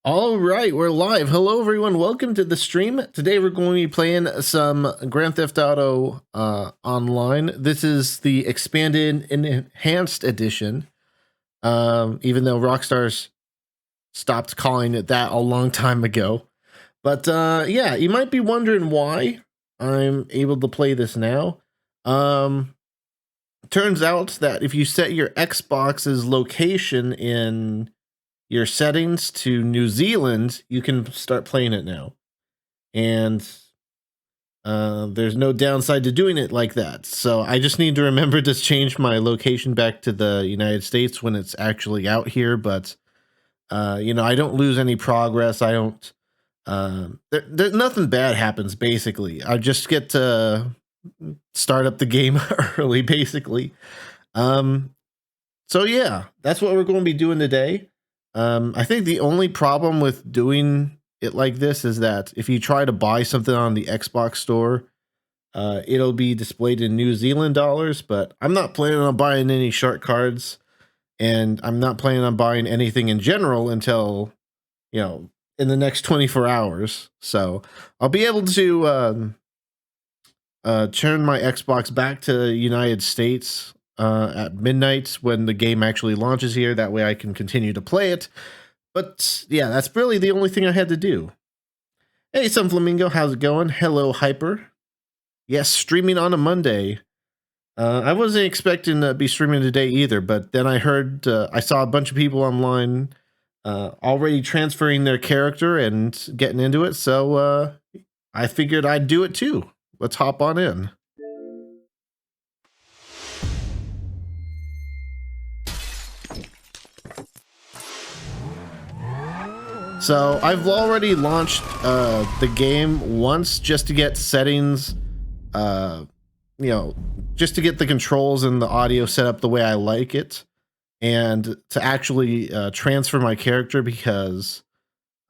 All right, we're live. Hello, everyone. Welcome to the stream. Today, we're going to be playing some Grand Theft Auto online. This is the expanded and enhanced edition. Even though Rockstar's stopped calling it that a long time ago. But yeah, you might be wondering why I'm able to play this now. Turns out that if you set your Xbox's location in your settings to New Zealand, you can start playing it now. And there's no downside to doing it like that. So I just need to remember to change my location back to the United States when it's actually out here. But, you know, I don't lose any progress. I don't, nothing bad happens, basically. I just get to start up the game early, basically. So yeah, that's what we're going to be doing today. I think the only problem with doing it like this is that if you try to buy something on the Xbox store, it'll be displayed in New Zealand dollars, but I'm not planning on buying any shark cards, and I'm not planning on buying anything in general until, you know, in the next 24 hours. So I'll be able to turn my Xbox back to the United States at midnight when the game actually launches here. That way I can continue to play it. But yeah, that's really the only thing I had to do. Hey, Sunflamingo, how's it going? Hello, Hyper. Yes, streaming on a Monday. I wasn't expecting to be streaming today either, but then I heard, I saw a bunch of people online already transferring their character and getting into it, so I figured I'd do it too. Let's hop on in. So I've already launched the game once just to get settings, you know, just to get the controls and the audio set up the way I like it, and to actually transfer my character, because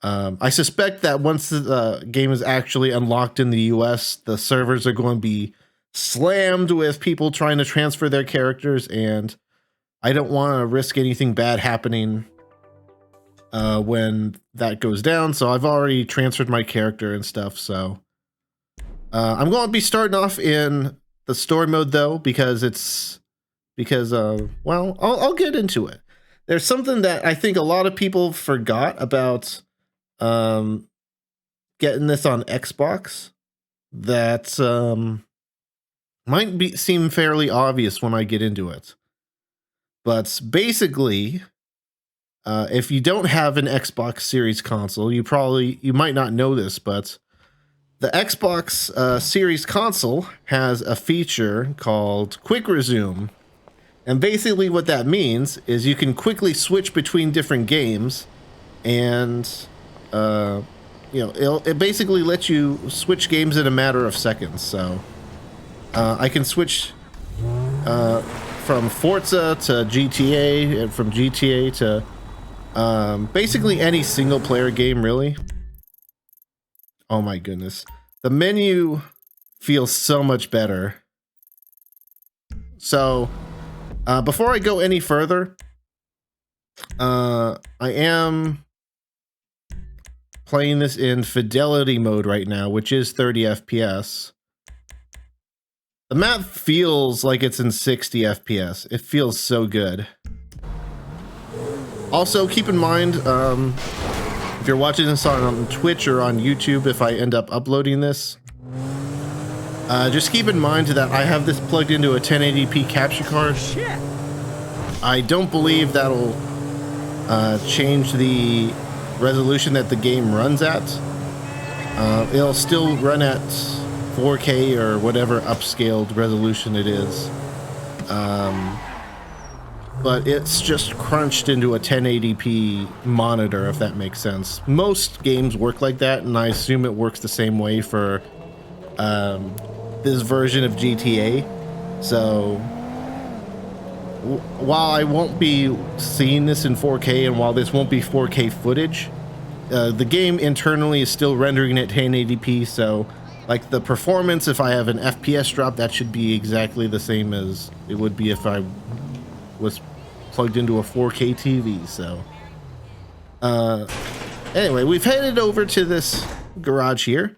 I suspect that once the game is actually unlocked in the US, the servers are going to be slammed with people trying to transfer their characters, and I don't want to risk anything bad happening when that goes down. So I've already transferred my character and stuff. So I'm going to be starting off in the story mode though, because well, I'll get into it. There's something that I think a lot of people forgot about getting this on Xbox that might seem fairly obvious when I get into it. But basically, if you don't have an Xbox Series console, you might not know this, but the Xbox Series console has a feature called Quick Resume. And basically what that means is you can quickly switch between different games, and you know, it basically lets you switch games in a matter of seconds. So I can switch from Forza to GTA, and from GTA to basically any single player game, really. Oh my goodness. The menu feels so much better. So before I go any further, I am playing this in fidelity mode right now, which is 30 FPS. The map feels like it's in 60 FPS. It feels so good. Also, keep in mind, if you're watching this on Twitch or on YouTube, if I end up uploading this, just keep in mind that I have this plugged into a 1080p capture card. I don't believe that'll change the resolution that the game runs at. It'll still run at 4K or whatever upscaled resolution it is. But it's just crunched into a 1080p monitor, if that makes sense. Most games work like that, and I assume it works the same way for this version of GTA. So while I won't be seeing this in 4K, and while this won't be 4K footage, the game internally is still rendering at 1080p, so like the performance, if I have an FPS drop, that should be exactly the same as it would be if I was plugged into a 4K TV. So Anyway, we've headed over to this garage here.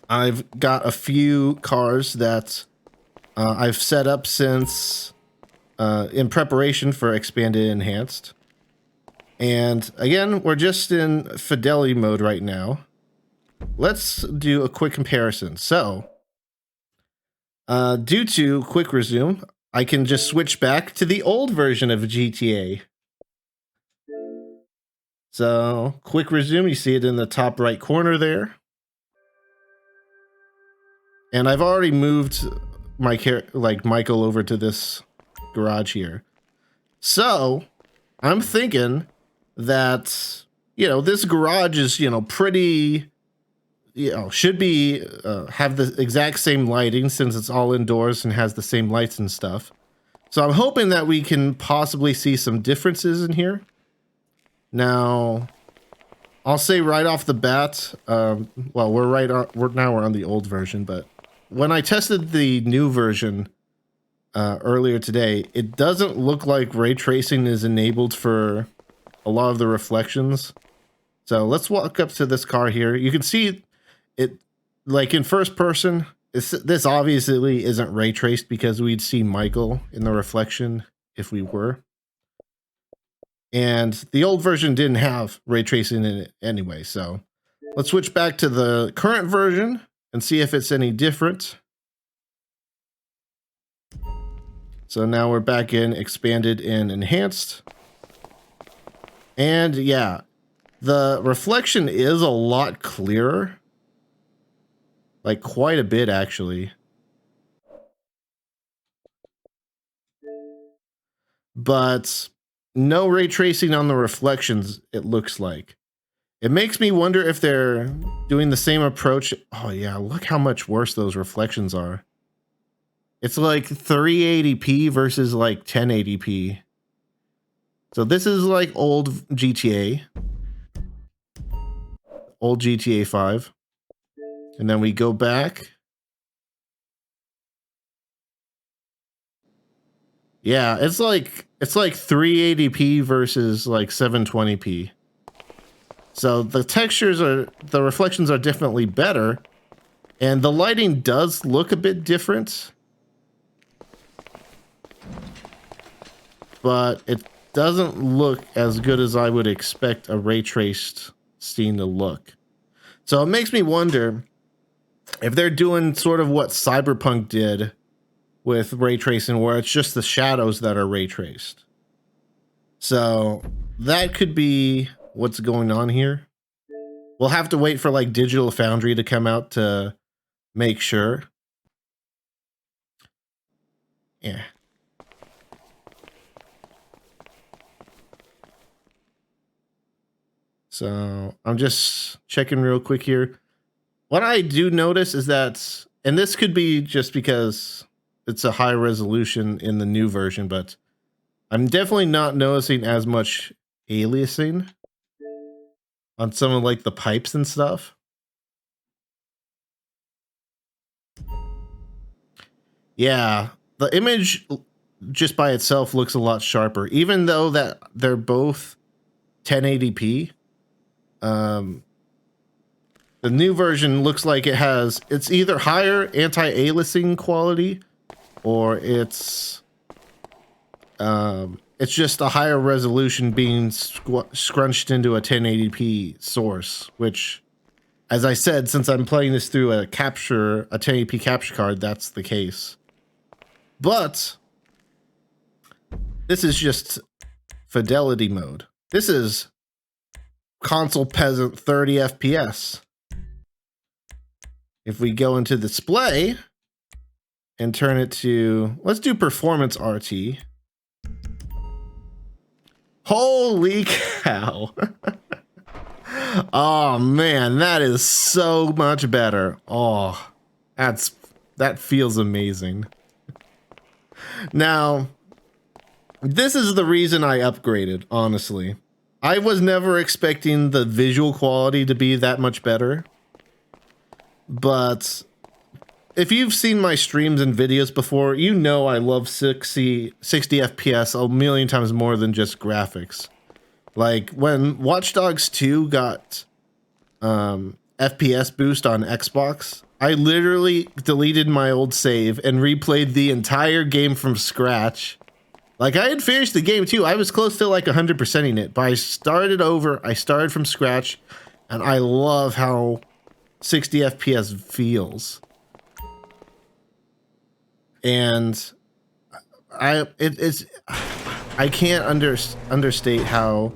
I've got a few cars that I've set up since in preparation for Expanded Enhanced. And again, we're just in fidelity mode right now. Let's do a quick comparison. So, due to quick resume, I can just switch back to the old version of GTA. So, quick resume, you see it in the top right corner there. And I've already moved my Michael over to this garage here. So, I'm thinking that, you know, this garage is, you know, pretty, you know, should be, have the exact same lighting since it's all indoors and has the same lights and stuff. So I'm hoping that we can possibly see some differences in here. Now, I'll say right off the bat, well, we're on the old version, but when I tested the new version earlier today, it doesn't look like ray tracing is enabled for a lot of the reflections. So let's walk up to this car here. You can see it, like in first person, this obviously isn't ray traced because we'd see Michael in the reflection if we were. And the old version didn't have ray tracing in it anyway. So let's switch back to the current version and see if it's any different. So now we're back in Expanded and Enhanced. And yeah, the reflection is a lot clearer. Like quite a bit, actually. But no ray tracing on the reflections, it looks like. It makes me wonder if they're doing the same approach. Oh yeah, look how much worse those reflections are. It's like 380p versus like 1080p. So this is like old GTA. Old GTA 5. And then we go back. Yeah, it's like 380p versus like 720p. So the reflections are definitely better. And the lighting does look a bit different. But it doesn't look as good as I would expect a ray traced scene to look. So it makes me wonder if they're doing sort of what Cyberpunk did with ray tracing, where it's just the shadows that are ray traced. So that could be what's going on here. We'll have to wait for like Digital Foundry to come out to make sure. Yeah. So I'm just checking real quick here. What I do notice is that, and this could be just because it's a high resolution in the new version, but I'm definitely not noticing as much aliasing on some of like the pipes and stuff. Yeah, the image just by itself looks a lot sharper, even though that they're both 1080p. The new version looks like it's either higher anti-aliasing quality, or it's just a higher resolution being scrunched into a 1080p source, which, as I said, since I'm playing this through a 1080p capture card, that's the case. But this is just fidelity mode. This is console peasant 30 FPS. If we go into display and turn it to, let's do performance RT. Holy cow. Oh man, that is so much better. Oh, that feels amazing. Now, this is the reason I upgraded, honestly. I was never expecting the visual quality to be that much better. But if you've seen my streams and videos before, you know I love 60 FPS a million times more than just graphics. Like when Watch Dogs 2 got FPS boost on Xbox, I literally deleted my old save and replayed the entire game from scratch. Like I had finished the game too. I was close to like 100%ing it, but I started over. I started from scratch, and I love how 60 FPS feels. And I can't understate how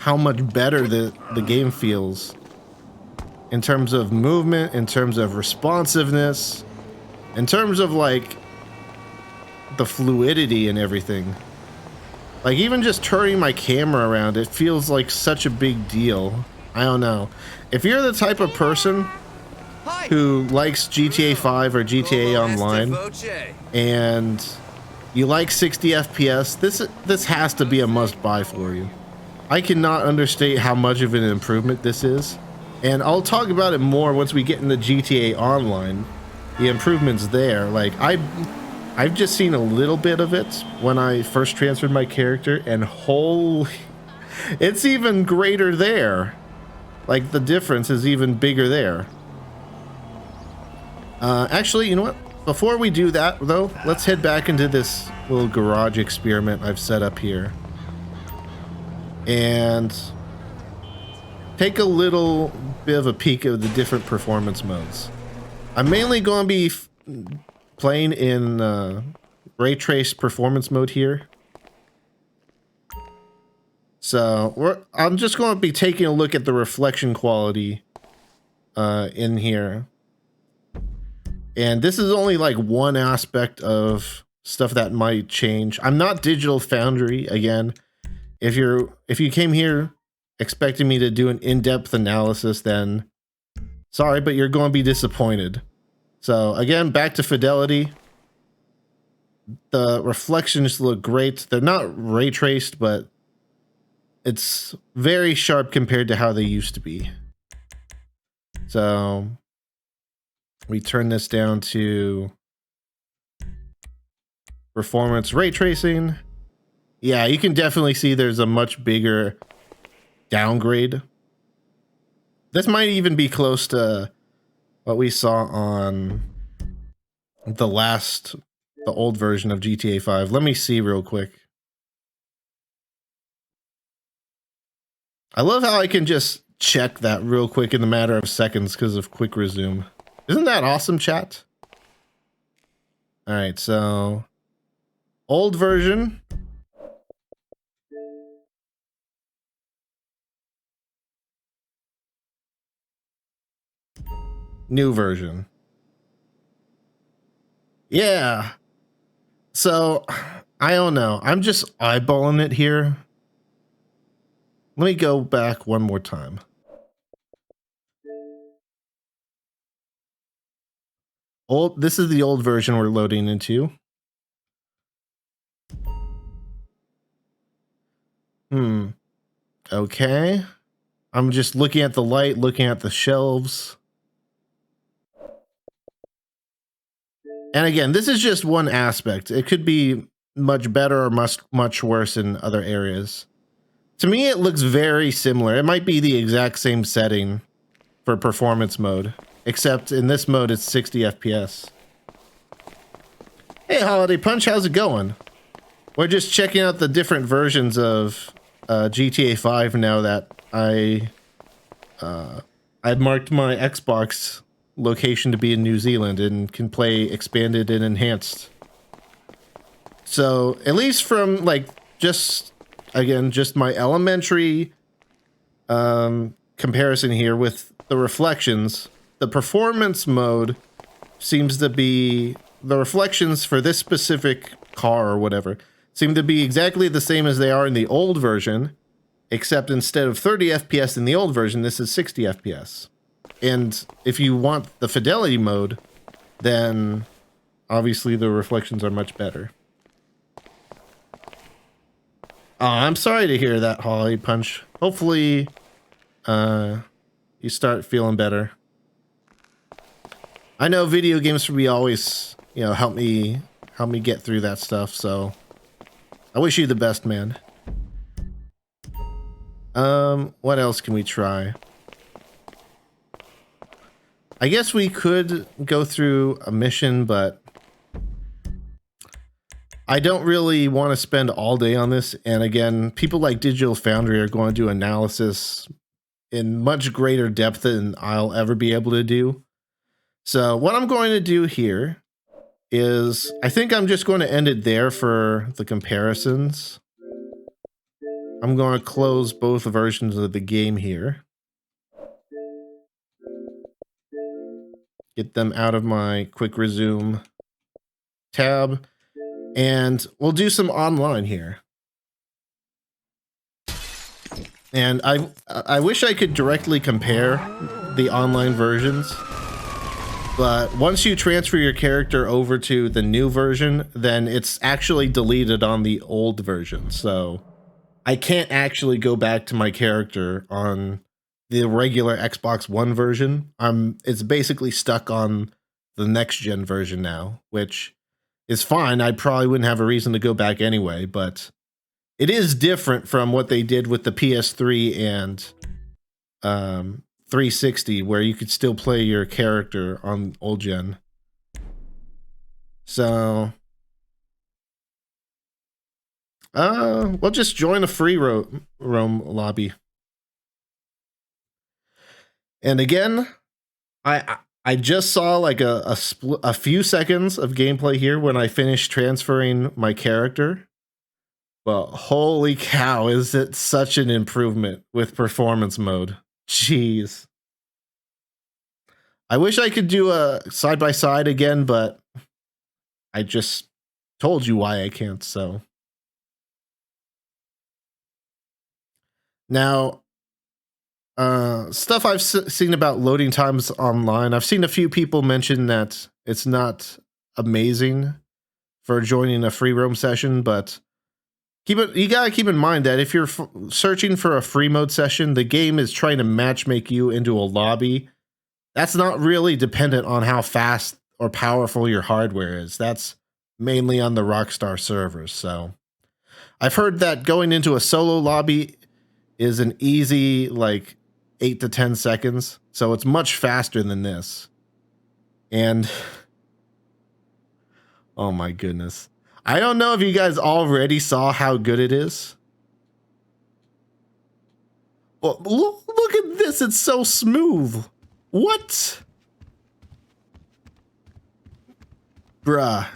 much better the game feels in terms of movement, in terms of responsiveness, in terms of like the fluidity and everything. Like even just turning my camera around, it feels like such a big deal. I don't know. If you're the type of person who likes GTA 5 or GTA Online and you like 60 FPS, this has to be a must-buy for you. I cannot understate how much of an improvement this is. And I'll talk about it more once we get into GTA Online. The improvements there, like I've just seen a little bit of it when I first transferred my character, and holy, it's even greater there. Like the difference is even bigger there. Actually, you know what? Before we do that though, let's head back into this little garage experiment I've set up here. And take a little bit of a peek of the different performance modes. I'm mainly going to be playing in ray trace performance mode here. So I'm just going to be taking a look at the reflection quality in here. And this is only like one aspect of stuff that might change. I'm not Digital Foundry again. If you came here expecting me to do an in-depth analysis, then sorry, but you're going to be disappointed. So again, back to fidelity. The reflections look great. They're not ray traced, but it's very sharp compared to how they used to be. So we turn this down to performance ray tracing. Yeah, you can definitely see there's a much bigger downgrade. This might even be close to what we saw on the old version of GTA 5. Let me see real quick. I love how I can just check that real quick in the matter of seconds because of quick resume. Isn't that awesome, chat? All right, so old version. New version. Yeah. So, I don't know. I'm just eyeballing it here. Let me go back one more time. This is the old version we're loading into. Okay. I'm just looking at the light, looking at the shelves. And again, this is just one aspect. It could be much better or much worse in other areas. To me, it looks very similar. It might be the exact same setting for performance mode, except in this mode, it's 60 FPS. Hey, Holiday Punch, how's it going? We're just checking out the different versions of GTA 5 now that I've marked my Xbox location to be in New Zealand and can play expanded and enhanced. So at least from like just my elementary comparison here with the reflections, the performance mode seems to be the reflections for this specific car or whatever seem to be exactly the same as they are in the old version, except instead of 30 FPS in the old version, this is 60 FPS. And if you want the fidelity mode, then obviously the reflections are much better. Oh, I'm sorry to hear that, Holly Punch. Hopefully, you start feeling better. I know video games for me always, help me get through that stuff. So I wish you the best, man. What else can we try? I guess we could go through a mission, but I don't really want to spend all day on this. And again, people like Digital Foundry are going to do analysis in much greater depth than I'll ever be able to do. So what I'm going to do here is, I think I'm just going to end it there for the comparisons. I'm going to close both versions of the game here. Get them out of my quick resume tab. And we'll do some online here. And I wish I could directly compare the online versions. But once you transfer your character over to the new version, then it's actually deleted on the old version. So I can't actually go back to my character on the regular Xbox One version. It's basically stuck on the next gen version now, which is fine. I probably wouldn't have a reason to go back anyway, but it is different from what they did with the PS3 and 360, where you could still play your character on old gen. So we'll just join a free roam lobby. And again, I just saw like a few seconds of gameplay here when I finished transferring my character. But holy cow, is it such an improvement with performance mode. Jeez. I wish I could do a side-by-side again, but I just told you why I can't, so. Now, stuff I've seen about loading times online. I've seen a few people mention that it's not amazing for joining a free roam session, but you gotta keep in mind that if you're searching for a free mode session, the game is trying to matchmake you into a lobby. That's not really dependent on how fast or powerful your hardware is. That's mainly on the Rockstar servers. So I've heard that going into a solo lobby is an easy, like, 8 to 10 seconds. So it's much faster than this. And oh my goodness. I don't know if you guys already saw how good it is. Well, look at this. It's so smooth. What? Bruh.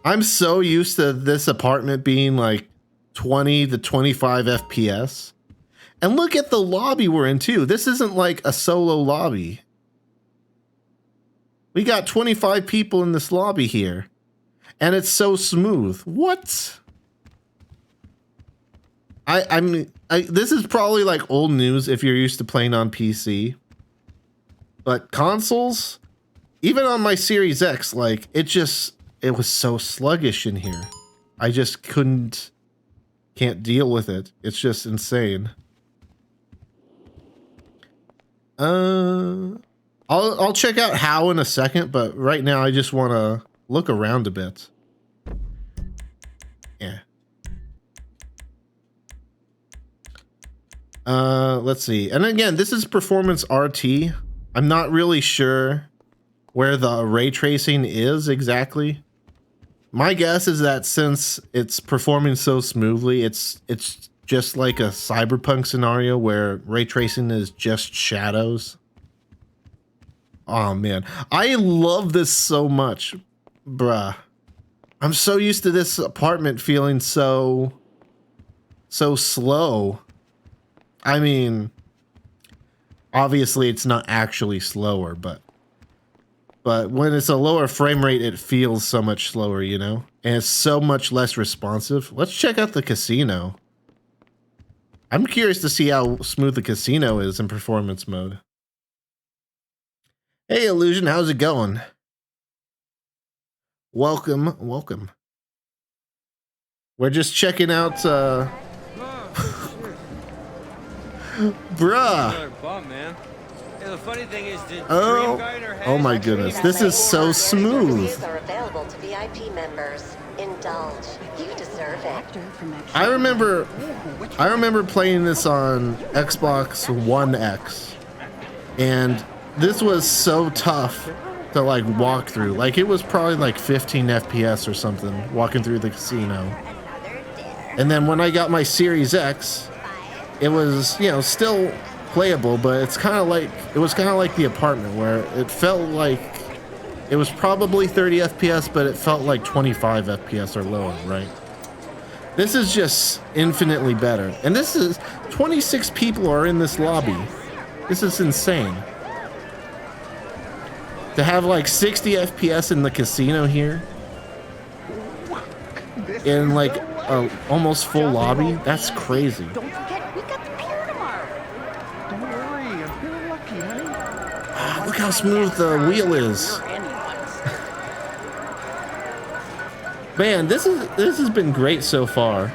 I'm so used to this apartment being like 20 to 25 FPS. And look at the lobby we're in too. This isn't like a solo lobby. We got 25 people in this lobby here. And it's so smooth. What? I mean, this is probably like old news if you're used to playing on PC. But consoles, even on my Series X, like it was so sluggish in here. I just can't deal with it. It's just insane. I'll check out how in a second, but right now I just want to look around a bit. Yeah. Let's see. And again, this is performance RT. I'm not really sure where the ray tracing is exactly. My guess is that since it's performing so smoothly, it's just like a cyberpunk scenario where ray tracing is just shadows. Oh man, I love this so much, bruh. I'm so used to this apartment feeling so slow. I mean, obviously it's not actually slower, but when it's a lower frame rate, it feels so much slower, you know? And it's so much less responsive. Let's check out the casino. I'm curious to see how smooth the casino is in performance mode. Hey, Illusion, how's it going? Welcome, welcome. We're just checking out, bruh. The funny thing is, oh my goodness, this is so smooth. Are available to VIP members. Indulge. You deserve it. I remember playing this on Xbox One X, and this was so tough to like walk through. Like it was probably like 15 FPS or something walking through the casino. And then when I got my Series X, it was, you know, still playable, but it was kind of like the apartment where it felt like it was probably 30 FPS, but it felt like 25 FPS or lower, right? This is just infinitely better. And this is 26 people are in this lobby. This is insane. To have like 60 FPS in the casino here in like a almost full lobby, that's crazy. Don't forget, we got the pier tomorrow. Don't worry, I'm feeling lucky, honey. Ah, look how smooth the wheel is. Man, this has been great so far.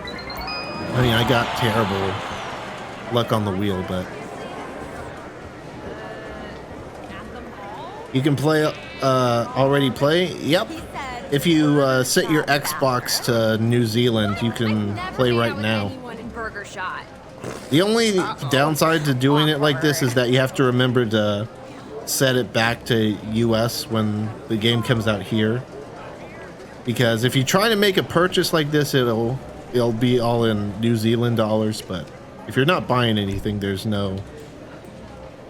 I mean, I got terrible luck on the wheel, but you can play already play. Yep. If you set your Xbox to New Zealand, you can play right now. The only downside to doing it like this is that you have to remember to set it back to US when the game comes out here. Because if you try to make a purchase like this, it'll be all in New Zealand dollars. But if you're not buying anything, there's no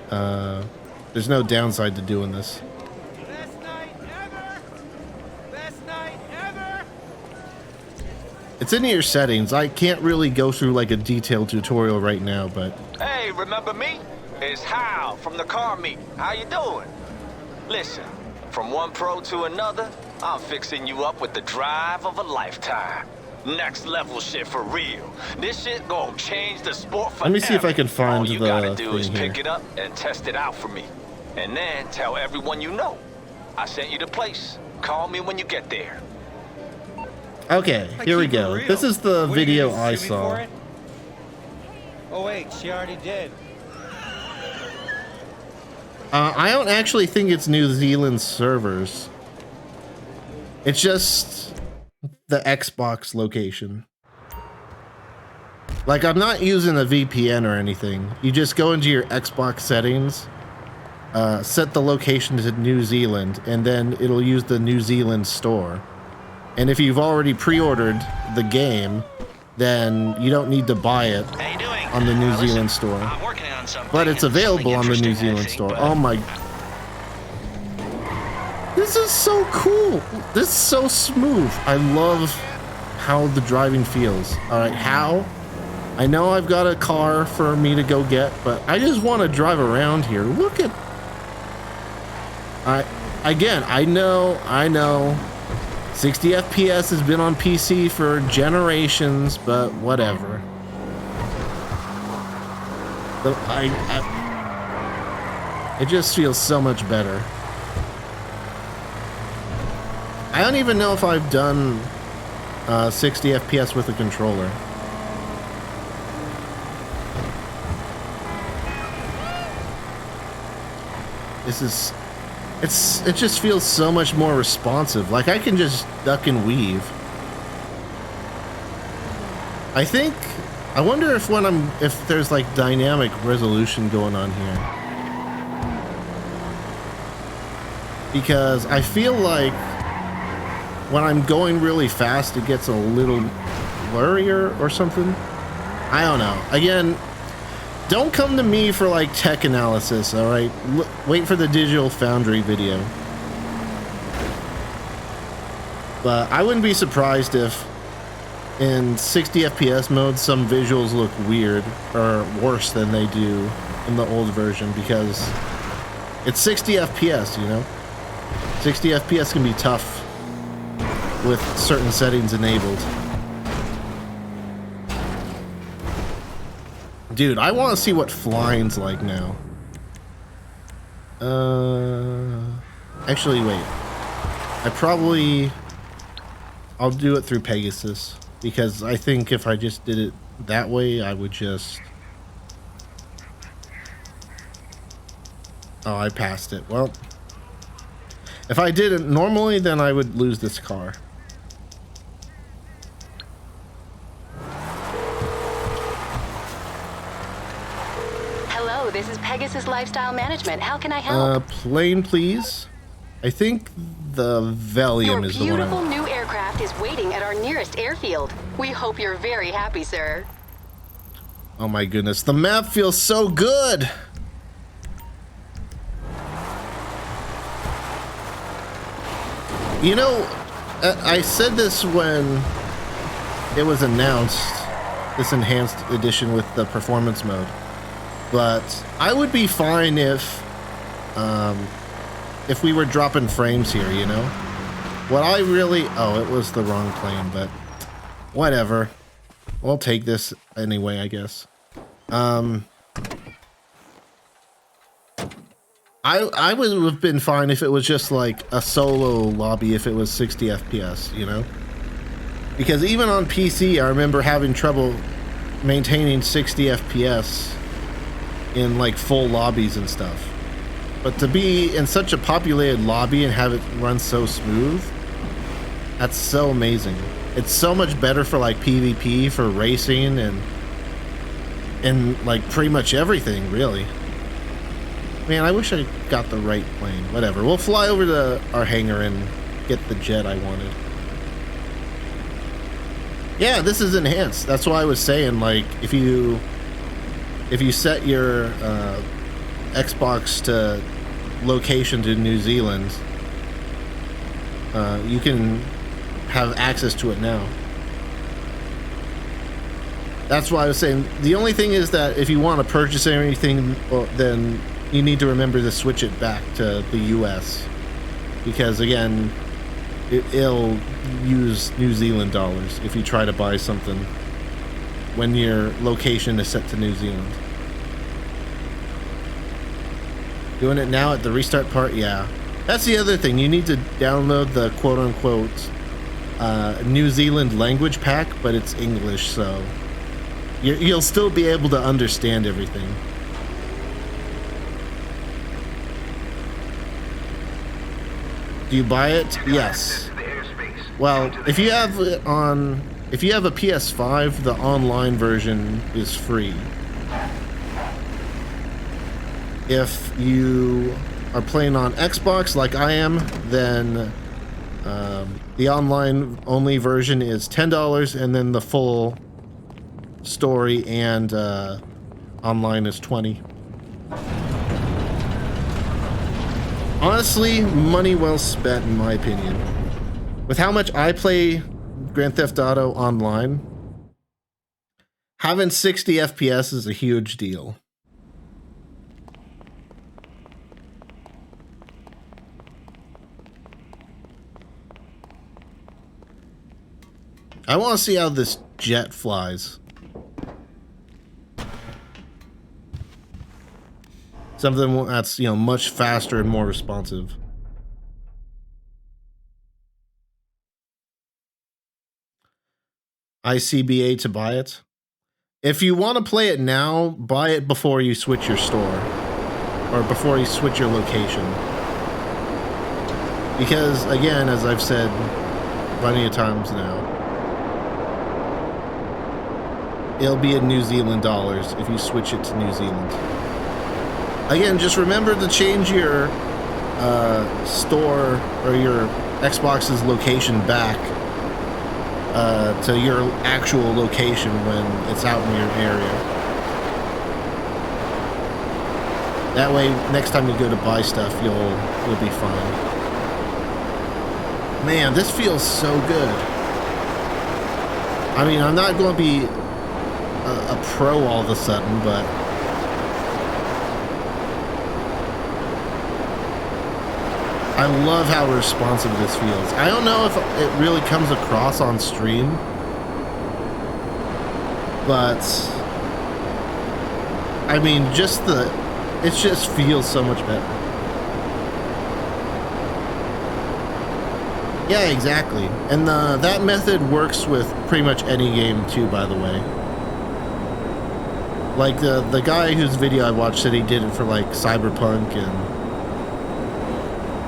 downside to doing this. Best night ever! Best night ever! It's in your settings. I can't really go through like a detailed tutorial right now, but Hey, remember me? It's Hal from the car meet. How you doing? Listen, from one pro to another, I'm fixing you up with the drive of a lifetime. Next level shit for real. This shit gonna change the sport forever. let me see if I can find All you gotta the do is thing here. pick it up and test it out for me. And then tell everyone you know. I sent you the place. Call me when you get there. Okay, here we Keep it go. real. This is the What, are you video gonna I sue me saw. for it? Oh wait, she already did. I don't actually think it's New Zealand servers. It's just the Xbox location. Like, I'm not using a VPN or anything. You just go into your Xbox settings, set the location to New Zealand, and then it'll use the New Zealand store. And if you've already pre-ordered the game, then you don't need to buy it How you doing? on the New Listen, Zealand store. I'm working on something. But it's available on the something New Zealand interesting, I store. think, Oh my. This is so cool. This is so smooth. I love how the driving feels. All right, how? I know I've got a car for me to go get, but I just want to drive around here. Look at. I know. 60 FPS has been on PC for generations, but whatever. It just feels so much better. I don't even know if I've done 60 FPS with a controller. It just feels so much more responsive. Like I can just duck and weave. I wonder if there's like dynamic resolution going on here. Because I feel like when I'm going really fast, it gets a little blurrier or something. I don't know. Again, don't come to me for like tech analysis, all right? Wait for the Digital Foundry video. But I wouldn't be surprised if in 60 FPS mode some visuals look weird or worse than they do in the old version because it's 60 FPS, you know? 60 FPS can be tough with certain settings enabled. Dude, I want to see what flying's like now. Actually, wait. I'll do it through Pegasus because I think if I just did it that way, I would just... Oh, I passed it. Well, if I did it normally, then I would lose this car. Hello, this is Pegasus Lifestyle Management. How can I help? Plane, please. I think the Valium Your is the beautiful one. new aircraft is waiting at our nearest airfield. We hope you're very happy, sir. Oh my goodness, the map feels so good. You know, I said this when it was announced, this enhanced edition with the performance mode, but I would be fine if we were dropping frames here, you know? What I really, oh, it was the wrong plane, but whatever. We'll take this anyway, I guess. I would have been fine if it was just like a solo lobby, if it was 60 FPS, you know? Because even on PC, I remember having trouble maintaining 60 FPS in like full lobbies and stuff. But to be in such a populated lobby and have it run so smooth, that's so amazing. It's so much better for like PvP, for racing, and like pretty much everything, really. Man, I wish I got the right plane. Whatever. We'll fly over to our hangar and get the jet I wanted. Yeah, this is enhanced. That's why I was saying, like, if you set your Xbox to location to New Zealand, you can have access to it now. That's why I was saying, the only thing is that if you want to purchase anything, well, then you need to remember to switch it back to the US, because again, it'll use New Zealand dollars if you try to buy something when your location is set to New Zealand. Doing it now at the restart part, yeah. That's the other thing, you need to download the quote-unquote New Zealand language pack, but it's English, so you'll still be able to understand everything. Do you buy it? Yes. Well, if you have a PS5, the online version is free. If you are playing on Xbox like I am, then the online only version is $10, and then the full story and online is $20. Honestly, money well spent in my opinion. With how much I play Grand Theft Auto online, having 60 FPS is a huge deal. I want to see how this jet flies. Something that's, you know, much faster and more responsive. ICBA to buy it. If you want to play it now, buy it before you switch your store, or before you switch your location. Because again, as I've said plenty of times now, it'll be in New Zealand dollars if you switch it to New Zealand. Again, just remember to change your store or your Xbox's location back to your actual location when it's out in your area. That way, next time you go to buy stuff, you'll be fine. Man, this feels so good. I mean, I'm not going to be a pro all of a sudden, but I love how responsive this feels. I don't know if it really comes across on stream, but I mean, it just feels so much better. Yeah, exactly. And that method works with pretty much any game too, by the way. Like the guy whose video I watched said he did it for like Cyberpunk and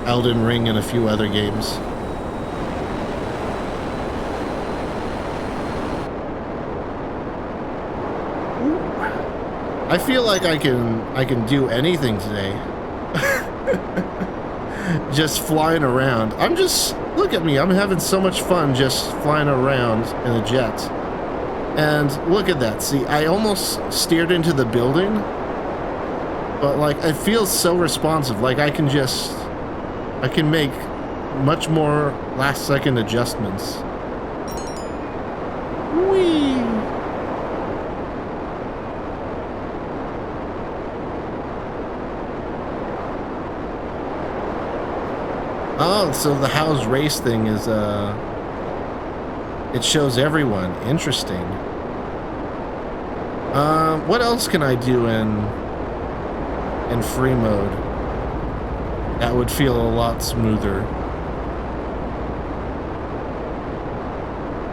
Elden Ring and a few other games. I feel like I can do anything today. Just flying around. Look at me. I'm having so much fun just flying around in a jet. And look at that. See, I almost steered into the building, but like it feels so responsive. Like I can make much more last second adjustments. Whee! Oh, so the house race thing is, it shows everyone. Interesting. What else can I do in free mode that would feel a lot smoother?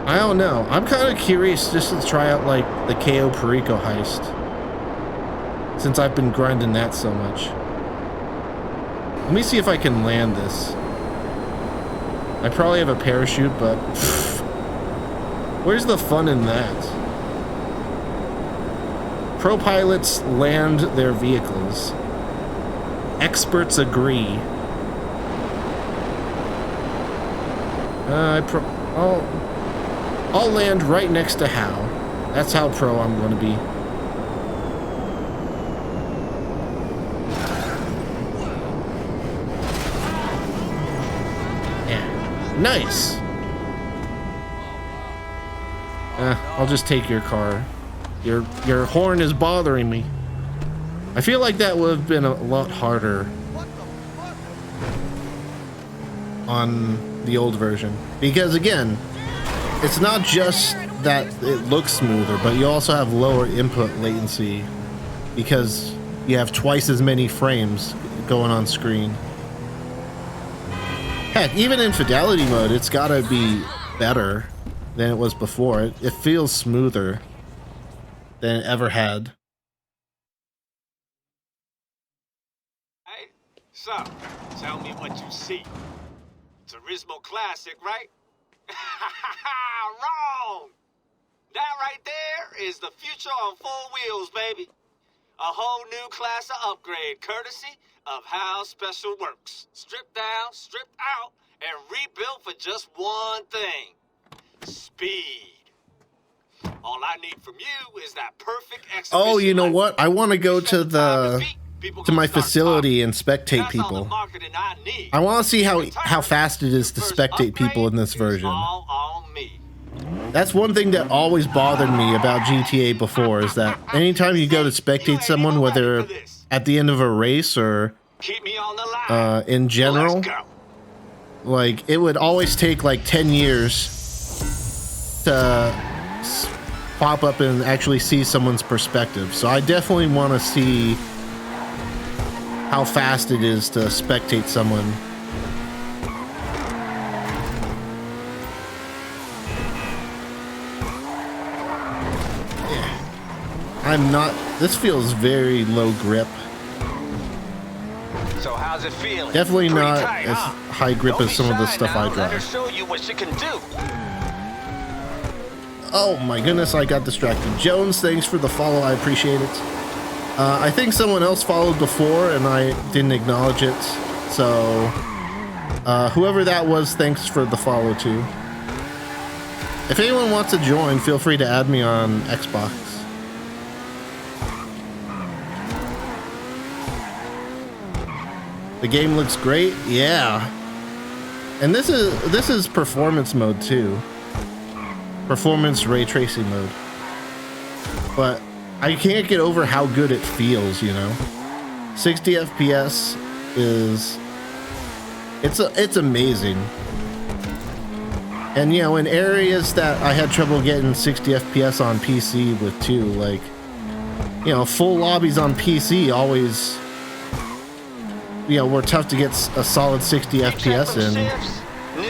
I don't know. I'm kind of curious just to try out, like, the Cayo Perico heist, since I've been grinding that so much. Let me see if I can land this. I probably have a parachute, but pff, where's the fun in that? Pro pilots land their vehicles. Experts agree. I'll land right next to Hal. That's how pro I'm going to be. Nice. I'll just take your car. Your horn is bothering me. I feel like that would have been a lot harder on the old version, because again, it's not just that it looks smoother, but you also have lower input latency because you have twice as many frames going on screen. Heck, even in fidelity mode, it's gotta be better than it was before. It feels smoother than it ever had. Hey, so, tell me what you see. Turismo Classic, right? Wrong! That right there is the future on 4 wheels, baby. A whole new class of upgrade, courtesy of how Special works. Stripped down, stripped out, and rebuilt for just one thing. Speed. All I need from you is that perfect exhibition. Oh, you know what? I want to go to my facility and spectate people. I want to see how fast it is to spectate people in this version. That's one thing that always bothered me about GTA before, is that anytime you go to spectate someone, whether at the end of a race or in general, like it would always take like 10 years to pop up and actually see someone's perspective. So I definitely want to see how fast it is to spectate someone. This feels very low grip. So how's it feeling? Definitely Pretty not tight, as huh? high grip Don't as some of the be shy stuff now. I Let her drive. show you what she can do. Oh my goodness, I got distracted. Jones, thanks for the follow. I appreciate it. I think someone else followed before and I didn't acknowledge it. So whoever that was, thanks for the follow too. If anyone wants to join, feel free to add me on Xbox. The game looks great, yeah. And this is performance mode too. Performance ray tracing mode. But I can't get over how good it feels, you know. 60 FPS is it's amazing. And you know, in areas that I had trouble getting 60 FPS on PC with too, like, you know, full lobbies on PC always, you know, were tough to get a solid 60 FPS in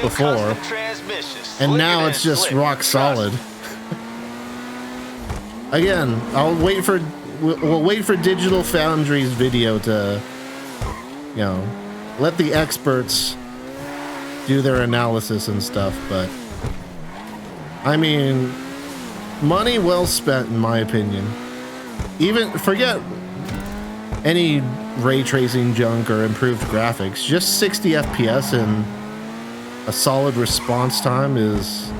before. And now it's just rock solid. Again, we'll wait for Digital Foundry's video to, you know, let the experts do their analysis and stuff, but I mean, money well spent in my opinion. even forget any ray tracing junk or improved graphics. Just 60 FPS and a solid response time is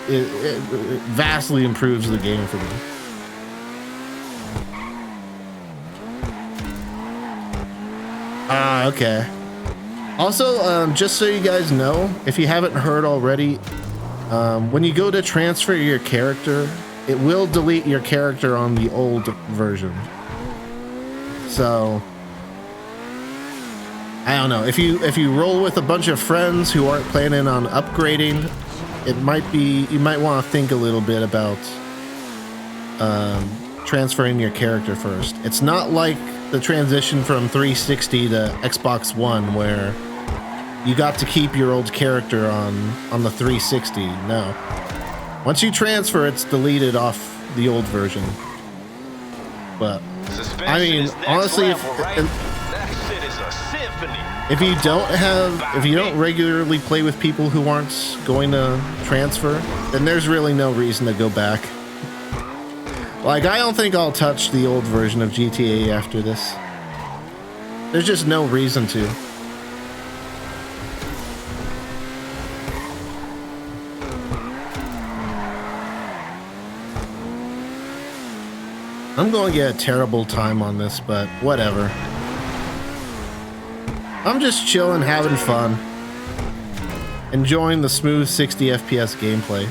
it vastly improves the game for me. Okay. Also, just so you guys know, if you haven't heard already, when you go to transfer your character, it will delete your character on the old version. So I don't know, if you roll with a bunch of friends who aren't planning on upgrading, it might be, you might want to think a little bit about transferring your character first. It's not like the transition from 360 to Xbox One where you got to keep your old character on the 360. No. Once you transfer, it's deleted off the old version. But I mean, honestly, if you don't regularly play with people who aren't going to transfer, then there's really no reason to go back. Like, I don't think I'll touch the old version of GTA after this. There's just no reason to. I'm going to get a terrible time on this, but whatever. I'm just chilling, having fun. Enjoying the smooth 60 FPS gameplay.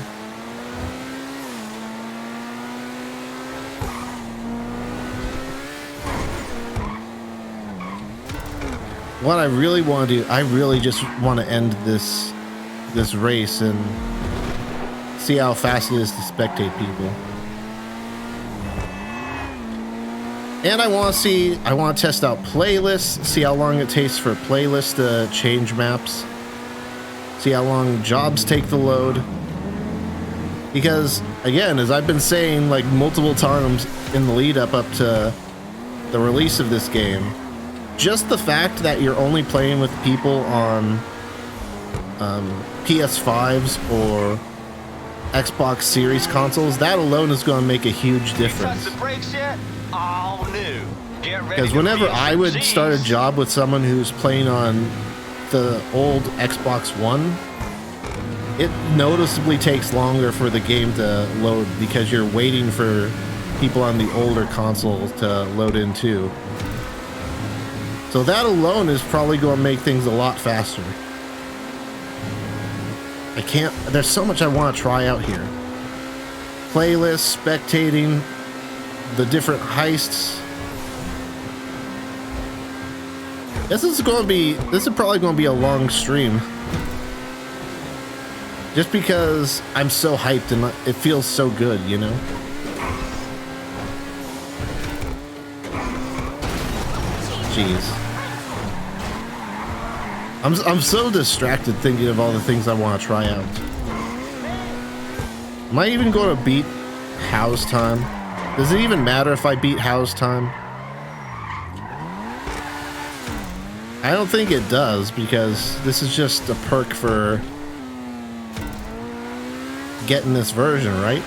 What I really want to do, I really just want to end this race and see how fast it is to spectate people. And I want to test out playlists, see how long it takes for playlists to change maps, see how long jobs take to load. Because, again, as I've been saying like multiple times in the lead up to the release of this game, just the fact that you're only playing with people on PS5s or Xbox Series consoles, that alone is going to make a huge difference. Because whenever I would start a job with someone who's playing on the old Xbox One, it noticeably takes longer for the game to load because you're waiting for people on the older console to load in too. So that alone is probably going to make things a lot faster. There's so much I want to try out here. Playlists, spectating, the different heists. This is probably going to be a long stream. Just because I'm so hyped and it feels so good, you know? Jeez. I'm so distracted thinking of all the things I want to try out. Am I even going to beat House Time? Does it even matter if I beat House Time? I don't think it does, because this is just a perk for getting this version, right?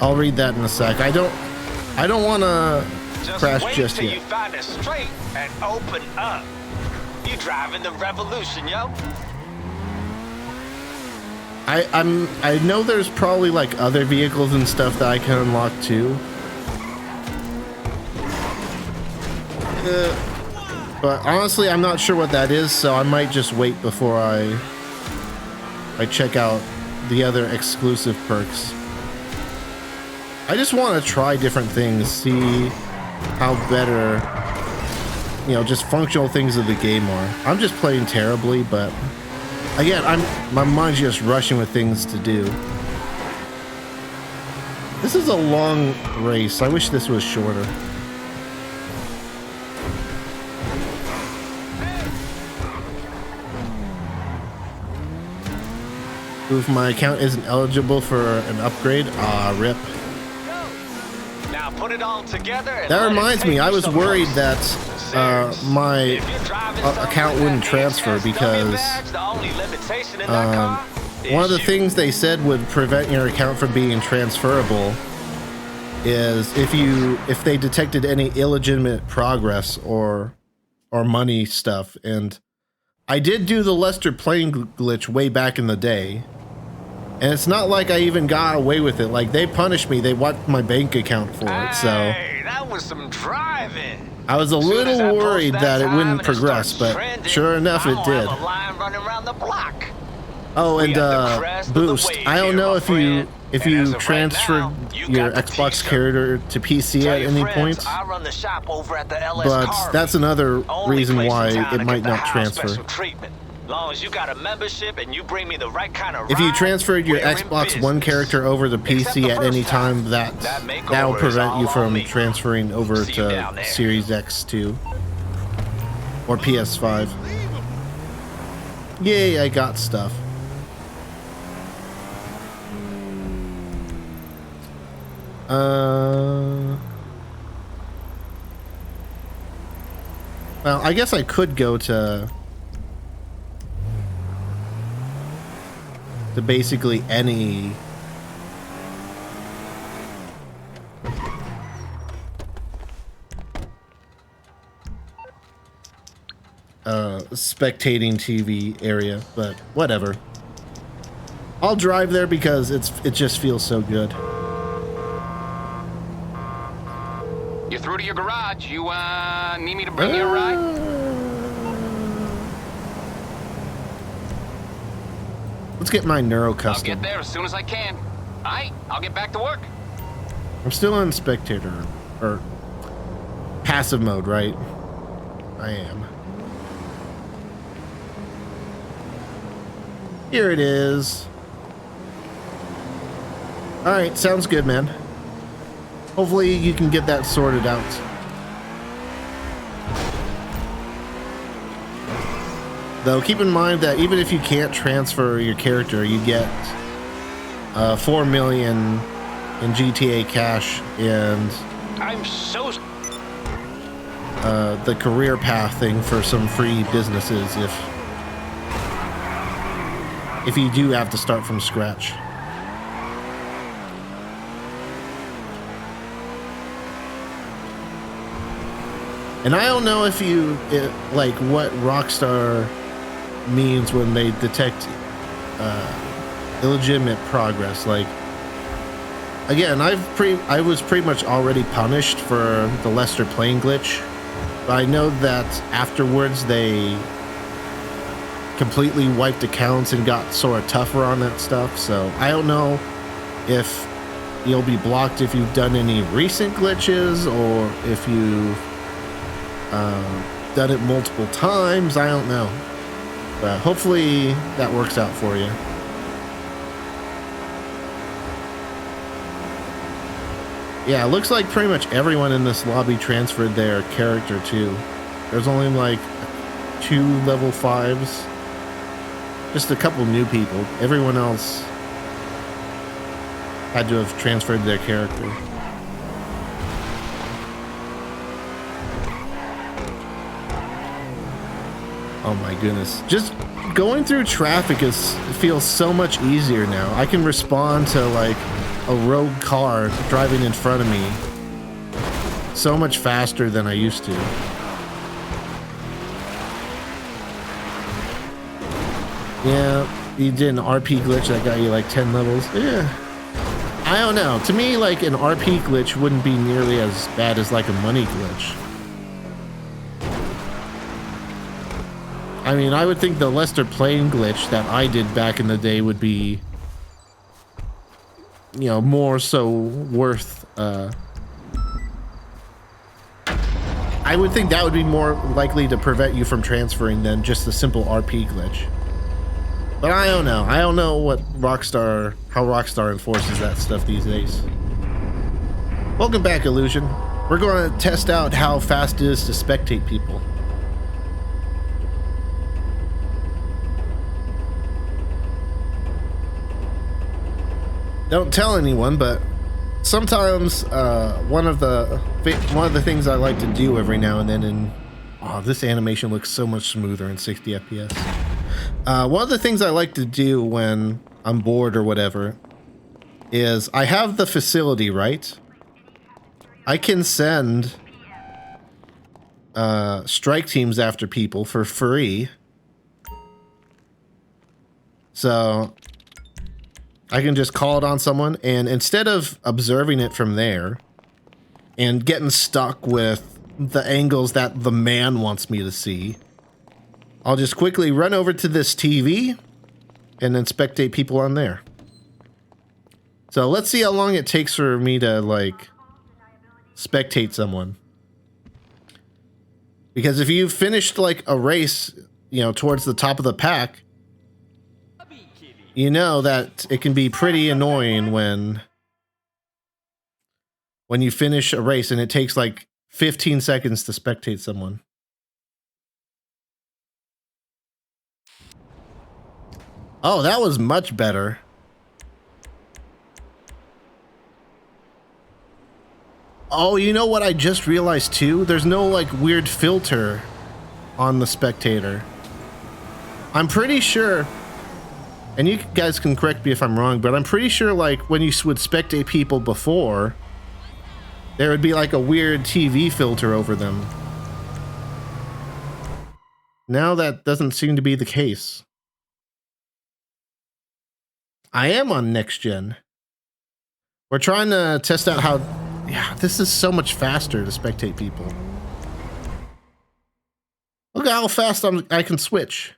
I'll read that in a sec. I don't want to crash just yet. You find it straight and open up. You driving the revolution, yo. I know there's probably like other vehicles and stuff that I can unlock too. But honestly, I'm not sure what that is, so I might just wait before I check out the other exclusive perks. I just want to try different things, see how better, you know, just functional things of the game are. I'm just playing terribly, but again, my mind's just rushing with things to do. This is a long race. I wish this was shorter. Oof, my account isn't eligible for an upgrade. Ah, rip. Now put it all together. That reminds me, I was worried that my account wouldn't transfer because one of the things they said would prevent your account from being transferable is if they detected any illegitimate progress or money stuff. And I did do the Lester plane glitch way back in the day, and it's not like I even got away with it. Like, they punished me. They wiped my bank account for it. So that was some driving. I was a little worried that it wouldn't progress, but sure enough, it did. Oh, and Boost, I don't know if you transferred your Xbox character to PC at any point, but that's another reason why it might not transfer. If you transferred your Xbox One character over to PC at any time, that'll prevent you from transferring over to Series X2 or PS5. Yay, I got stuff. Well, I guess I could go to basically any spectating TV area, but whatever. I'll drive there because it just feels so good. You're through to your garage. You need me to bring you a ride? Let's get my Neuro custom. I'll get there as soon as I can. All right, I'll get back to work. I'm still on spectator or passive mode, right? I am. Here it is. All right, sounds good, man. Hopefully you can get that sorted out. Though keep in mind that even if you can't transfer your character, you get 4 million in GTA cash and I'm so the career path thing for some free businesses if you do have to start from scratch. And I don't know if like what Rockstar means when they detect illegitimate progress. Like, again, I was pretty much already punished for the Lester plane glitch, but I know that afterwards they completely wiped accounts and got sort of tougher on that stuff. So I don't know if you'll be blocked if you've done any recent glitches or if you've done it multiple times. I don't know, but hopefully that works out for you. Yeah, it looks like pretty much everyone in this lobby transferred their character too. There's only like 2 level 5s, just a couple new people. Everyone else had to have transferred their character. Oh my goodness. Just going through traffic feels so much easier now. I can respond to like a rogue car driving in front of me so much faster than I used to. Yeah, you did an RP glitch that got you like 10 levels. Yeah. I don't know. To me, like an RP glitch wouldn't be nearly as bad as like a money glitch. I mean, I would think the Lester plane glitch that I did back in the day would be, you know, more so worth, I would think that would be more likely to prevent you from transferring than just the simple RP glitch. But I don't know. I don't know how Rockstar enforces that stuff these days. Welcome back, Illusion. We're going to test out how fast it is to spectate people. Don't tell anyone, but sometimes one of the things I like to do every now and then Oh, this animation looks so much smoother in 60 FPS. One of the things I like to do when I'm bored or whatever is I have the facility, right? I can send strike teams after people for free. So I can just call it on someone, and instead of observing it from there and getting stuck with the angles that the man wants me to see, I'll just quickly run over to this TV and then spectate people on there. So let's see how long it takes for me to, like, spectate someone. Because if you finished, like, a race, you know, towards the top of the pack, you know that it can be pretty annoying when you finish a race and it takes, like, 15 seconds to spectate someone. Oh, that was much better. Oh, you know what I just realized too? There's no, like, weird filter on the spectator. I'm pretty sure, and you guys can correct me if I'm wrong, but I'm pretty sure, like, when you would spectate people before, there would be, like, a weird TV filter over them. Now that doesn't seem to be the case. I am on next gen. We're trying to test out how... Yeah, this is so much faster to spectate people. Look at how fast I can switch.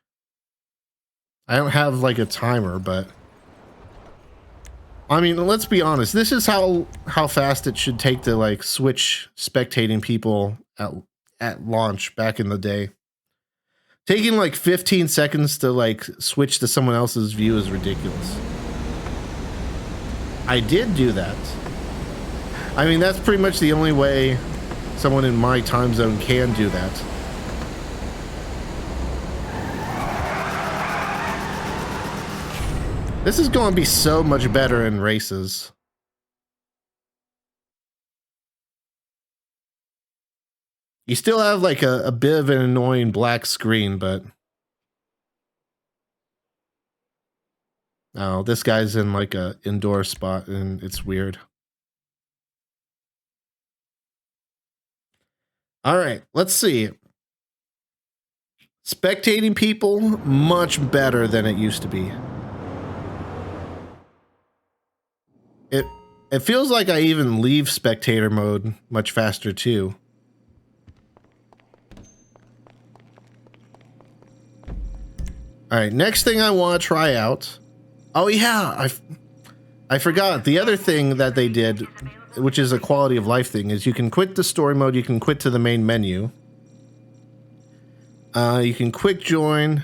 I don't have, like, a timer, but... I mean, let's be honest. This is how fast it should take to, like, switch spectating people at launch back in the day. Taking, like, 15 seconds to, like, switch to someone else's view is ridiculous. I did do that. I mean, that's pretty much the only way someone in my time zone can do that. This is going to be so much better in races. You still have, like, a bit of an annoying black screen, but... Oh, this guy's in, like, a indoor spot, and it's weird. All right, let's see. Spectating people, much better than it used to be. It feels like I even leave spectator mode much faster too. All right, next thing I want to try out. Oh yeah, I forgot. The other thing that they did, which is a quality of life thing, is you can quit the story mode, you can quit to the main menu. You can quick join.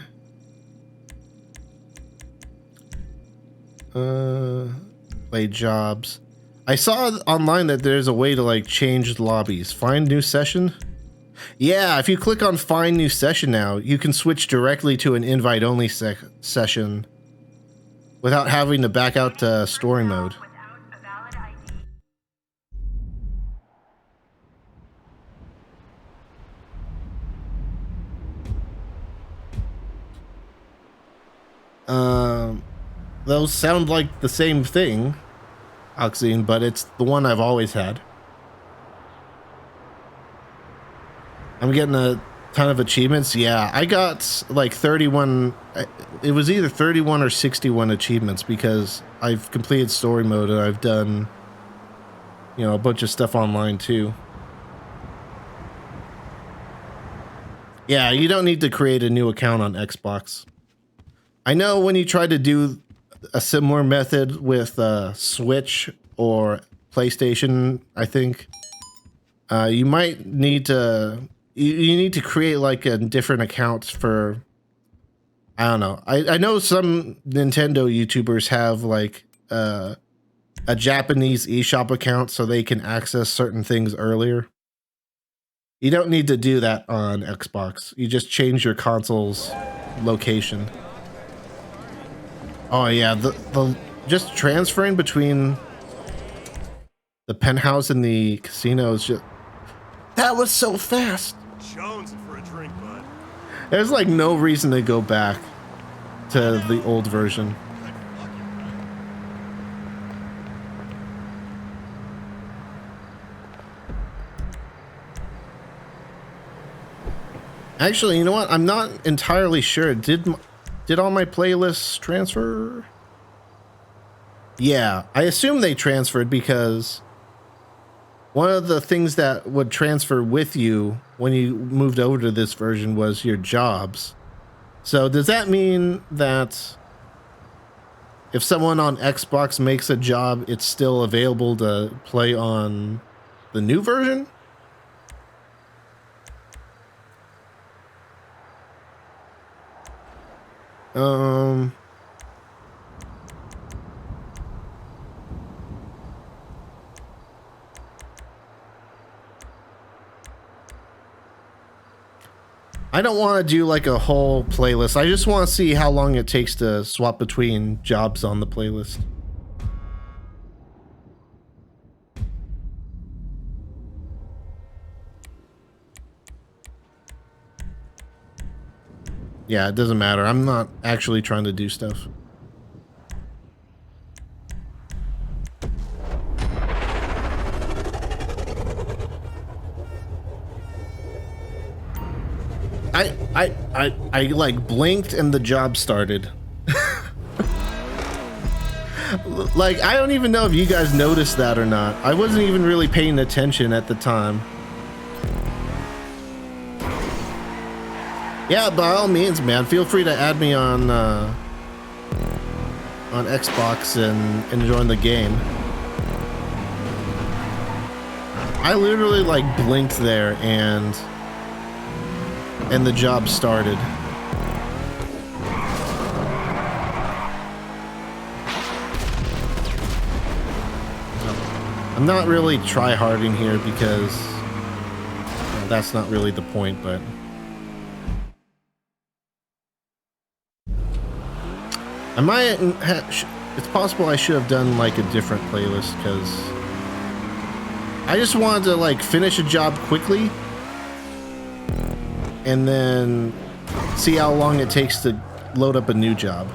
Play jobs. I saw online that there's a way to, like, change lobbies. Find new session? Yeah, if you click on find new session now, you can switch directly to an invite only session without having to back out to story mode. Those sound like the same thing, Oxine, but it's the one I've always had. I'm getting a ton of achievements. Yeah, I got like 31. It was either 31 or 61 achievements because I've completed story mode and I've done, you know, a bunch of stuff online too. Yeah, you don't need to create a new account on Xbox. I know when you try to do a similar method with Switch or PlayStation, I think you might need to you need to create like a different account for, I don't know. I know some Nintendo YouTubers have like a Japanese eShop account so they can access certain things earlier. You don't need to do that on Xbox. You just change your console's location. Oh yeah, the just transferring between the penthouse and the casino is just, that was so fast. Jones for a drink, bud. There's like no reason to go back to the old version. Actually, you know what? I'm not entirely sure. Did all my playlists transfer? Yeah, I assume they transferred because one of the things that would transfer with you when you moved over to this version was your jobs. So does that mean that if someone on Xbox makes a job, it's still available to play on the new version? I don't want to do like a whole playlist. I just want to see how long it takes to swap between jobs on the playlist. Yeah, it doesn't matter. I'm not actually trying to do stuff. I like blinked and the job started. Like, I don't even know if you guys noticed that or not. I wasn't even really paying attention at the time. Yeah, by all means, man, feel free to add me on Xbox and join the game. I literally like blinked there and the job started. I'm not really try-harding here because that's not really the point, but I might it's possible I should have done like a different playlist because I just wanted to like finish a job quickly and then see how long it takes to load up a new job.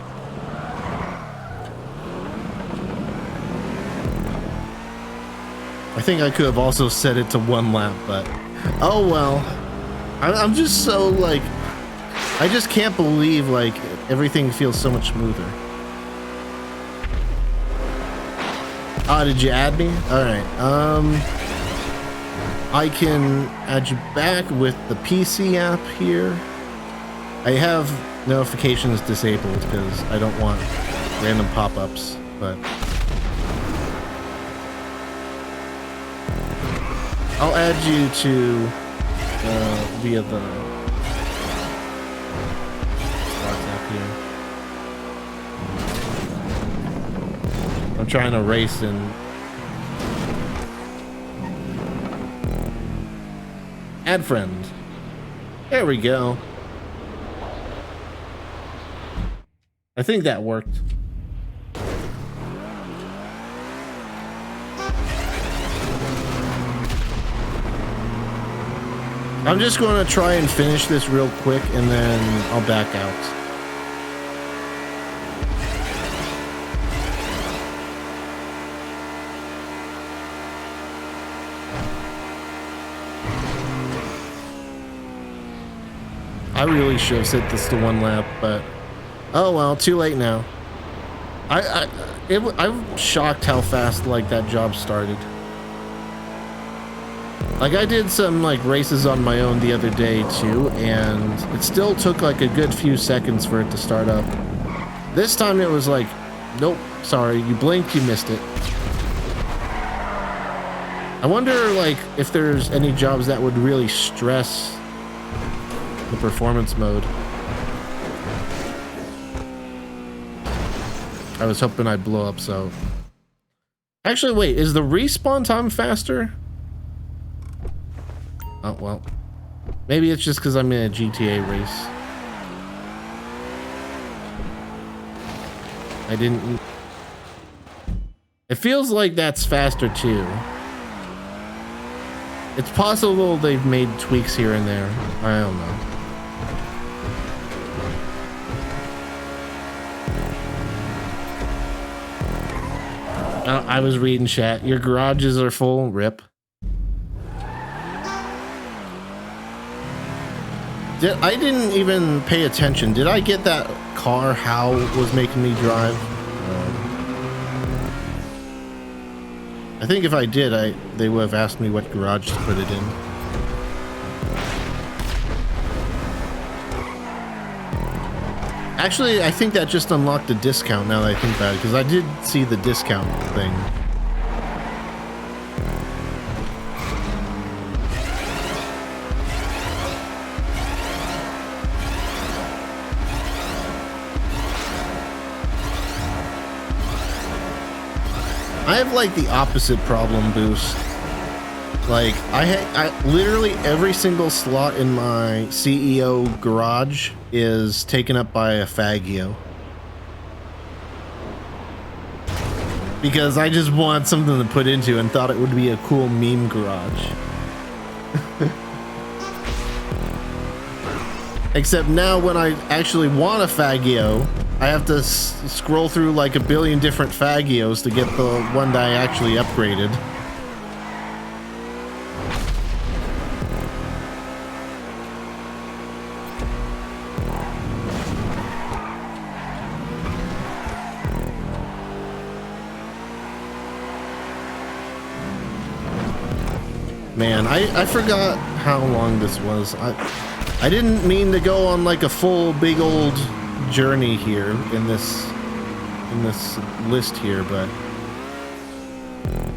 I think I could have also set it to 1 lap, but oh well. I'm just so like, I just can't believe like everything feels so much smoother. Oh, did you add me? All right. I can add you back with the PC app here. I have notifications disabled because I don't want random pop-ups, but I'll add you to via the WhatsApp here. I'm trying to race and add friend. There we go. I think that worked. I'm just going to try and finish this real quick and then I'll back out. I really should have set this to 1 lap, but oh well, too late now. I'm shocked how fast like that job started. Like I did some like races on my own the other day too, and it still took like a good few seconds for it to start up. This time it was like, nope, sorry, you blinked, you missed it. I wonder like if there's any jobs that would really stress the performance mode. I was hoping I'd blow up, so. Actually, wait, is the respawn time faster? Oh, well. Maybe it's just because I'm in a GTA race. I didn't. It feels like that's faster too. It's possible they've made tweaks here and there. I don't know. I was reading chat. Your garages are full. Rip. I didn't even pay attention. Did I get that car Hal was making me drive? I think if I did, they would have asked me what garage to put it in. Actually, I think that just unlocked a discount now that I think about it, because I did see the discount thing. I have like the opposite problem, Boost. Like I literally every single slot in my CEO garage is taken up by a Fagio. Because I just want something to put into and thought it would be a cool meme garage. Except now when I actually want a Fagio, I have to scroll through like a billion different Fagios to get the one that I actually upgraded. Man, I forgot how long this was. I didn't mean to go on like a full big old journey here in this list here, but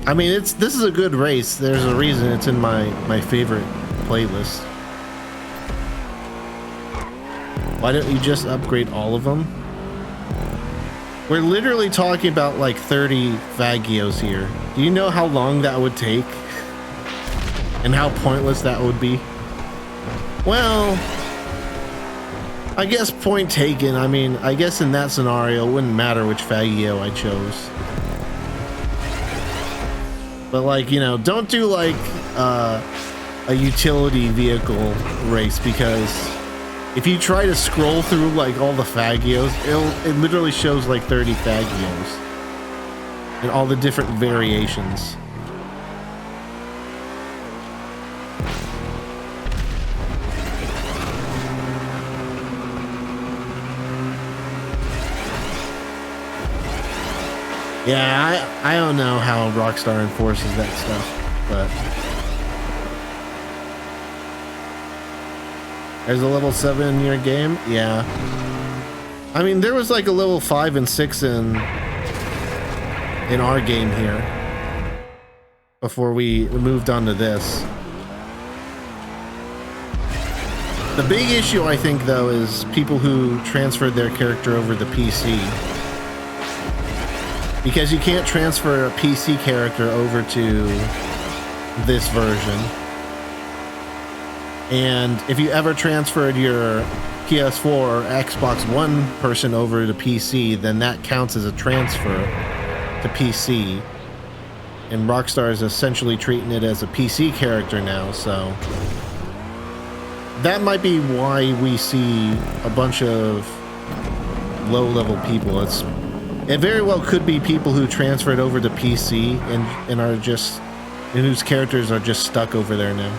I mean this is a good race. There's a reason it's in my favorite playlist. Why don't you just upgrade all of them? We're literally talking about like 30 Fagios here. Do you know how long that would take? And how pointless that would be? Well, I guess point taken. I mean, I guess in that scenario, it wouldn't matter which Fagio I chose. But like, you know, don't do like a utility vehicle race, because if you try to scroll through like all the Fagios, it literally shows like 30 Fagios and all the different variations. Yeah, I don't know how Rockstar enforces that stuff, but there's a level 7 in your game? Yeah. I mean, there was like a level 5 and 6 in our game here before we moved on to this. The big issue, I think, though, is people who transferred their character over the PC. Because you can't transfer a PC character over to this version. And if you ever transferred your PS4 or Xbox One person over to PC, then that counts as a transfer to PC. And Rockstar is essentially treating it as a PC character now, so that might be why we see a bunch of low-level people. It very well could be people who transferred over to PC and are just, and whose characters are just stuck over there now.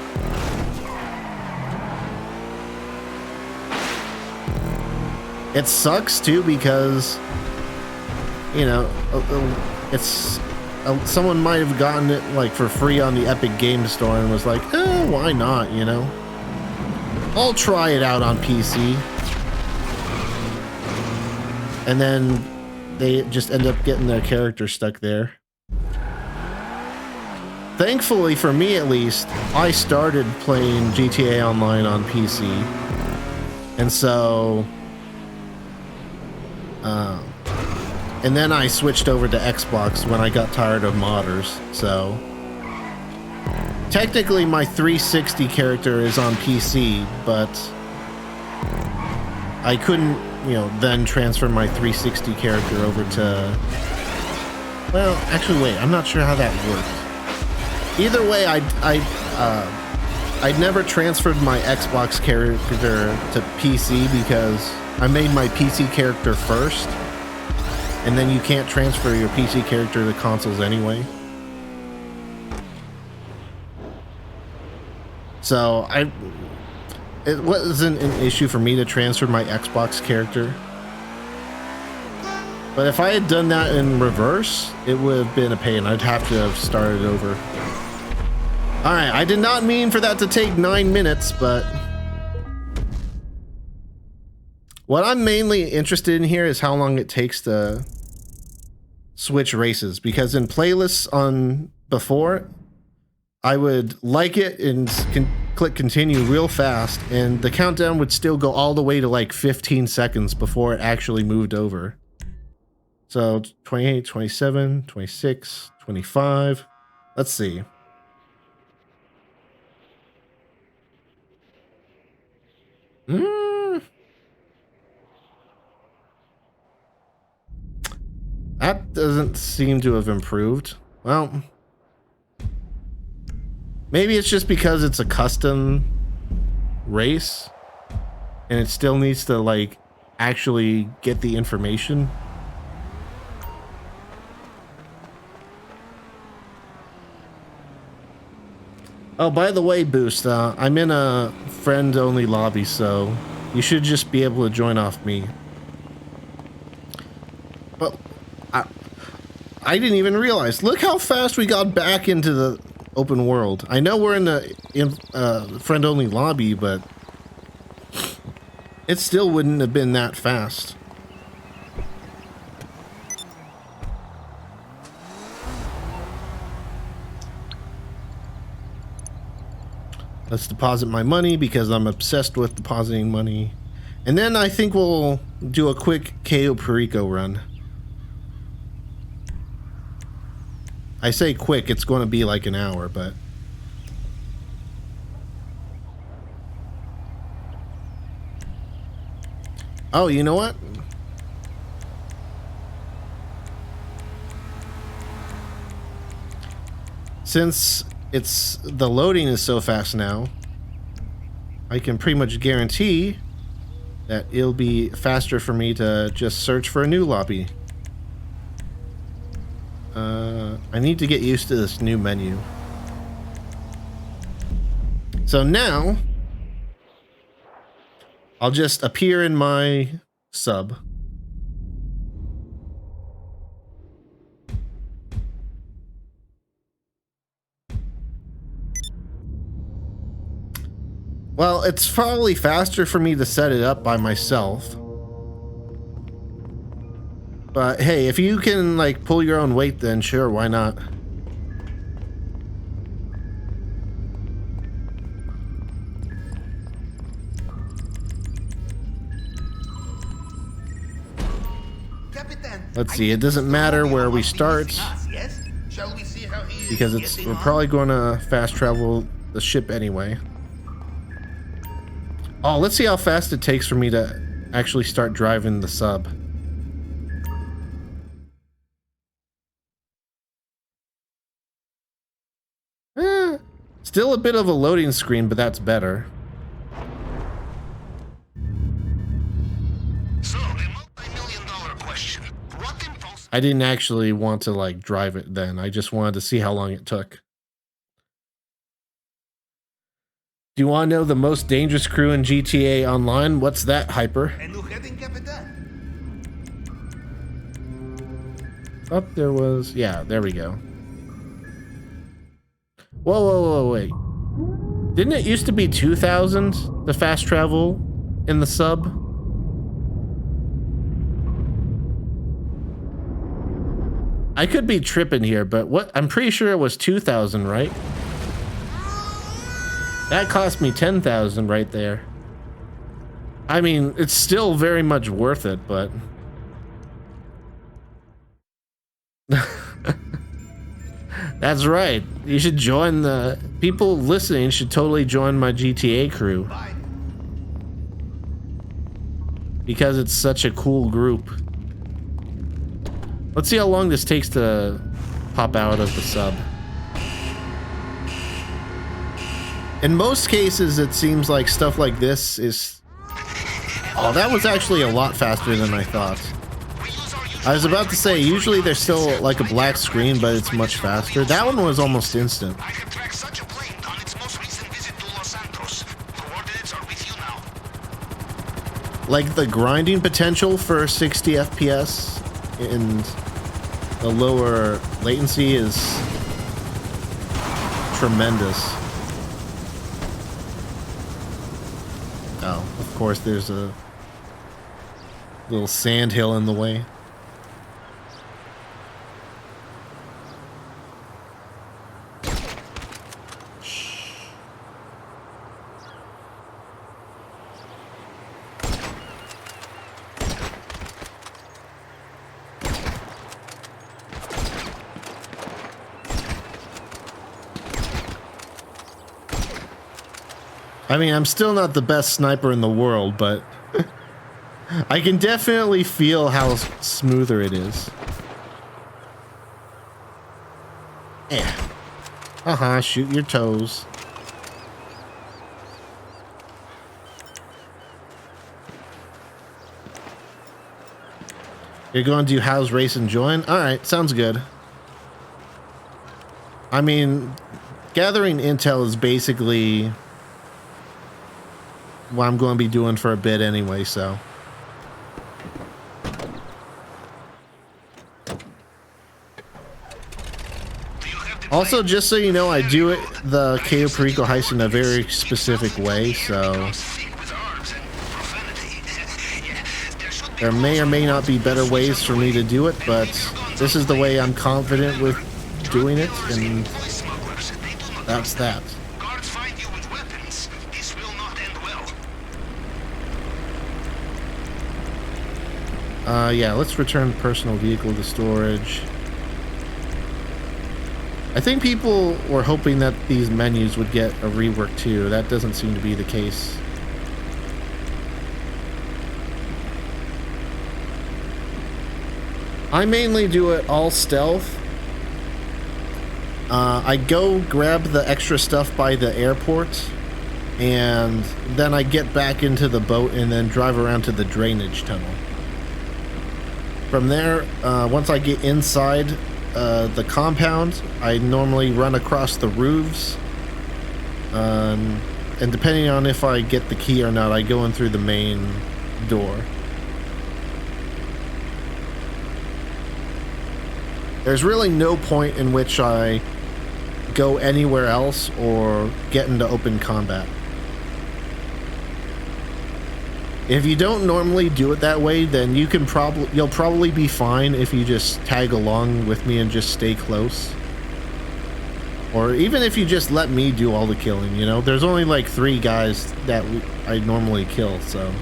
It sucks too, because, you know, it's someone might have gotten it like for free on the Epic Games Store and was like, why not, you know? I'll try it out on PC. And then they just end up getting their character stuck there. Thankfully, for me at least, I started playing GTA Online on PC. And so... and then I switched over to Xbox when I got tired of modders, so... Technically, my 360 character is on PC, but... I couldn't, you know, then transfer my 360 character over to... Well, actually, wait, I'm not sure how that worked. Either way, I never transferred my Xbox character to PC because I made my PC character first, and then you can't transfer your PC character to consoles anyway. So it wasn't an issue for me to transfer my Xbox character. But if I had done that in reverse, it would have been a pain. I'd have to have started over. Alright, I did not mean for that to take 9 minutes, but what I'm mainly interested in here is how long it takes to switch races, because in playlists on before, I would like it and click continue real fast, and the countdown would still go all the way to like 15 seconds before it actually moved over. So 28, 27, 26, 25. Let's see. That doesn't seem to have improved. Well, maybe it's just because it's a custom race and it still needs to like actually get the information. Oh, by the way, Boost, I'm in a friend-only lobby, so you should just be able to join off me. Well, I didn't even realize. Look how fast we got back into the open world. I know we're in the friend-only lobby, but it still wouldn't have been that fast. Let's deposit my money because I'm obsessed with depositing money. And then I think we'll do a quick Cayo Perico run. I say quick, it's going to be like an hour, but... Oh, you know what? Since the loading is so fast now, I can pretty much guarantee that it'll be faster for me to just search for a new lobby. I need to get used to this new menu. So now I'll just appear in my sub. Well, it's probably faster for me to set it up by myself. But hey, if you can like pull your own weight, then sure, why not? Let's see, it doesn't matter where we start because we're probably going to fast travel the ship anyway. Oh, let's see how fast it takes for me to actually start driving the sub. Still a bit of a loading screen, but that's better. So, a multi-million-dollar question. I didn't actually want to like drive it then. I just wanted to see how long it took. Do you want to know the most dangerous crew in GTA Online? What's that, Hyper? Oh, there was... Yeah, there we go. Whoa, whoa, whoa, wait. Didn't it used to be 2,000, the fast travel in the sub? I could be tripping here, but what? I'm pretty sure it was 2,000, right? That cost me 10,000 right there. I mean, it's still very much worth it, but... That's right. You should join the... People listening should totally join my GTA crew. Because it's such a cool group. Let's see how long this takes to pop out of the sub. In most cases, it seems like stuff like this is... Oh, that was actually a lot faster than I thought. I was about to say, usually there's still like a black screen, but it's much faster. That one was almost instant. I have tracked such a plane on its most recent visit to Los Santos. Coordinates are with you now. Like the grinding potential for 60 FPS and the lower latency is tremendous. Oh, of course there's a little sand hill in the way. I mean, I'm still not the best sniper in the world, but I can definitely feel how smoother it is. Yeah. Shoot your toes. You're going to do House Race and Join? Alright, sounds good. I mean, gathering intel is basically what I'm going to be doing for a bit anyway, so. Also, just so you know, I do it the Cayo Perico heist in a very specific way, so there may or may not be better ways for me to do it, but this is the way I'm confident with doing it, and that's that. Yeah, let's return personal vehicle to storage. I think people were hoping that these menus would get a rework too. That doesn't seem to be the case. I mainly do it all stealth. I go grab the extra stuff by the airport, and then I get back into the boat and then drive around to the drainage tunnel. From there, once I get inside the compound, I normally run across the roofs, and depending on if I get the key or not, I go in through the main door. There's really no point in which I go anywhere else or get into open combat. If you don't normally do it that way, then you'll probably be fine if you just tag along with me and just stay close. Or even if you just let me do all the killing, you know? There's only like 3 guys that I normally kill, so.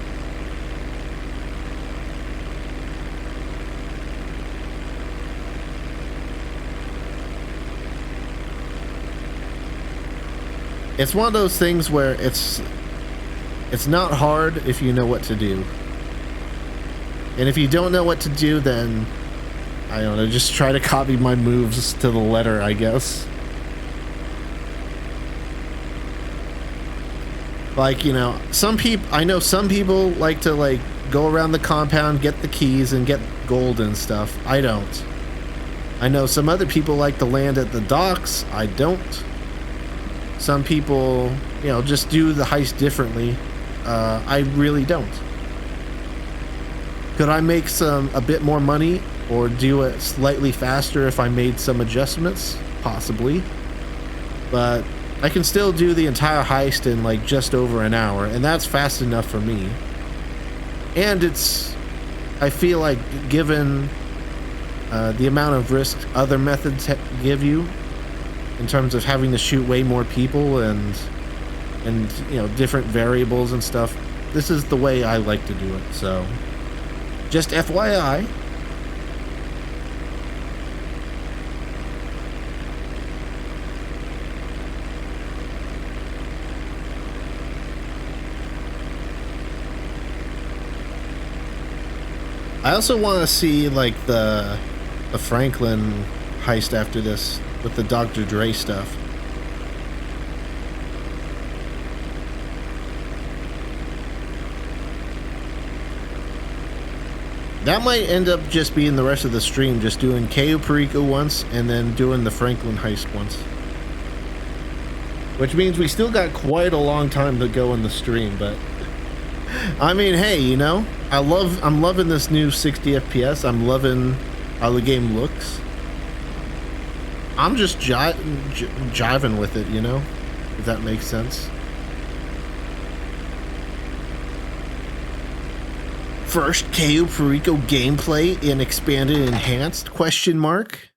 It's one of those things where it's not hard if you know what to do. And if you don't know what to do, then I don't know, just try to copy my moves to the letter, I guess. Like, you know, I know some people like to like go around the compound, get the keys and get gold and stuff. I don't. I know some other people like to land at the docks. I don't. Some people, you know, just do the heist differently. I really don't. Could I make a bit more money or do it slightly faster if I made some adjustments? Possibly. But I can still do the entire heist in like just over an hour, and that's fast enough for me. And I feel like given the amount of risk other methods give you, in terms of having to shoot way more people and you know, different variables and stuff, this is the way I like to do it. So just FYI. I also want to see like the Franklin heist after this with the Dr. Dre stuff. That might end up just being the rest of the stream, just doing Cayo Perico once and then doing the Franklin heist once. Which means we still got quite a long time to go in the stream, but I mean, hey, you know, I'm loving this new 60 FPS. I'm loving how the game looks. I'm just jiving with it, you know, if that makes sense. First Cayo Perico gameplay in expanded enhanced question mark.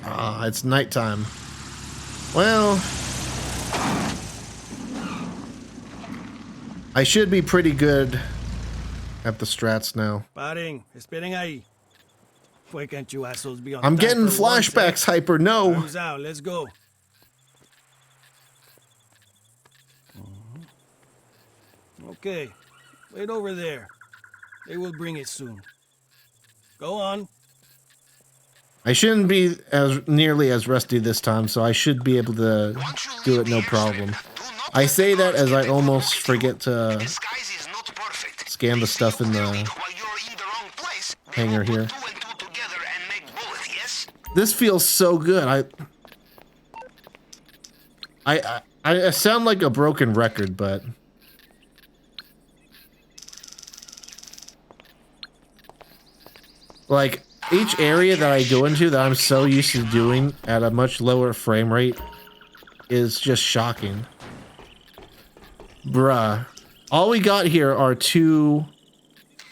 Ah, it's nighttime. Well, I should be pretty good at the strats now. Paren, esperen ahí. Why can't you assholes be on I'm time getting for once, flashbacks, Hyper. No. Time's out, let's go. Okay, wait over there. They will bring it soon. Go on. I shouldn't be as nearly as rusty this time, so I should be able to do it no problem. I say that as I almost forget to scan the stuff in the hangar here. This feels so good. I sound like a broken record, but like each area that I go into that I'm so used to doing at a much lower frame rate is just shocking. Bruh. All we got here are 2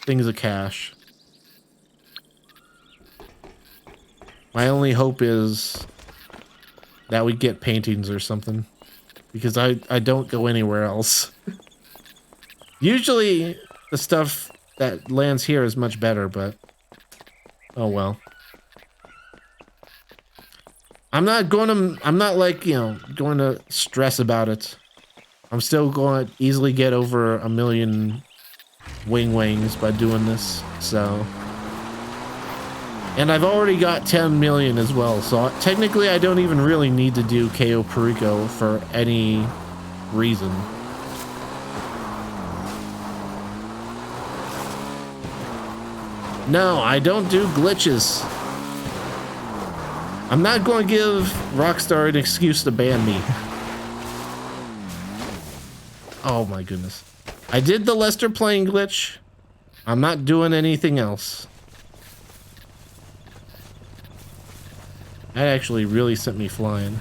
things of cash. My only hope is that we get paintings or something, because I don't go anywhere else. Usually the stuff that lands here is much better, but oh well. I'm not like, you know, going to stress about it. I'm still going to easily get over 1 million wings by doing this, so. And I've already got 10 million as well, so technically I don't even really need to do Cayo Perico for any reason. No, I don't do glitches. I'm not going to give Rockstar an excuse to ban me. Oh my goodness. I did the Lester playing glitch. I'm not doing anything else. That actually really sent me flying.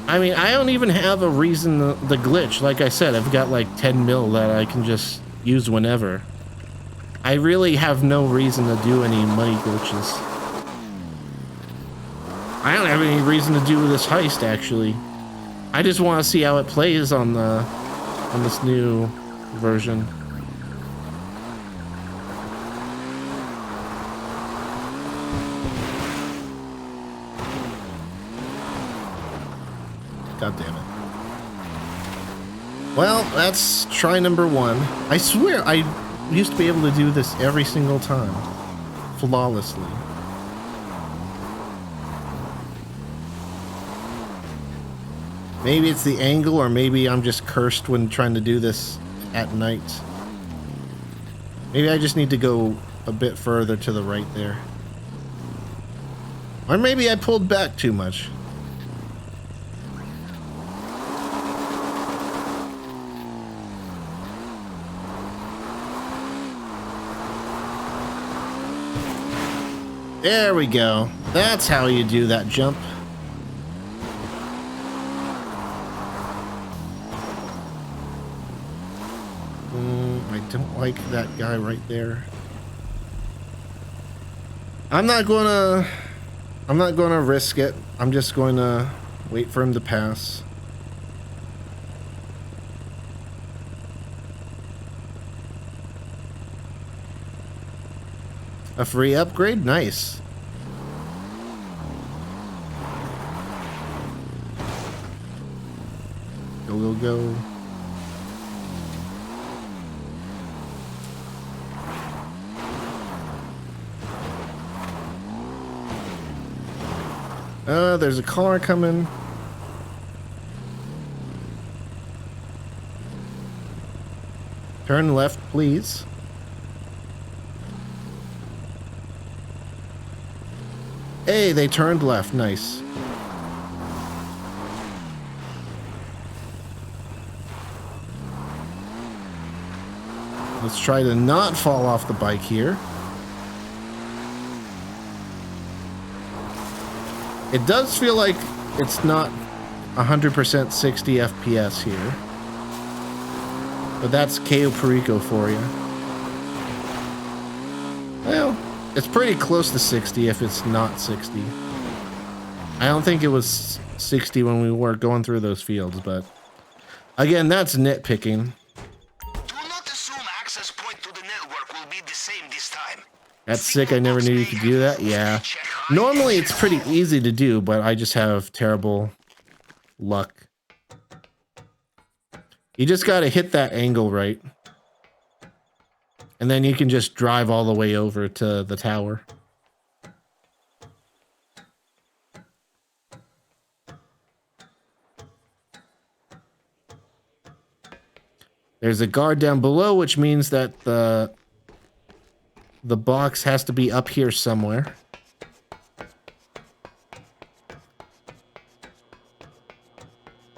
I mean, I don't even have a reason the glitch. Like I said, I've got like 10 mil that I can just use whenever. I really have no reason to do any money glitches. I don't have any reason to do this heist, actually. I just want to see how it plays on this new version. God damn it. Well, that's try number 1. I swear I used to be able to do this every single time. Flawlessly. Maybe it's the angle, or maybe I'm just cursed when trying to do this at night. Maybe I just need to go a bit further to the right there. Or maybe I pulled back too much. There we go. That's how you do that jump. I don't like that guy right there. I'm not gonna risk it. I'm just going to wait for him to pass. A free upgrade? Nice. we'll go. There's a car coming. Turn left, please. Hey, they turned left. Nice. Let's try to not fall off the bike here. It does feel like it's not 100% 60 FPS here. But that's Cayo Perico for you. Well, it's pretty close to 60 if it's not 60. I don't think it was 60 when we were going through those fields, but again, that's nitpicking. Do not assume access point to the network will be the same this time. That's sick. I never knew you could do that. Yeah. Normally it's pretty easy to do, but I just have terrible luck. You just got to hit that angle right. And then you can just drive all the way over to the tower. There's a guard down below, which means that the box has to be up here somewhere.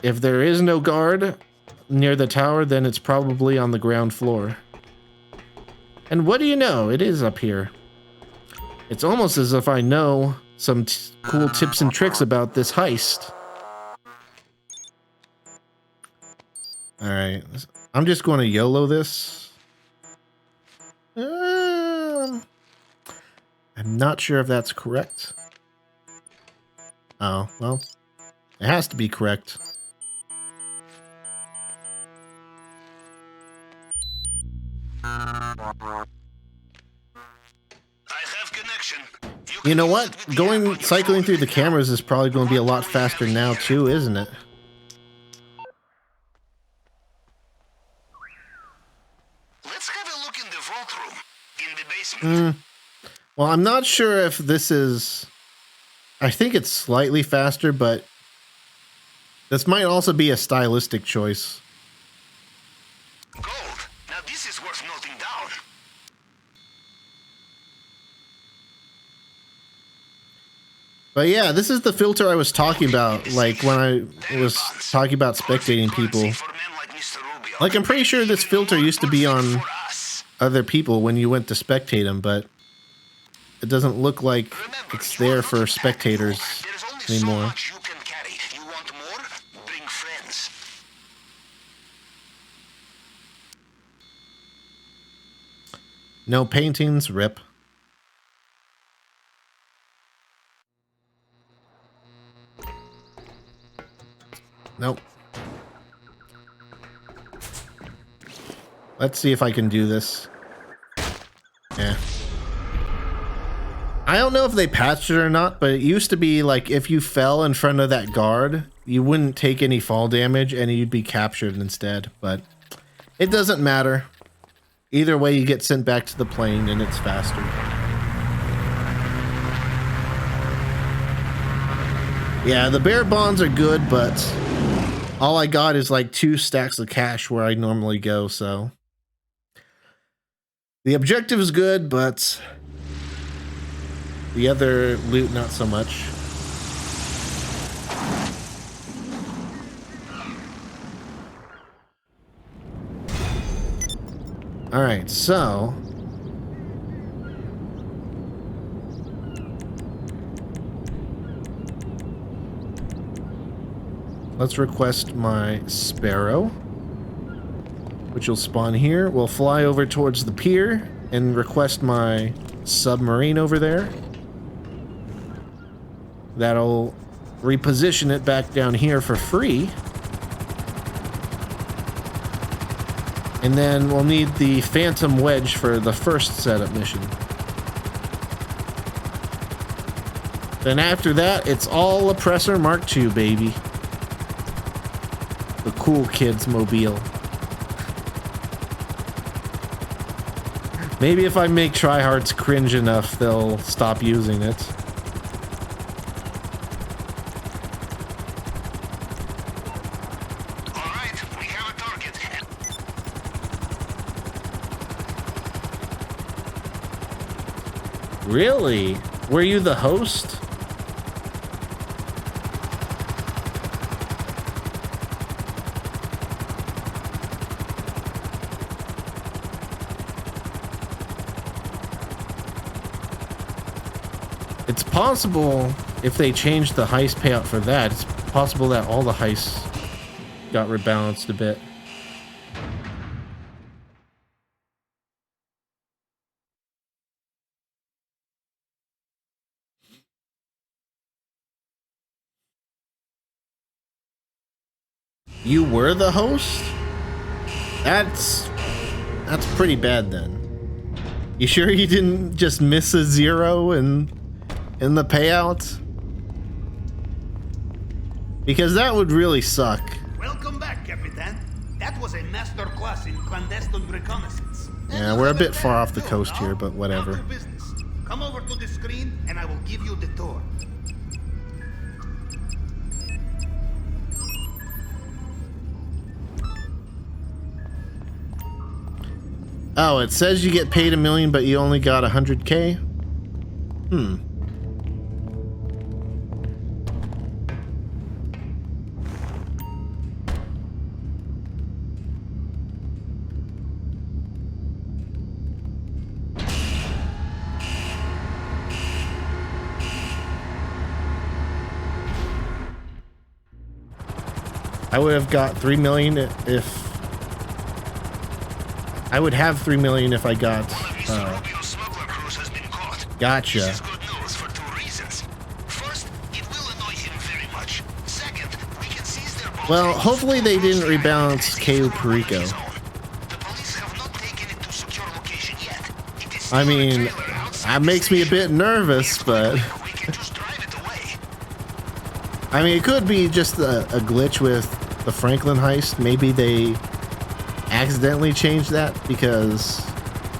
If there is no guard near the tower, then it's probably on the ground floor. And what do you know? It is up here. It's almost as if I know some cool tips and tricks about this heist. Alright. I'm just going to YOLO this. I'm not sure if that's correct. Oh, well. It has to be correct. I have connection. You know what? Cycling through the cameras is probably going to be a lot faster now too, isn't it? Let's have a look in the vault room in the basement. Well, I'm not sure if this is... I think it's slightly faster, but this might also be a stylistic choice. Gold. Now this is worth noting down. But yeah, this is the filter I was talking about, like when I was talking about spectating people. Like, I'm pretty sure this filter used to be on other people when you went to spectate them, but it doesn't look like it's there for spectators anymore. No paintings, rip. Nope. Let's see if I can do this. Yeah. I don't know if they patched it or not, but it used to be like if you fell in front of that guard, you wouldn't take any fall damage and you'd be captured instead. But it doesn't matter. Either way, you get sent back to the plane and it's faster. Yeah, the bear bonds are good, but all I got is like 2 stacks of cash where I normally go, so. The objective is good, but the other loot, not so much. Alright, so let's request my Sparrow, which will spawn here. We'll fly over towards the pier and request my submarine over there. That'll reposition it back down here for free. And then we'll need the Phantom Wedge for the first setup mission. Then after that, it's all Oppressor Mark II, baby. The cool kids mobile. Maybe if I make tryhards cringe enough, they'll stop using it. Alright, we have a target. Really? Were you the host? It's possible if they changed the heist payout for that, it's possible that all the heists got rebalanced a bit. You were the host? That's pretty bad then. You sure you didn't just miss a zero in the payout? Because that would really suck. Welcome back, Capitan. That was a master class in clandestine reconnaissance. Yeah, we're a bit far off the coast here, but whatever. Now to business. Come over to the screen and I will give you the tour. Oh, it says you get paid $1 million, but you only got 100K? I would have got 3 million if I would have 3 million if I got gotcha. This is good news for two reasons. First, it will annoy him very much. Second, we can seize their boat. Well, hopefully they didn't rebalance Cayo Perico. The police have not taken it to secure location yet. It is I still a mean, trailer outside that the makes me a station. bit nervous, but We can just drive it away. I mean, it could be just a glitch with the Franklin heist. Maybe they accidentally changed that because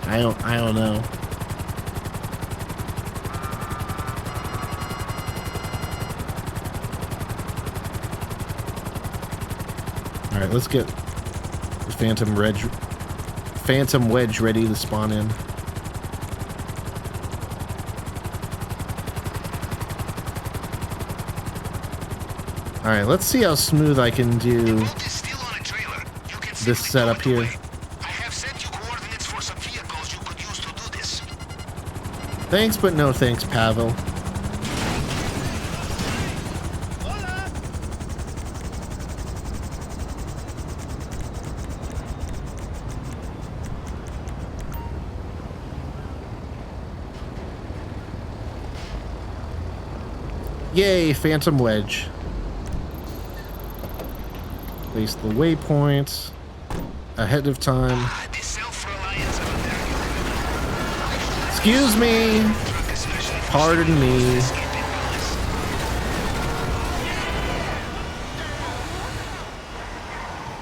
I don't know. All right, let's get the Phantom Wedge ready to spawn in. All right, let's see how smooth I can do Boat is still on a trailer. You can this simply setup tow it here. away. I have sent you coordinates for some vehicles you could use to do this. Thanks, but no thanks, Pavel. Yay, Phantom Wedge. Place the waypoints ahead of time. The self-reliance of American Excuse me. truck, especially for Pardon me. escaping police.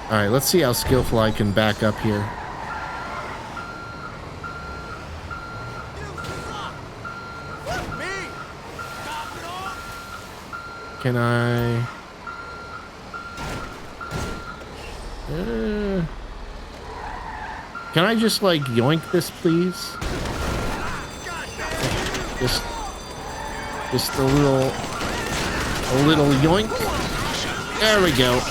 Alright, let's see how skillful I can back up here. Can I... Can I just, like, yoink this, please? Just a little yoink. There we go.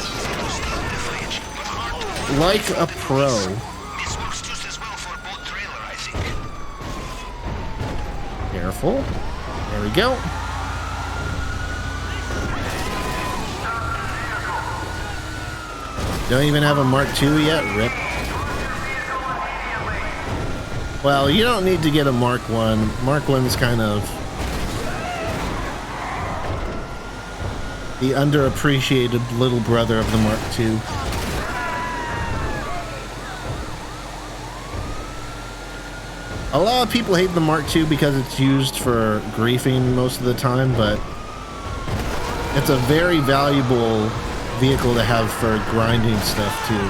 Like a pro. This works just as well for boat trailer, I think. Careful. There we go. Don't even have a Mark II yet? Rip. Well, you don't need to get a Mark I. Mark I's kind of the underappreciated little brother of the Mark II. A lot of people hate the Mark II because it's used for griefing most of the time, but it's a very valuable vehicle to have for grinding stuff too.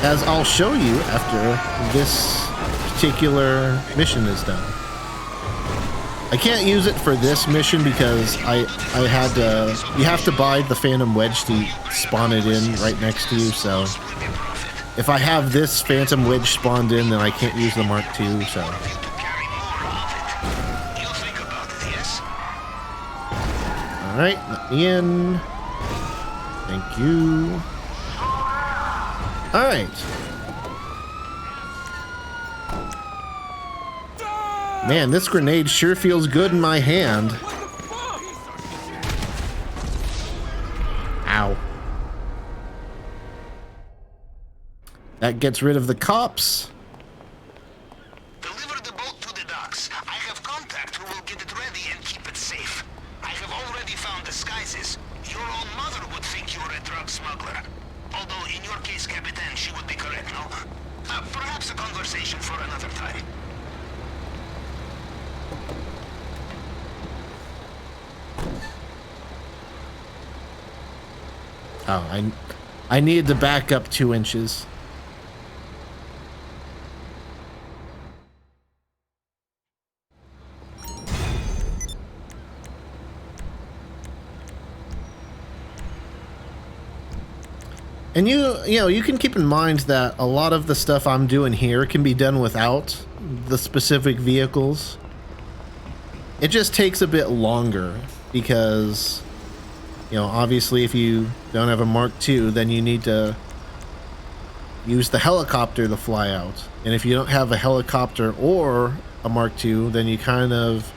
As I'll show you after this particular mission is done. I can't use it for this mission because I had to, you have to buy the Phantom Wedge to spawn it in right next to you, so if I have this Phantom Wedge spawned in, then I can't use the Mark II, so. Alright, let me in. Thank you. Alright. Man, this grenade sure feels good in my hand. Ow. That gets rid of the cops. Deliver the boat to the docks. I have contact who will get it ready and keep it safe. I have already found disguises. Your own mother would think you were a drug smuggler. Although in your case, Capitan, she would be correct, no? Perhaps a conversation for another time. Oh, I needed to back up 2 inches. And you know, you can keep in mind that a lot of the stuff I'm doing here can be done without the specific vehicles. It just takes a bit longer because, you know, obviously if you don't have a Mark II, then you need to use the helicopter to fly out. And if you don't have a helicopter or a Mark II, then you kind of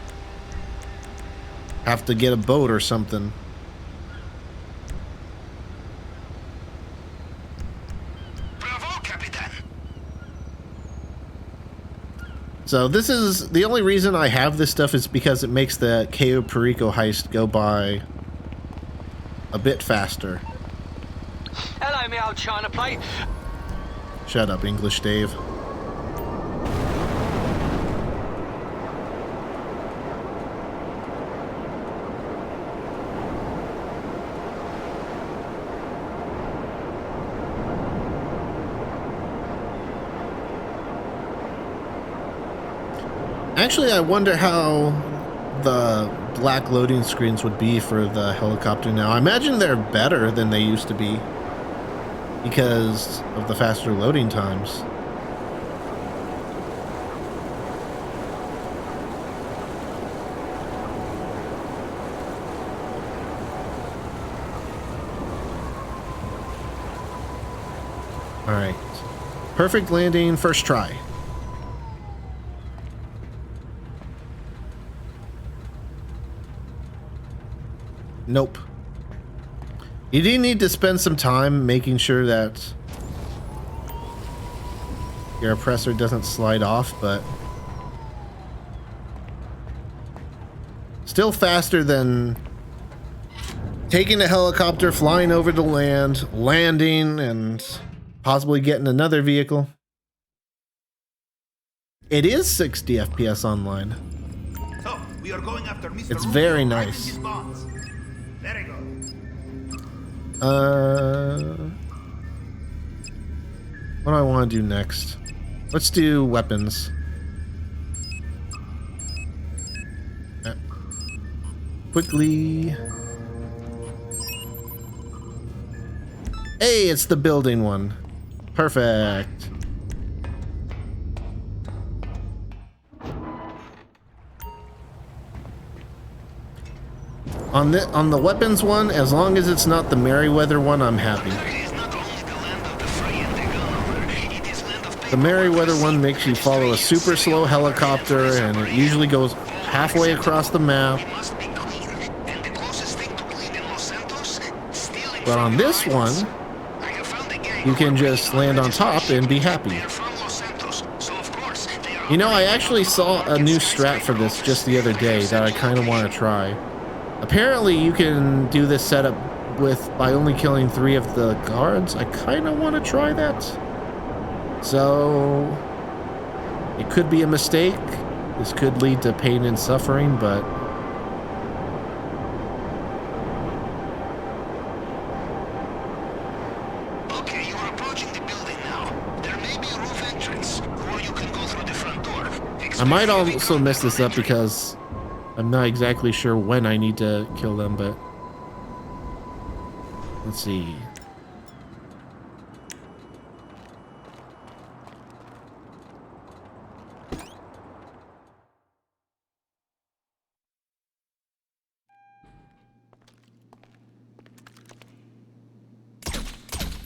have to get a boat or something. So this is the only reason I have this stuff is because it makes the Cayo Perico heist go by a bit faster. Hello, me old China plate. Shut up, English Dave. Actually, I wonder how the black loading screens would be for the helicopter now. I imagine they're better than they used to be because of the faster loading times. All right. Perfect landing, first try. Nope. You do need to spend some time making sure that your oppressor doesn't slide off, but still faster than taking a helicopter, flying over to land, landing, and possibly getting another vehicle. It is 60 FPS online. So, we are going after Mr. It's very nice. Very good. What do I want to do next? Let's do weapons. Quickly. Hey, it's the building one. Perfect. On the weapons one, as long as it's not the Merryweather one, I'm happy. The Merryweather one makes you follow a super slow helicopter, and it usually goes halfway across the map. But on this one, you can just land on top and be happy. You know, I actually saw a new strat for this just the other day that I kind of want to try. Apparently, you can do this setup by only killing 3 of the guards. I kind of want to try that. So, it could be a mistake. This could lead to pain and suffering, but I might also mess this up because I'm not exactly sure when I need to kill them, but let's see.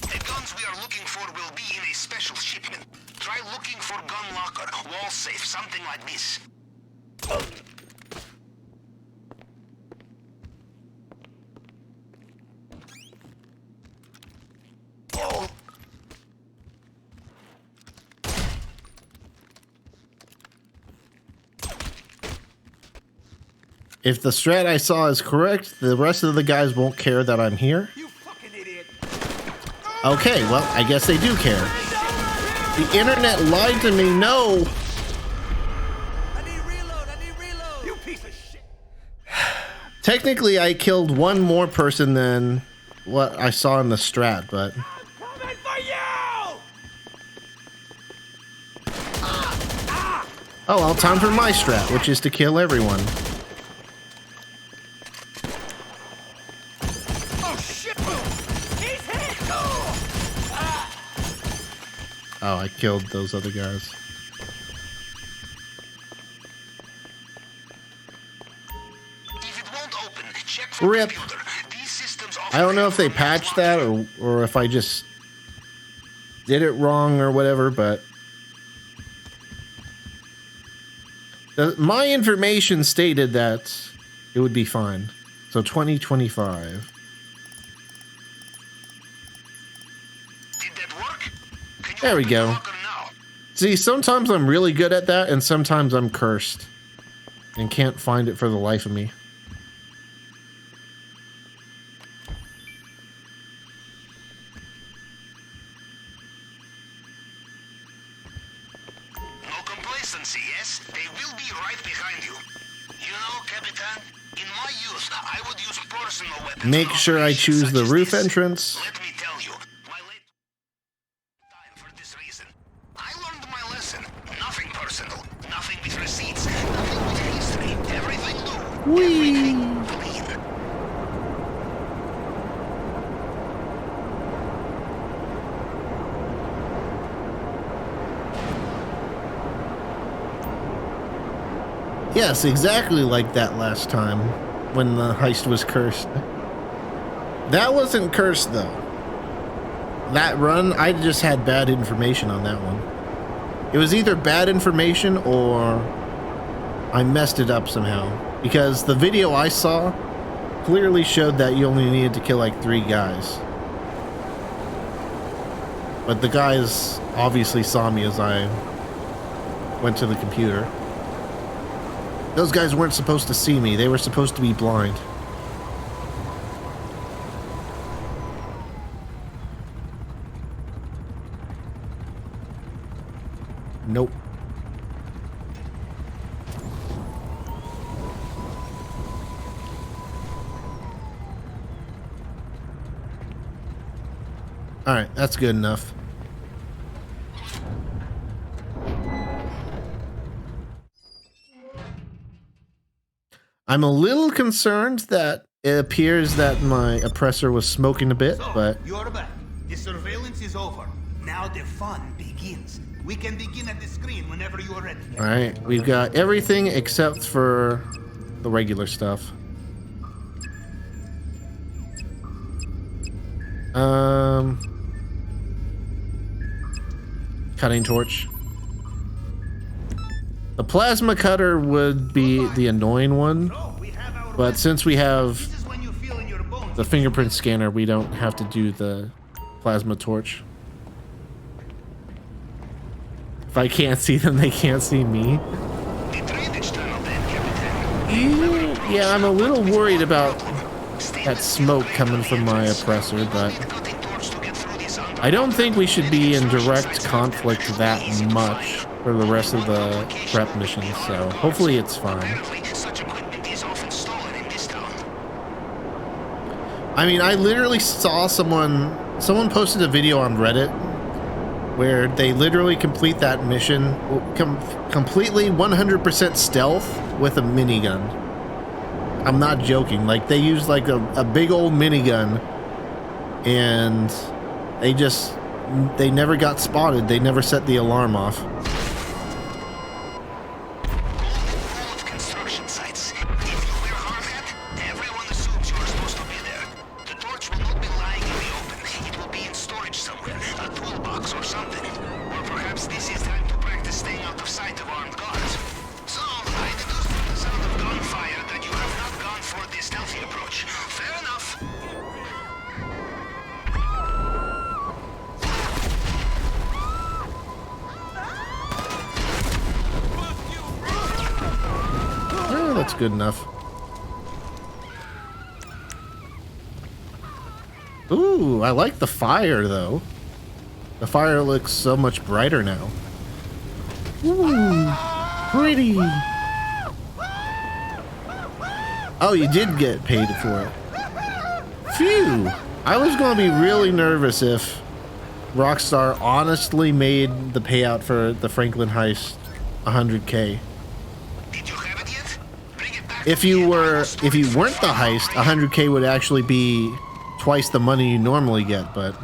The guns we are looking for will be in a special shipment. Try looking for gun locker, wall safe, something like this. If the strat I saw is correct, the rest of the guys won't care that I'm here. You fucking idiot. Okay, well, I guess they do care. The internet lied to me, no! I need reload. You piece of shit. Technically, I killed one more person than what I saw in the strat, but... I'm coming for you. Oh well, time for my strat, which is to kill everyone. Oh shit. He's hit. Oh, I killed those other guys. If it won't open, check for Rip. computer. These systems I don't know if they patched that or if I just did it wrong or whatever, but my information stated that it would be fine. So 2025. Did that work? Can you There we open the go. locker now? See, sometimes I'm really good at that and sometimes I'm cursed and can't find it for the life of me. No complacency, yes? They will be right behind you. You know, Capitan, in my youth, I would use personal weapons. Make on sure I operations choose such the as roof this. entrance. Let me tell you, my late time for this reason. I learned my lesson. Nothing personal, nothing with receipts, nothing with history. Everything new. Everything clean. Yes, exactly like that last time when the heist was cursed. That wasn't cursed though. That run, I just had bad information on that one. It was either bad information or I messed it up somehow. Because the video I saw clearly showed that you only needed to kill like 3 guys. But the guys obviously saw me as I went to the computer. Those guys weren't supposed to see me. They were supposed to be blind. Nope. All right, that's good enough. I'm a little concerned that it appears that my oppressor was smoking a bit, but You're back. The surveillance is over. Now the fun begins. We can begin at the screen whenever you are ready. all right, we've got everything except for the regular stuff. Cutting torch. The plasma cutter would be the annoying one, but since we have the fingerprint scanner, we don't have to do the plasma torch. If I can't see them, they can't see me. Yeah, I'm a little worried about that smoke coming from my oppressor, but I don't think we should be in direct conflict that much for the rest of the prep missions, so hopefully it's fine. I mean, I literally saw someone posted a video on Reddit where they literally complete that mission completely 100% stealth with a minigun. I'm not joking. Like, they use like a big old minigun, and they never got spotted. They never set the alarm off. Construction sites. If you wear hard hat, everyone assumes you are supposed to be there. The torch will not be lying in the open. It will be in storage somewhere, a toolbox or something. Or perhaps this is time to practice staying out of sight of armed guards. So, I deduced from the sound of gunfire that you have not gone for the stealthy approach. Fair enough. Oh, that's good enough. Ooh, I like the fire though. The fire looks so much brighter now. Ooh, pretty. Oh, you did get paid for it. Phew. I was going to be really nervous if Rockstar honestly made the payout for the Franklin heist 100K. Did you have it yet? Bring it back. If you weren't the heist, 100K would actually be twice the money you normally get, but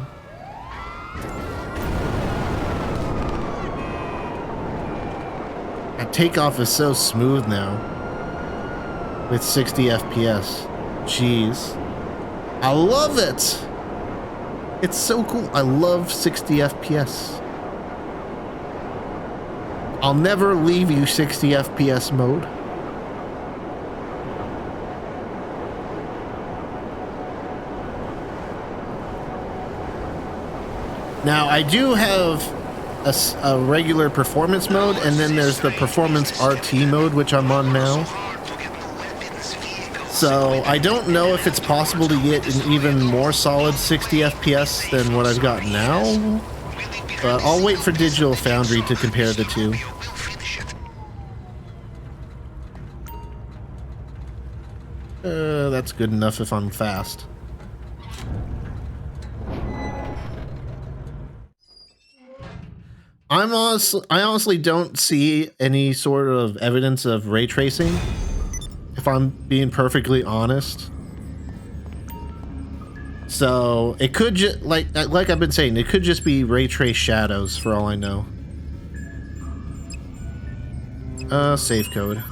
that takeoff is so smooth now with 60 FPS. Jeez. I love it. It's so cool. I love 60 FPS. I'll never leave you 60 FPS mode. Now, I do have a regular performance mode, and then there's the performance RT mode, which I'm on now. So, I don't know if it's possible to get an even more solid 60 FPS than what I've got now, but I'll wait for Digital Foundry to compare the two. That's good enough if I'm fast. I honestly don't see any sort of evidence of ray tracing, if I'm being perfectly honest. So it could just like I've been saying, it could just be ray trace shadows for all I know. Save code.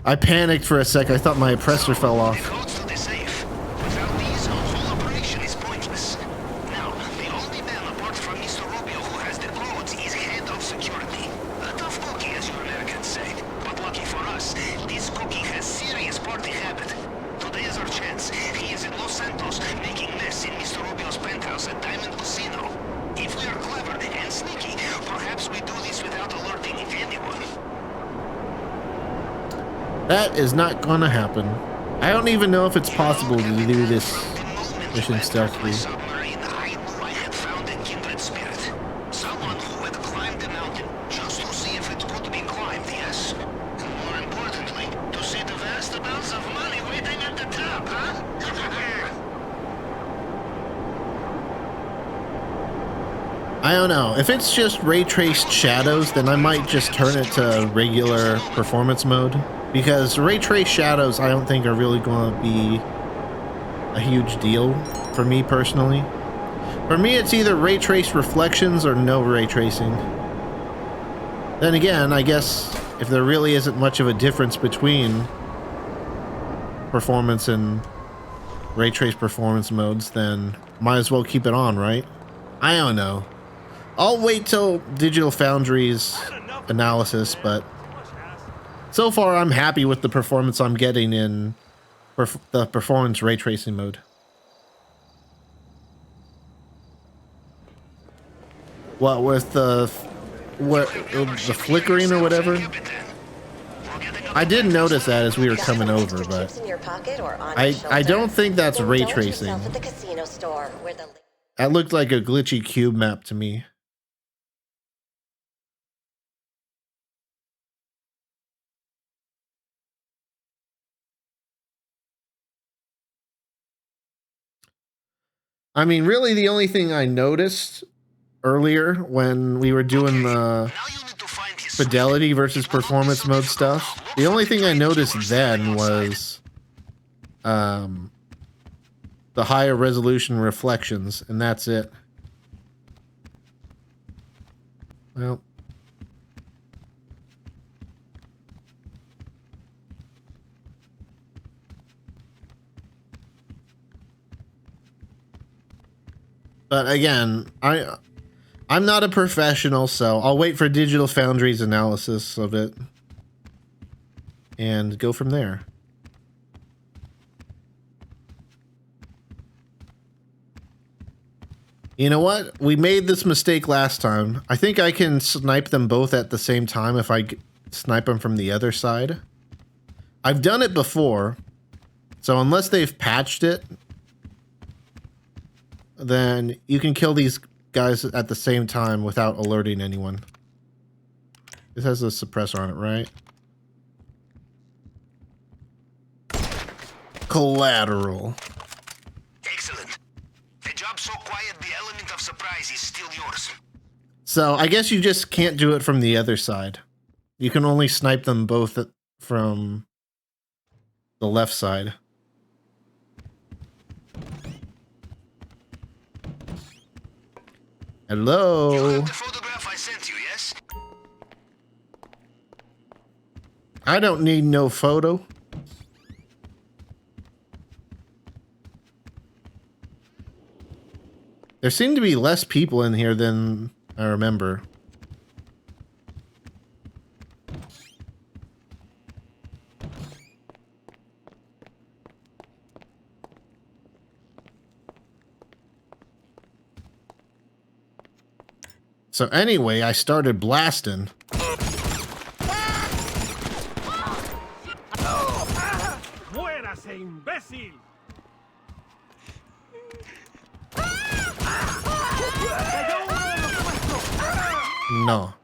I panicked for a sec. I thought my oppressor fell off. Codes to the safe. Without these, our whole operation is pointless. Now, the only man apart from Mr. Rubio who has the codes is head of security. A tough cookie, as you Americans say. But lucky for us, this cookie has serious party habit. Today is our chance. He is in Los Santos, making mess in Mr. Rubio's penthouse at Diamond Casino. If we are clever and sneaky, perhaps we do this without alerting anyone. That is not gonna happen. I don't even know if it's possible to do this mission stealthily. I knew I had found a kindred spirit. Someone who had climbed the mountain just to see if it could be climbed, yes. And more importantly, to see the vast amounts of money waiting at the top, huh? I don't know. If it's just ray traced shadows, then I might just turn it to regular performance mode. Because ray trace shadows, I don't think are really going to be a huge deal for me personally. For me, it's either ray trace reflections or no ray tracing. Then again, I guess if there really isn't much of a difference between performance and ray trace performance modes, then might as well keep it on, right? I don't know. I'll wait till Digital Foundry's analysis, but so far, I'm happy with the performance I'm getting in the performance ray tracing mode. What with the flickering or whatever? I did notice that as we were coming over, but I don't think that's ray tracing. That looked like a glitchy cube map to me. I mean, really, the only thing I noticed earlier when we were doing the fidelity versus performance mode stuff, the only thing I noticed then was the higher resolution reflections, and that's it. Well, but again, I'm not a professional, so I'll wait for Digital Foundry's analysis of it and go from there. You know what? We made this mistake last time. I think I can snipe them both at the same time if I snipe them from the other side. I've done it before, so unless they've patched it, then you can kill these guys at the same time without alerting anyone. This has a suppressor on it, right? Collateral. Excellent. A job so quiet, the element of surprise is still yours. So I guess you just can't do it from the other side. You can only snipe them both from the left side. Hello. You have the photograph I sent you, yes? I don't need no photo. There seem to be less people in here than I remember. So anyway, I started blasting. ¡Muérase, imbécil! No.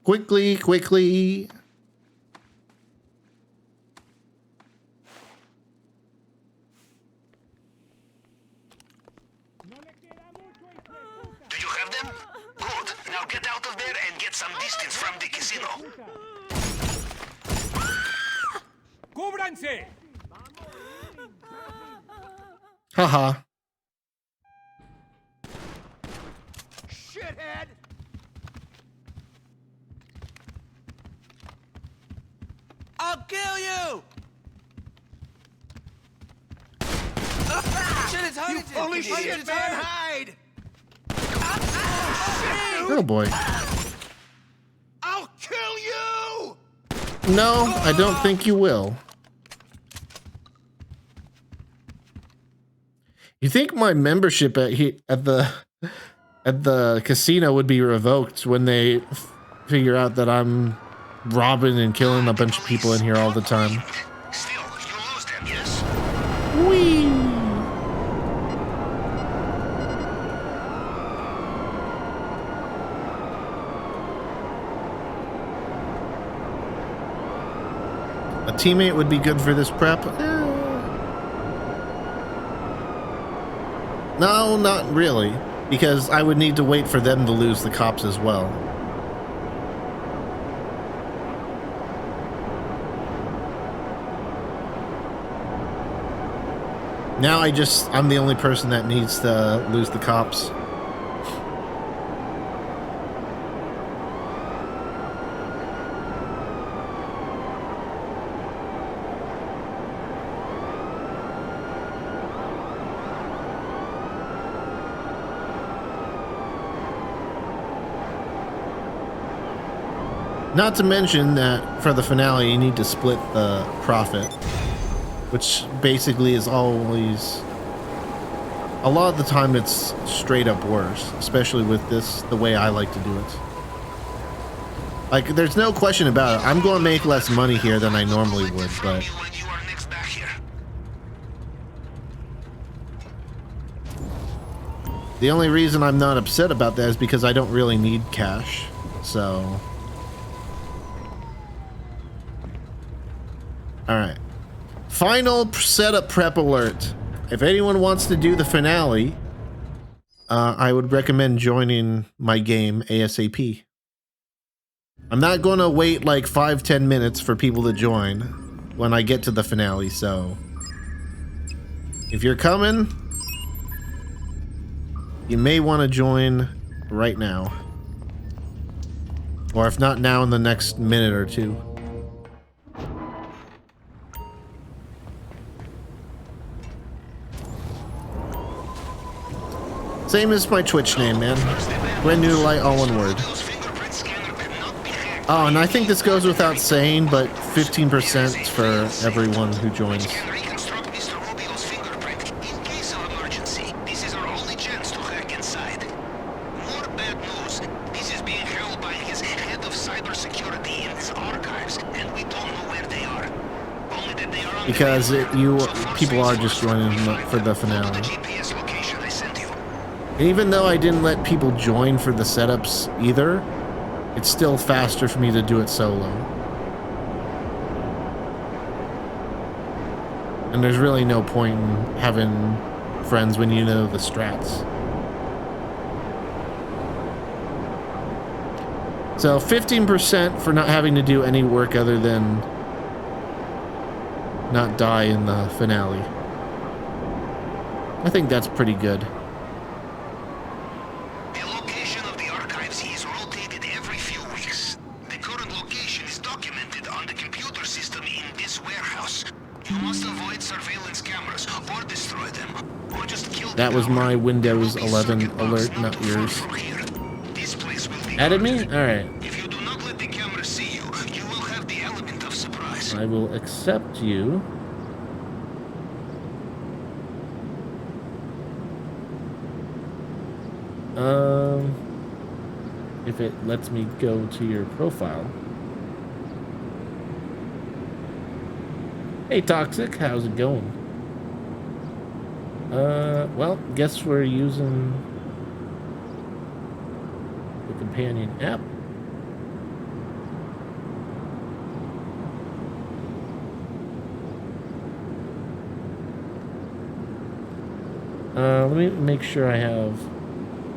Quickly, quickly. Do you have them? Good. Now get out of there and get some distance from the casino. ¡Cúbranse! Haha. Shithead! I'll kill you! Shit, it's hiding! You only shit, man! Hide! Oh boy. I'll kill you! No, I don't think you will. You think my membership at the casino would be revoked when they figure out that I'm robbing and killing a bunch of people in here all the time? Still, you lose them, yes? Whee! A teammate would be good for this prep. No, not really, because I would need to wait for them to lose the cops as well. Now I'm the only person that needs to lose the cops. Not to mention that for the finale, you need to split the profit, which basically is always, a lot of the time it's straight up worse, especially with this, the way I like to do it. Like, there's no question about it. I'm going to make less money here than I normally would, but the only reason I'm not upset about that is because I don't really need cash, so... Alright. Final setup prep alert. If anyone wants to do the finale, I would recommend joining my game ASAP. I'm not going to wait like 5-10 minutes for people to join when I get to the finale, so if you're coming, you may want to join right now. Or if not now, in the next minute or two. Same as my Twitch name, man. GrandNoodleLite, all one word. Oh, and I think this goes without saying, but 15% for everyone who joins. Because people are just joining for the finale. And even though I didn't let people join for the setups either, it's still faster for me to do it solo. And there's really no point in having friends when you know the strats. So 15% for not having to do any work other than not die in the finale. I think that's pretty good. The location of the archives is rotated every few weeks. The current location is documented on the computer system in this warehouse. You must avoid surveillance cameras or destroy them, or just kill them. That was my Windows 11 alert, not yours. This place will be Added me? Alright. If you do not let the camera see you, you will have the element of surprise. I will accept you. If it lets me go to your profile. Hey Toxic, how's it going? Well, guess we're using the companion app. Let me make sure I have...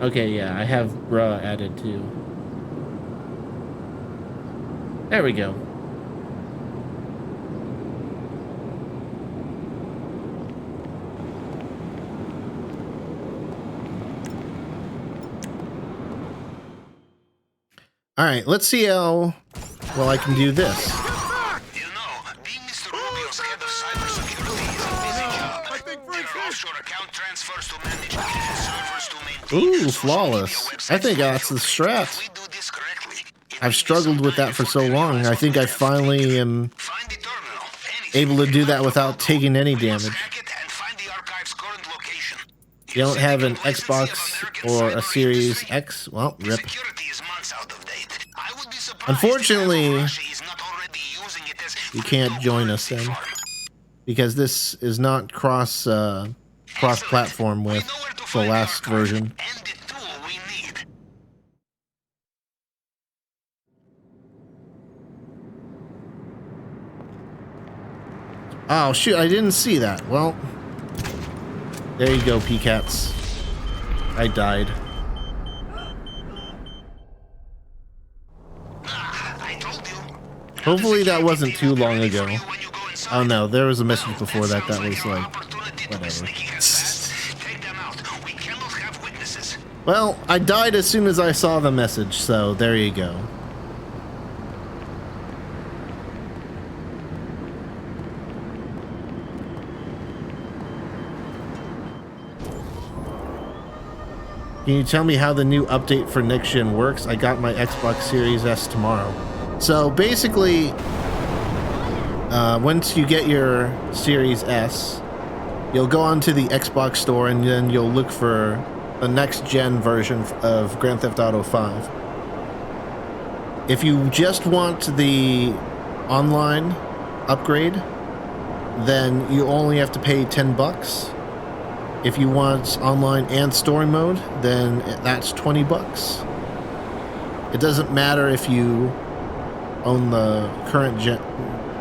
Okay, yeah, I have bruh added too. There we go. All right, let's see how well I can do this. You know, being Mr. Rubio's head of cybersecurity is a busy job. There are offshore account transfers to manage, servers to maintain. Ooh, flawless. I think that's the strat. I've struggled with that for so long. I think I finally am able to do that without taking any damage. You don't have an Xbox or a Series X? Well, rip. Unfortunately, you can't join us then, because this is not cross-platform with the last version. Oh shoot, I didn't see that. Well, there you go, P-Cats. I died. Hopefully that wasn't too long ago. Oh no, there was a message before that that was like, whatever. Well, I died as soon as I saw the message, so there you go. Can you tell me how the new update for next gen works? I got my Xbox Series S tomorrow. So basically, once you get your Series S, you'll go onto the Xbox store and then you'll look for the next gen version of Grand Theft Auto 5. If you just want the online upgrade, then you only have to pay $10. If you want online and story mode, then that's $20. It doesn't matter if you own the current gen,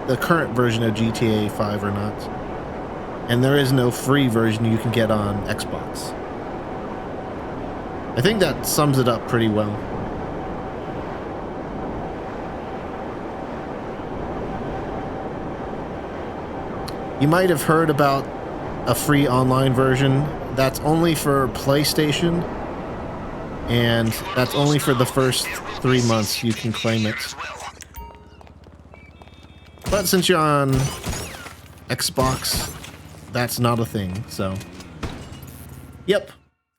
the current version of GTA 5 or not. And there is no free version you can get on Xbox. I think that sums it up pretty well. You might have heard about a free online version. That's only for PlayStation, and that's only for the first 3 months you can claim it. But since you're on Xbox, that's not a thing, so. Yep.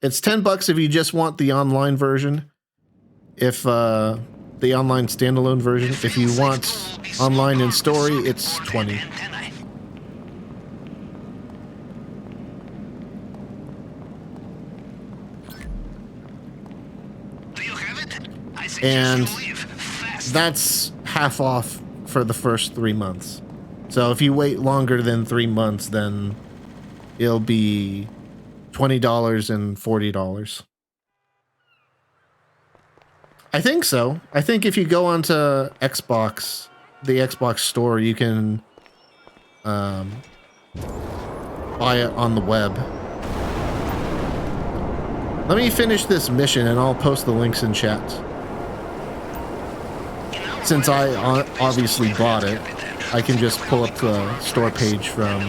It's $10 if you just want the online version. If, the online standalone version. If you want online and story, it's $20. And that's half off for the first 3 months. So if you wait longer than 3 months, then it'll be $20 and $40. I think so. I think if you go onto Xbox, the Xbox store, you can buy it on the web. Let me finish this mission and I'll post the links in chat. Since I obviously bought it, I can just pull up the store page from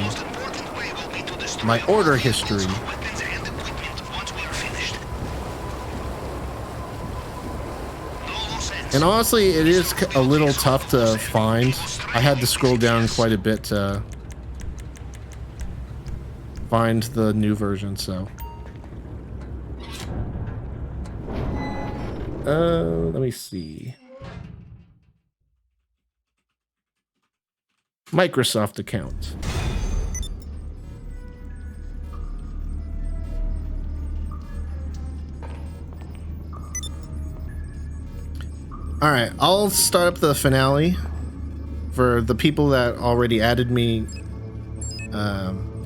my order history. And honestly, it is a little tough to find. I had to scroll down quite a bit to find the new version, so. Let me see. Microsoft account. All right, I'll start up the finale for the people that already added me.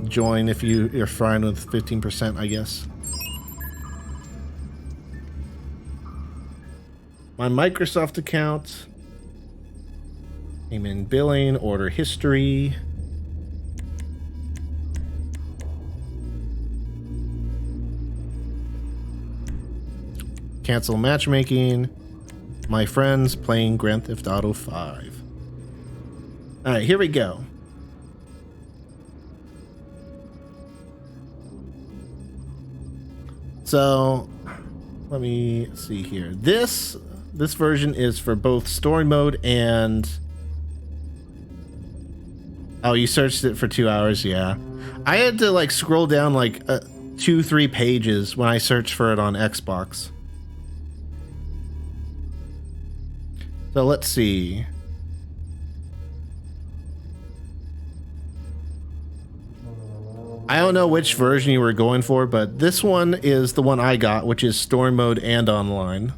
Join if you're fine with 15%, I guess. My Microsoft account. Name and billing, order history. Cancel matchmaking. My friends playing Grand Theft Auto 5. Alright, here we go. So, let me see here. This version is for both story mode and... Oh, you searched it for 2 hours? Yeah. I had to like scroll down like 2-3 pages when I searched for it on Xbox. So let's see. I don't know which version you were going for, but this one is the one I got, which is story mode and online.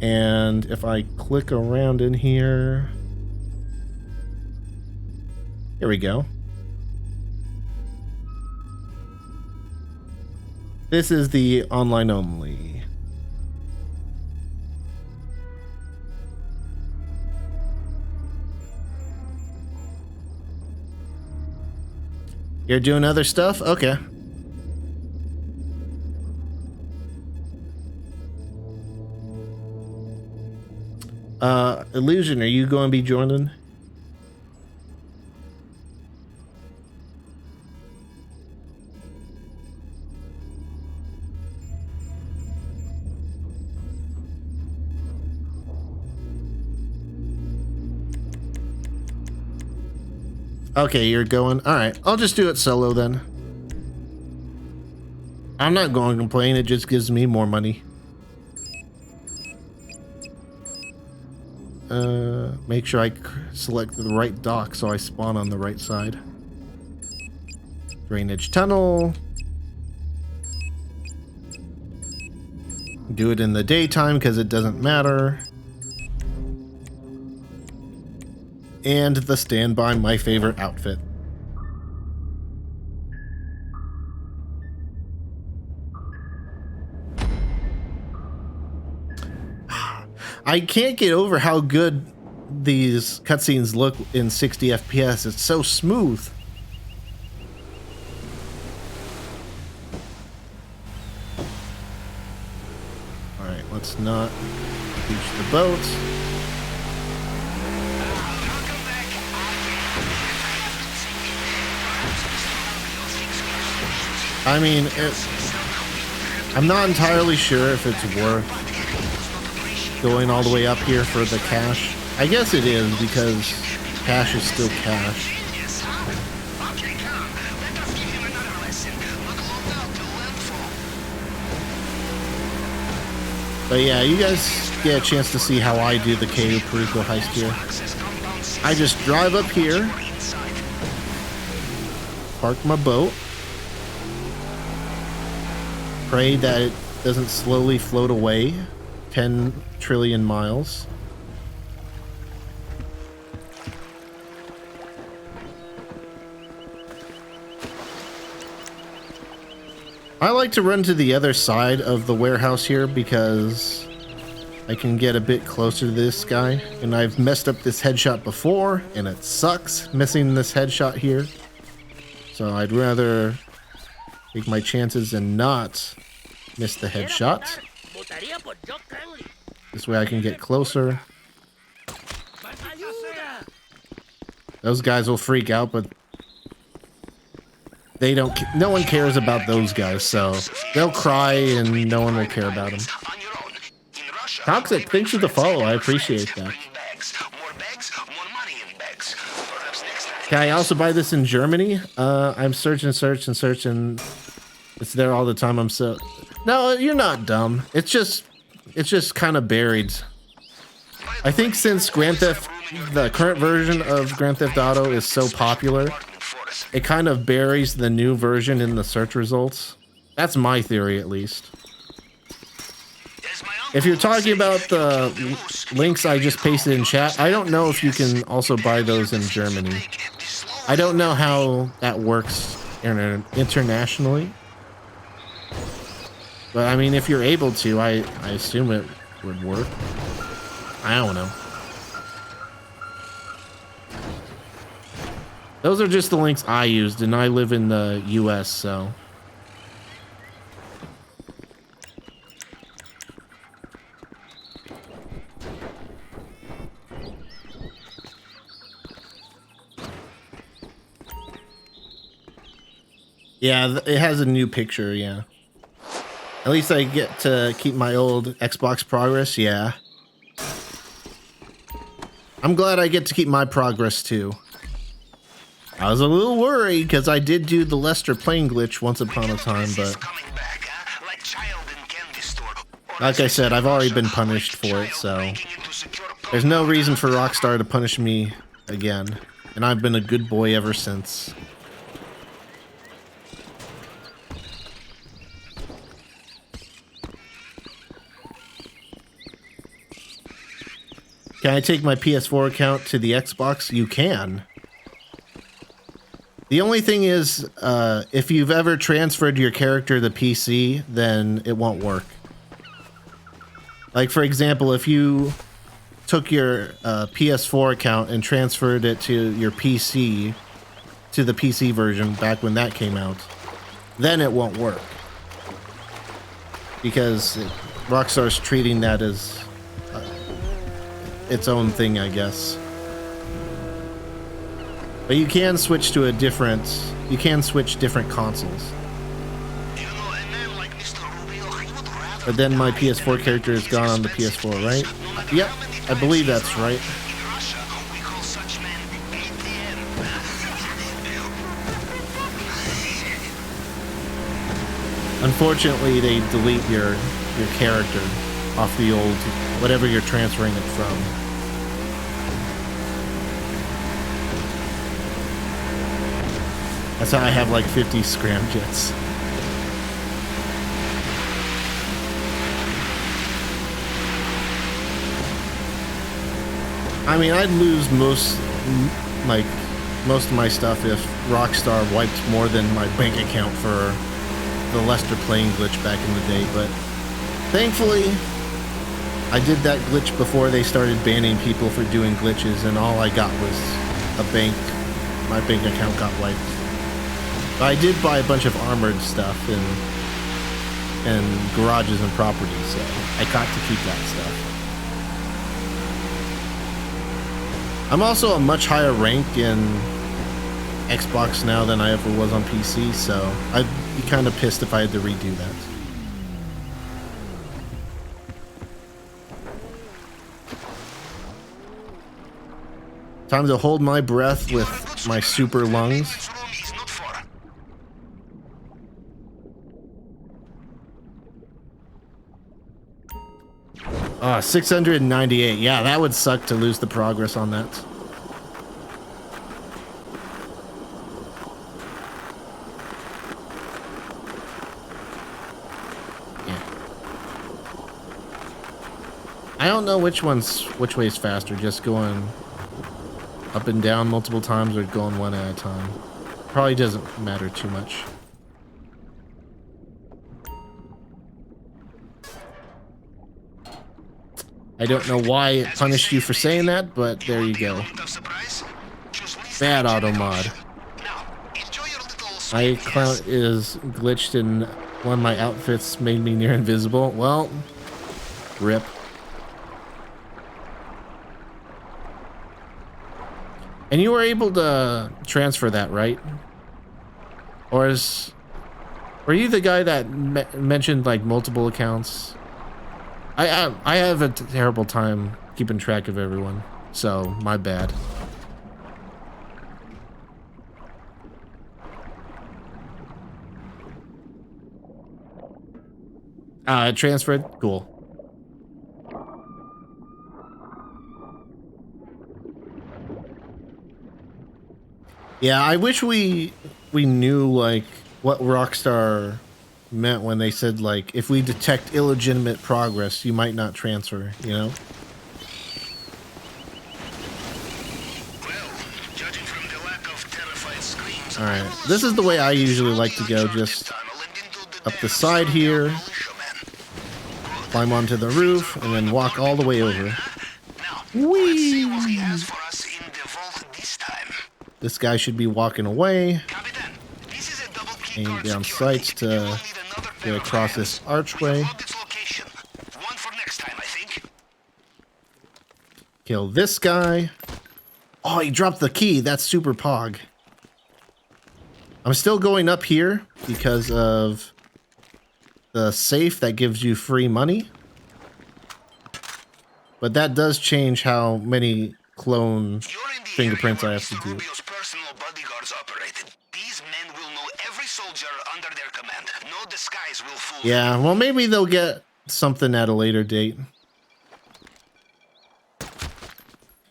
And if I click around in here... Here we go. This is the online only. You're doing other stuff? Okay. Illusion, are you going to be joining? Okay, you're going. All right, I'll just do it solo then. I'm not going to complain. It just gives me more money. Make sure I select the right dock so I spawn on the right side. Drainage tunnel. Do it in the daytime because it doesn't matter. And the standby, my favorite outfit. I can't get over how good these cutscenes look in 60 FPS. It's so smooth. Alright, let's not reach the boat. I mean, I'm not entirely sure if it's worth going all the way up here for the cash. I guess it is, because cash is still cash. But yeah, you guys get a chance to see how I do the Cayo Perico heist here. I just drive up here, park my boat, pray that it doesn't slowly float away 10 trillion miles. I like to run to the other side of the warehouse here because I can get a bit closer to this guy, and I've messed up this headshot before and it sucks missing this headshot here, so I'd rather take my chances and not miss the headshot. This way I can get closer. Those guys will freak out, but they don't. No one cares about those guys, so they'll cry and no one will care about them. Toxic, thanks for the follow. I appreciate that. Can I also buy this in Germany? I'm searching. It's there all the time. I'm so... No, you're not dumb. It's just kind of buried. I think since the current version of Grand Theft Auto is so popular, it kind of buries the new version in the search results. That's my theory, at least. If you're talking about the links I just pasted in chat, I don't know if you can also buy those in Germany. I don't know how that works internationally. But I mean, if you're able to, I assume it would work. I don't know. Those are just the links I used, and I live in the US, so. Yeah, it has a new picture, yeah. At least I get to keep my old Xbox progress, yeah. I'm glad I get to keep my progress too. I was a little worried because I did do the Lester plane glitch once upon a time, but like I said, I've already been punished for it, so there's no reason for Rockstar to punish me again, and I've been a good boy ever since. Can I take my PS4 account to the Xbox? You can. The only thing is, if you've ever transferred your character to PC, then it won't work. Like, for example, if you took your PS4 account and transferred it to your PC, to the PC version back when that came out, then it won't work. Because Rockstar's treating that as its own thing, I guess. But you can switch to different consoles. But then my PS4 character is gone on the PS4, right? Yep, I believe that's right. Unfortunately, they delete your character off the old, whatever you're transferring it from. That's how I have like 50 scramjets. I mean, I'd lose most of my stuff if Rockstar wiped more than my bank account for the Lester plane glitch back in the day, but thankfully I did that glitch before they started banning people for doing glitches, and all I got was my bank account got wiped. But I did buy a bunch of armored stuff and garages and properties, so I got to keep that stuff. I'm also a much higher rank in Xbox now than I ever was on PC, so I'd be kind of pissed if I had to redo that. Time to hold my breath with my super lungs. 698. Yeah, that would suck to lose the progress on that. Yeah. I don't know which way is faster, just going up and down multiple times or going one at a time. Probably doesn't matter too much. I don't know why it punished you for saying that, but there you go. Bad auto mod. My clown is glitched and one of my outfits made me near invisible. Well, rip. And you were able to transfer that, right? Or were you the guy that mentioned like multiple accounts? I have a terrible time keeping track of everyone, so my bad. It transferred? Cool. Yeah, I wish we knew like what Rockstar meant when they said like if we detect illegitimate progress you might not transfer, you know? Alright, this is the way I usually like to go, just up the side here, climb onto the roof, and then walk all the way over. Whee! This guy should be walking away. Aim down sights to get across this archway. Kill this guy. Oh, he dropped the key. That's super pog. I'm still going up here because of the safe that gives you free money. But that does change how many clone fingerprints I have to do. Yeah, well, maybe they'll get something at a later date.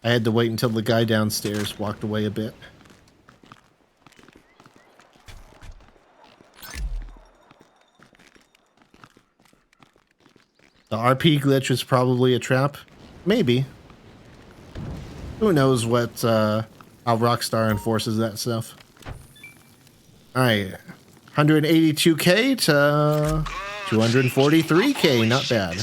I had to wait until the guy downstairs walked away a bit. The RP glitch was probably a trap. Maybe. Who knows what, how Rockstar enforces that stuff. Alright. 182k to 243k, not bad.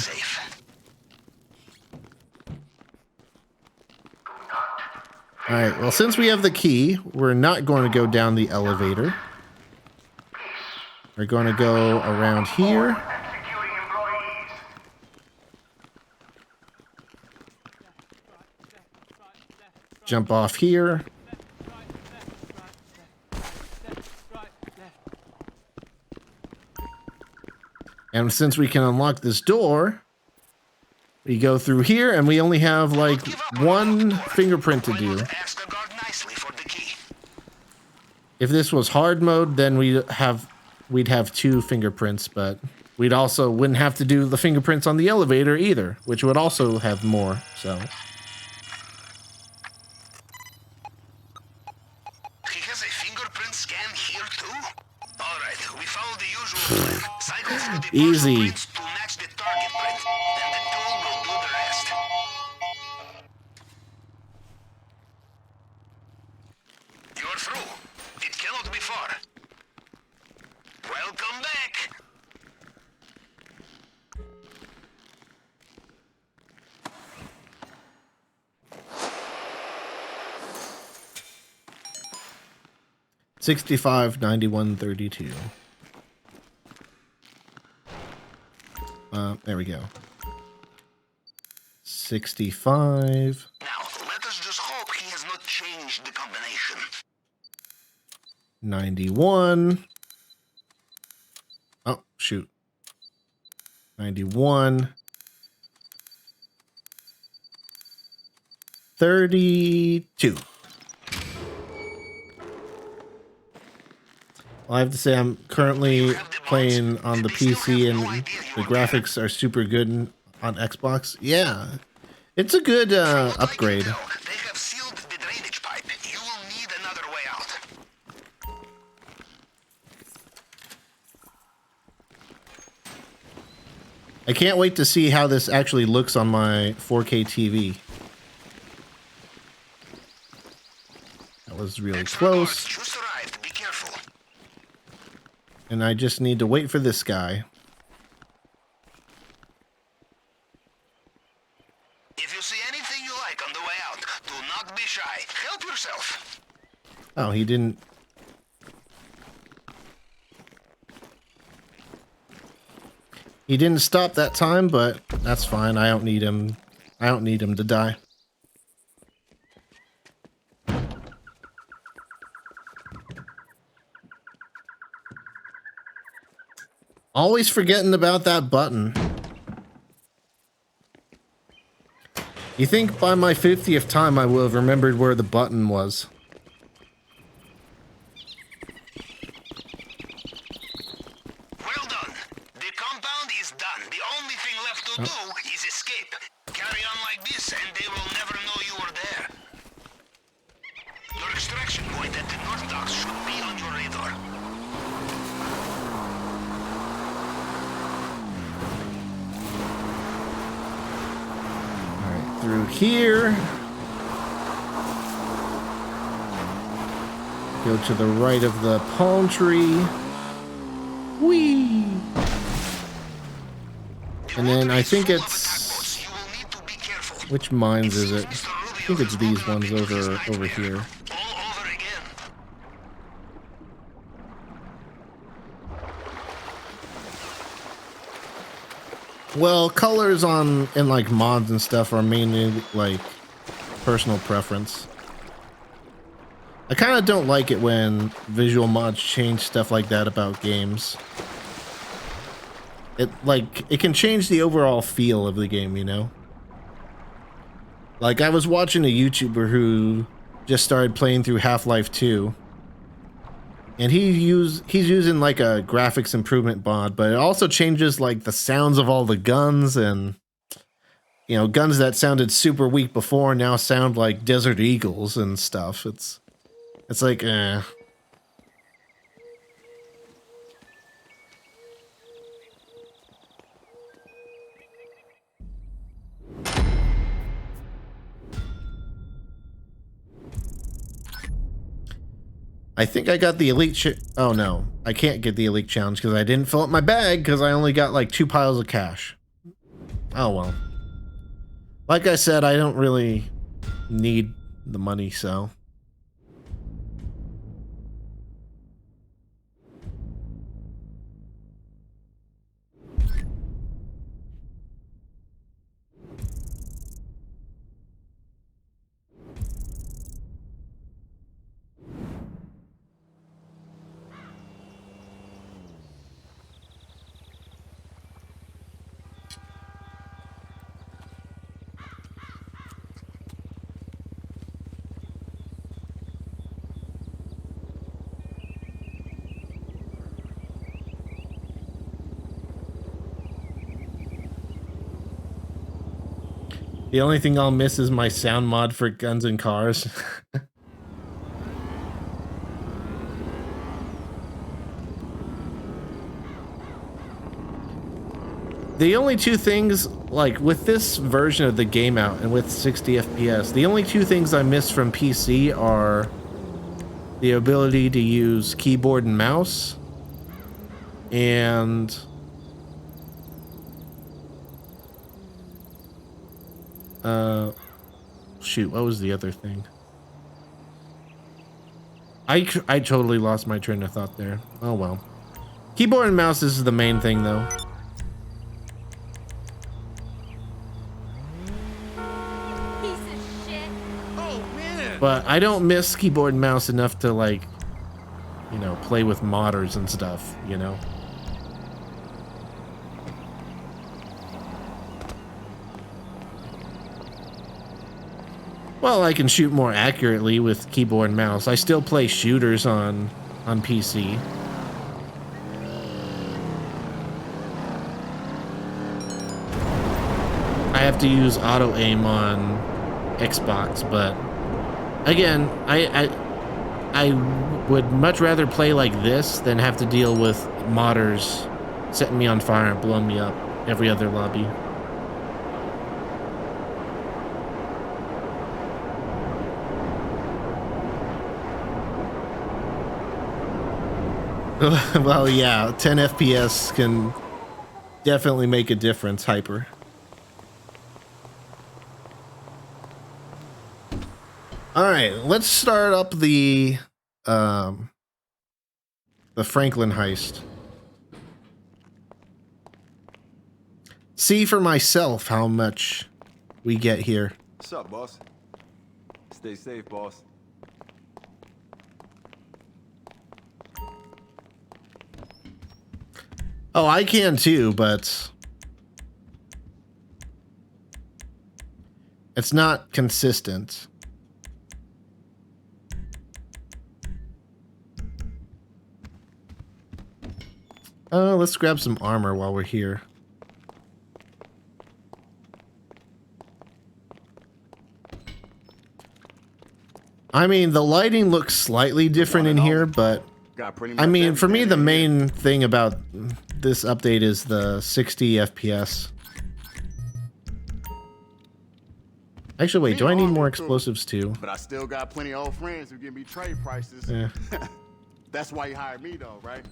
Alright, well, since we have the key, we're not going to go down the elevator. We're going to go around here. Jump off here. And since we can unlock this door, we go through here and we only have like one fingerprint to do. If this was hard mode, then we'd have 2 fingerprints, but we'd also wouldn't have to do the fingerprints on the elevator either, which would also have more, so. He has a fingerprint scan here too? Alright, we follow the usual plan. Cycle through the easy. prints to match the target print, then the tool will do the rest. You're through. It cannot be far. Welcome back. 65, 91, 32. There we go. 65. Now, let us just hope he has not changed the combination. 91. Oh, shoot. 91. 32. Well, I have to say I'm currently playing on the PC and the graphics are super good on Xbox. Yeah, it's a good upgrade. They have sealed the drainage pipe. You will need another way out. I can't wait to see how this actually looks on my 4K TV. That was really close. Just arrived. Be careful. And I just need to wait for this guy. If you see anything you like on the way out, do not be shy. Help yourself. Oh, he didn't. He didn't stop that time, but that's fine. I don't need him. I don't need him to die. Always forgetting about that button. You think by my 50th time I will have remembered where the button was. Well done. The compound is done. The only thing left to do is escape. Carry on like this and they will never know you were there. Your extraction point at the North Docks should be on your radar. Alright, through here. Go to the right of the palm tree. Whee! And then I think it's... Which mines is it? I think it's these ones over here. All over again. Well, colors in like mods and stuff are mainly like personal preference. I kind of don't like it when visual mods change stuff like that about games. It can change the overall feel of the game, you know? Like I was watching a YouTuber who just started playing through Half-Life 2. And he's using like a graphics improvement mod, but it also changes like the sounds of all the guns, and you know, guns that sounded super weak before now sound like Desert Eagles and stuff. It's like I think I got the elite oh no, I can't get the elite challenge because I didn't fill up my bag because I only got like 2 piles of cash. Oh well. Like I said, I don't really need the money, so. The only thing I'll miss is my sound mod for guns and cars. The only two things, like with this version of the game out and with 60 FPS, the only two things I miss from PC are the ability to use keyboard and mouse and shoot, what was the other thing? I totally lost my train of thought there. Oh well. Keyboard and mouse is the main thing though. Piece of shit. Oh, man. But I don't miss keyboard and mouse enough to, like, you know, play with modders and stuff, you know? Well, I can shoot more accurately with keyboard and mouse. I still play shooters on PC. I have to use auto aim on Xbox, but again, I would much rather play like this than have to deal with modders setting me on fire and blowing me up every other lobby. Well, yeah, 10 FPS can definitely make a difference, Hyper. All right, let's start up the Franklin heist. See for myself how much we get here. What's up, boss? Stay safe, boss. Oh, I can too, but it's not consistent. Let's grab some armor while we're here. I mean, the lighting looks slightly different in here, but I mean, for me, the main thing about this update is the 60 FPS. Actually, wait, do I need more explosives too? But I still got plenty of old friends who give me trade prices. Yeah. That's why you hired me, though, right?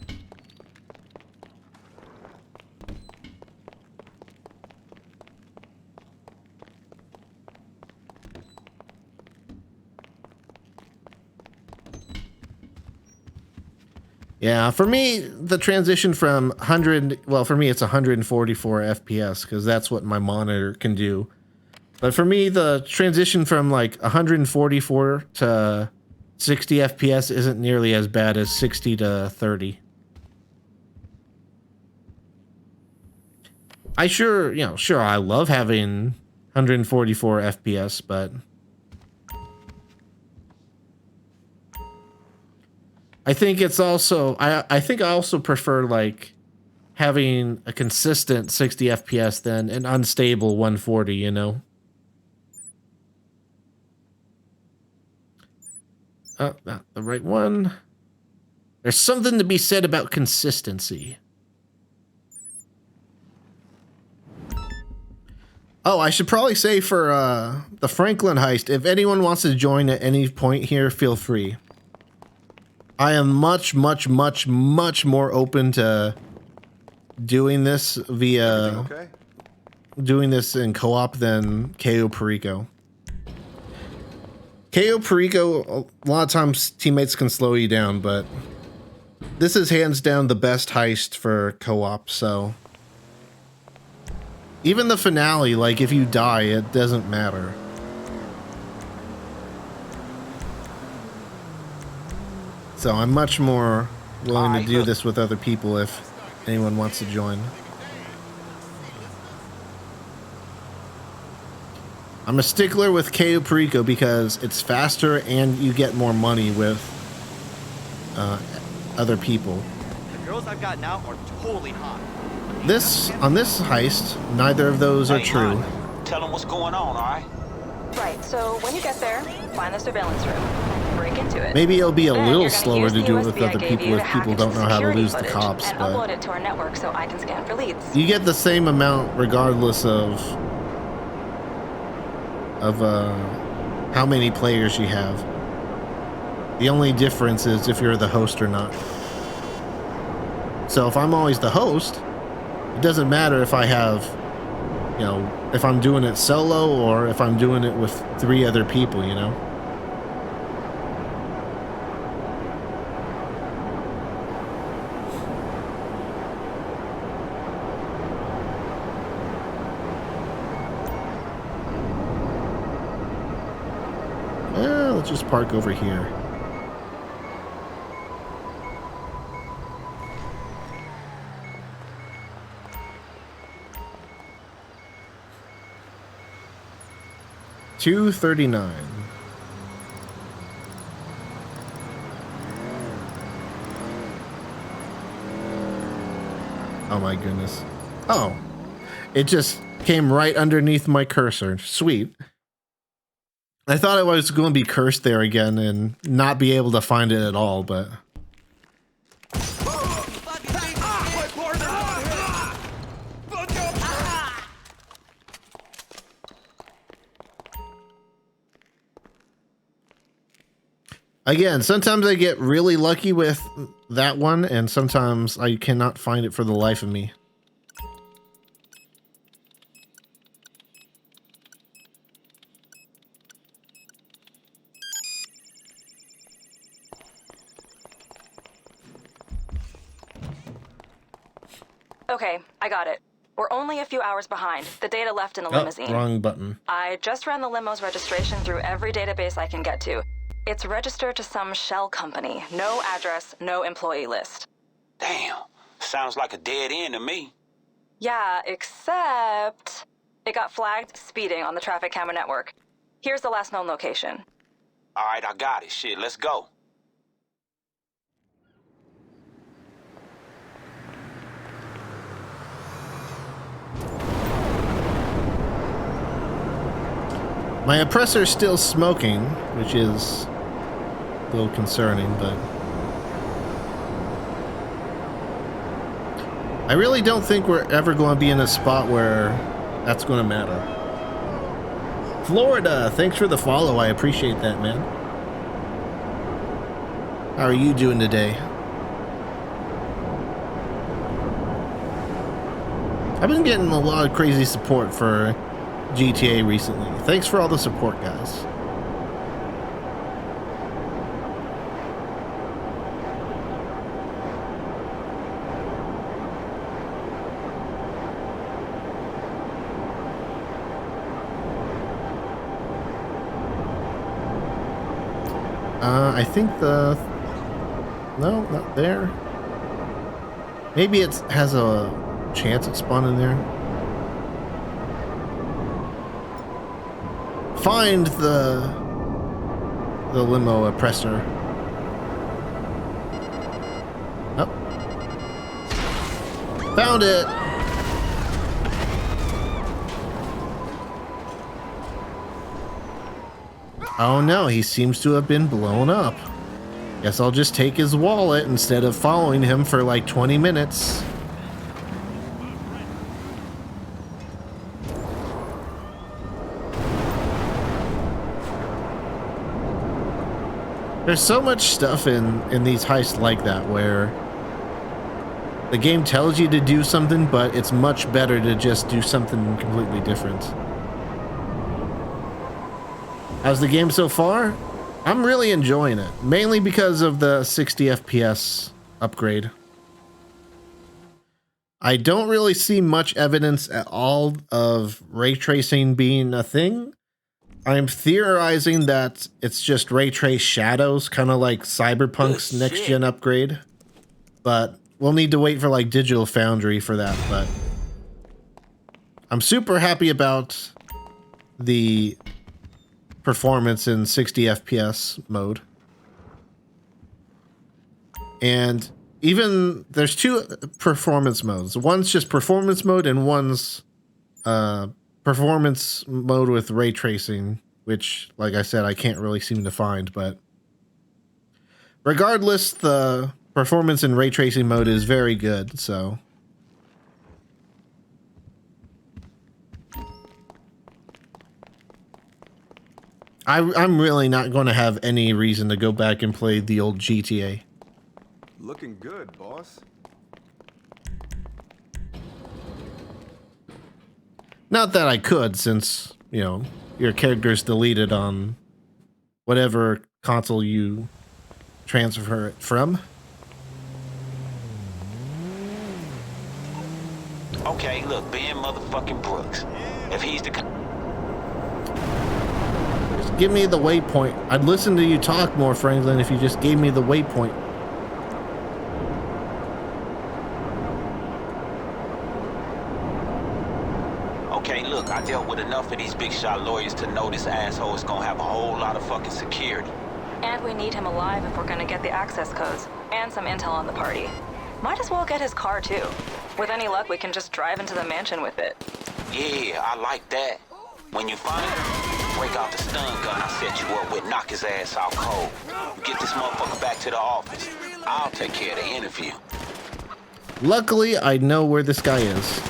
Yeah, for me, the transition from 100, well, for me, it's 144 FPS because that's what my monitor can do. But for me, the transition from like 144 to 60 FPS isn't nearly as bad as 60 to 30. Sure, I love having 144 FPS, but I think it's also, I think I also prefer like having a consistent 60 FPS than an unstable 140, you know? Oh, not the right one. There's something to be said about consistency. Oh, I should probably say for the Franklin heist, if anyone wants to join at any point here, feel free. I am much more open to doing this via doing this in co-op than Cayo Perico. Cayo Perico, a lot of times teammates can slow you down, but this is hands down the best heist for co-op, so even the finale, like if you die, it doesn't matter. So I'm much more willing to do this with other people if anyone wants to join. I'm a stickler with Cayo Perico because it's faster and you get more money with other people. The girls I've got now are totally hot. On this heist, neither of those are true. Tell them what's going on, all right? Right, so when you get there, find the surveillance room. Break into it. Maybe it'll be a Then little you're gonna slower use to the do it with USB I other gave people you if to hack people into don't know how to security lose the footage cops, and upload but it to our network so I can scan for leads. you get the same amount regardless of how many players you have. The only difference is if you're the host or not. So if I'm always the host, it doesn't matter if I have, you know, if I'm doing it solo or if I'm doing it with 3 other people, you know? just park over here. $239. Oh my goodness. Oh, it just came right underneath my cursor. Sweet. I thought I was going to be cursed there again and not be able to find it at all, but... Again, sometimes I get really lucky with that one, and sometimes I cannot find it for the life of me. Okay, I got it. We're only a few hours behind. The data left in the limousine. Wrong button. I just ran the limo's registration through every database I can get to. It's registered to some shell company. No address, no employee list. Damn. Sounds like a dead end to me. Yeah, except it got flagged speeding on the traffic camera network. Here's the last known location. All right, I got it. Shit, let's go. My oppressor's still smoking, which is a little concerning, but... I really don't think we're ever going to be in a spot where that's going to matter. Florida, thanks for the follow. I appreciate that, man. How are you doing today? I've been getting a lot of crazy support for GTA recently. Thanks for all the support, guys. I think the... No, not there. Maybe it has a chance at spawning there. Find the limo oppressor. Oh. Found it. Oh no, he seems to have been blown up. Guess I'll just take his wallet instead of following him for like 20 minutes. There's so much stuff in these heists like that where the game tells you to do something, but it's much better to just do something completely different. How's the game so far? I'm really enjoying it, mainly because of the 60 FPS upgrade. I don't really see much evidence at all of ray tracing being a thing. I'm theorizing that it's just ray trace shadows, kind of like Cyberpunk's next gen upgrade. But we'll need to wait for like Digital Foundry for that. But I'm super happy about the performance in 60 FPS mode. And even there's two performance modes. One's just performance mode and one's performance mode with ray tracing, which, like I said, I can't really seem to find. But regardless, the performance in ray tracing mode is very good, so I'm really not going to have any reason to go back and play the old GTA. Looking good, boss. Not that I could, since, you know, your character's deleted on whatever console you transfer it from. Okay, look, Ben motherfucking Brooks. If he's the... There's just give me the waypoint. I'd listen to you talk more, Franklin, if you just gave me the waypoint. Okay, look, I dealt with enough of these big shot lawyers to know this asshole is gonna have a whole lot of fucking security. And we need him alive if we're gonna get the access codes and some intel on the party. Might as well get his car too. With any luck, we can just drive into the mansion with it. Yeah, I like that. When you find him, break out the stun gun I set you up with, knock his ass out cold. You get this motherfucker back to the office. I'll take care of the interview. Luckily, I know where this guy is.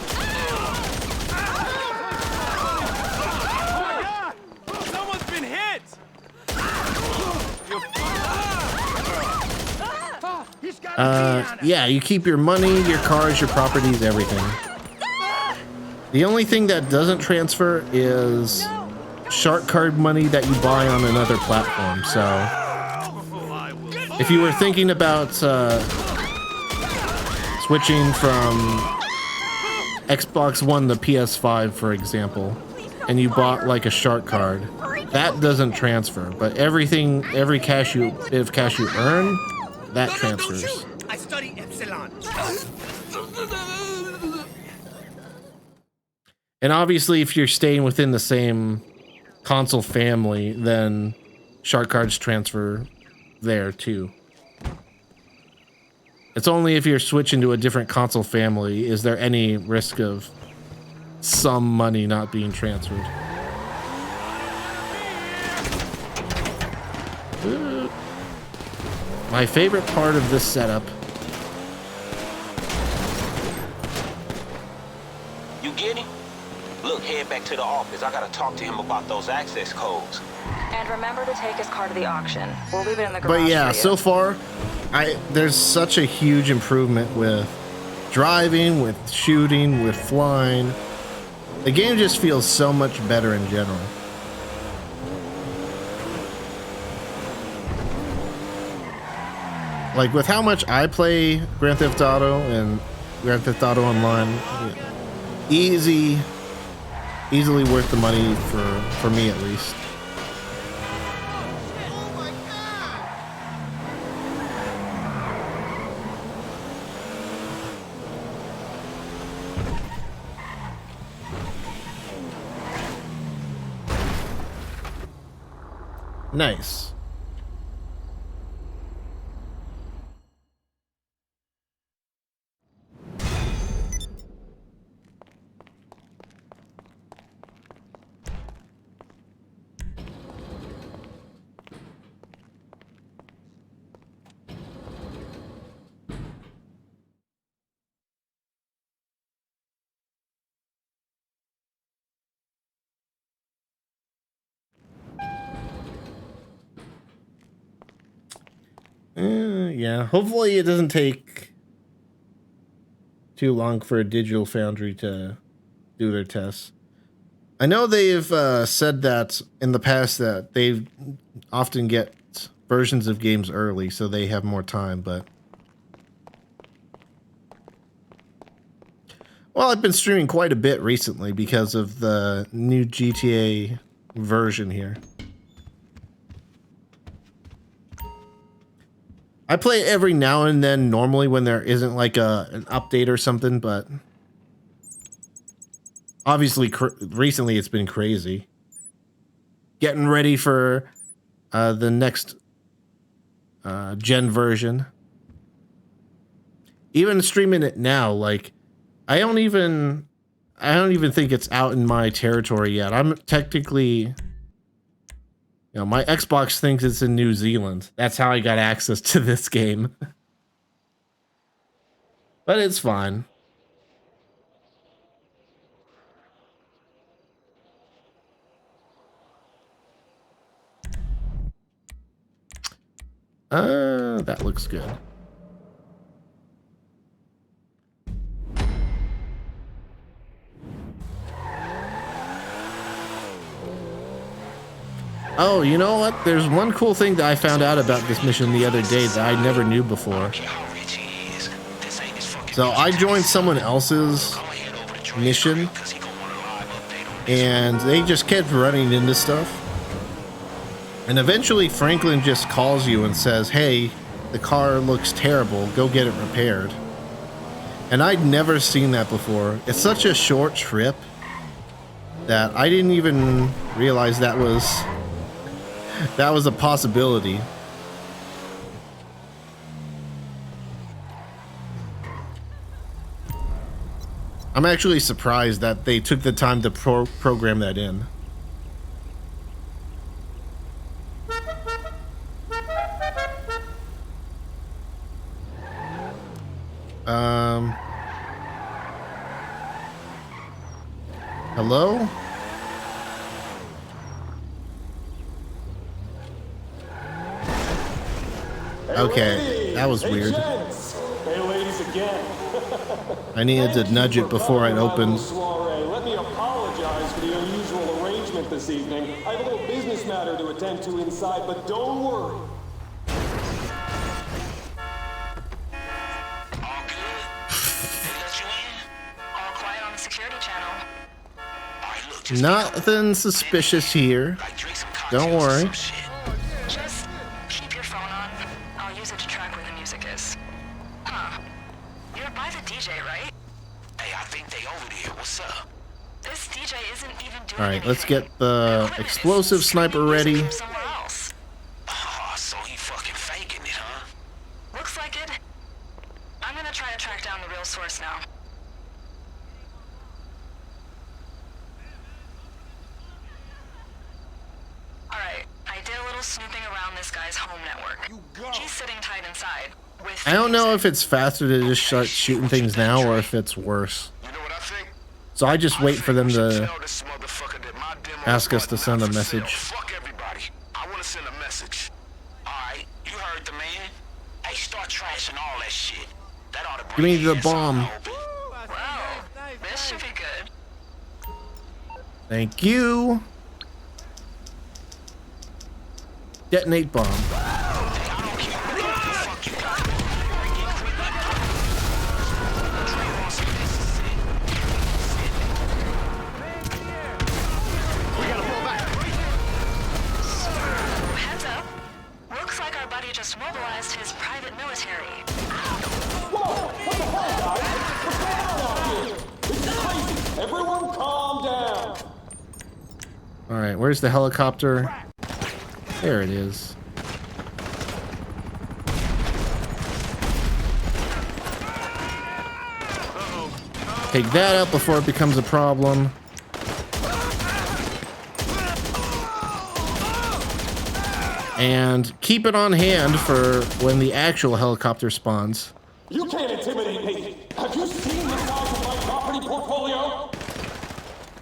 Yeah, you keep your money, your cars, your properties, everything. The only thing that doesn't transfer is shark card money that you buy on another platform. So if you were thinking about switching from Xbox One to PS5, for example, and you bought like a shark card, that doesn't transfer. But everything, every bit of cash you earn, that transfers. I study Epsilon. And obviously, if you're staying within the same console family, then shark cards transfer there too. It's only if you're switching to a different console family is there any risk of some money not being transferred. My favorite part of this setup. You get him? Look, head back to the office. I gotta talk to him about those access codes. And remember to take his car to the auction. We'll leave it in the garage. But yeah, for you. so far, there's such a huge improvement with driving, with shooting, with flying. The game just feels so much better in general. Like with how much I play Grand Theft Auto and Grand Theft Auto Online, easily worth the money for me at least. Nice. Yeah, hopefully it doesn't take too long for a Digital Foundry to do their tests. I know they've said that in the past that they often get versions of games early so they have more time, but well, I've been streaming quite a bit recently because of the new GTA version here. I play it every now and then normally when there isn't like an update or something, but obviously recently it's been crazy. Getting ready for the next gen version. Even streaming it now, like I don't even think it's out in my territory yet. I'm technically, you know, my Xbox thinks it's in New Zealand. That's how I got access to this game. But it's fine. That looks good. Oh, you know what? There's one cool thing that I found out about this mission the other day that I never knew before. So I joined someone else's mission, and they just kept running into stuff. And eventually Franklin just calls you and says, hey, the car looks terrible, go get it repaired. And I'd never seen that before. It's such a short trip that I didn't even realize that was a possibility. I'm actually surprised that they took the time to program that in. Hello? Okay, that was weird. Hey, ladies again. I needed to nudge it before it opened. Let me apologize for the unusual arrangement this evening. I have a little business matter to attend to inside, but don't worry. All good? They let you in? All quiet on the security channel. Alright, look, just Nothing suspicious here. Don't worry. Just keep your phone on. I'll use it to track where the music is. Huh. You're by the DJ, right? Hey, I think they over there. What's up? This DJ isn't even doing Alright, let's anything. get the explosive sniper ready. Somewhere else. Oh, so he fucking faking it, huh? Looks like it. I'm gonna try to track down the real source now. Alright, I did a little snooping around this guy's home network. He's sitting tight inside. With I don't know if it's faster to just start shooting things now or if it's worse. So I just wait for them to ask us to send a message. Fuck everybody. I want to send a message. Alright, you heard the man. Hey, start trashing all that shit. That ought to Give bring me the his bomb. ass open. Wow, this should be good. Thank you. Detonate bomb. Heads up. Looks like our buddy just mobilized his private military. Whoa! What the hell, guys? What's going on out here? This is crazy. Everyone calm down. Alright, where's the helicopter? There it is. Take that out before it becomes a problem. And keep it on hand for when the actual helicopter spawns. You can't intimidate me. Have you seen the size of my property portfolio?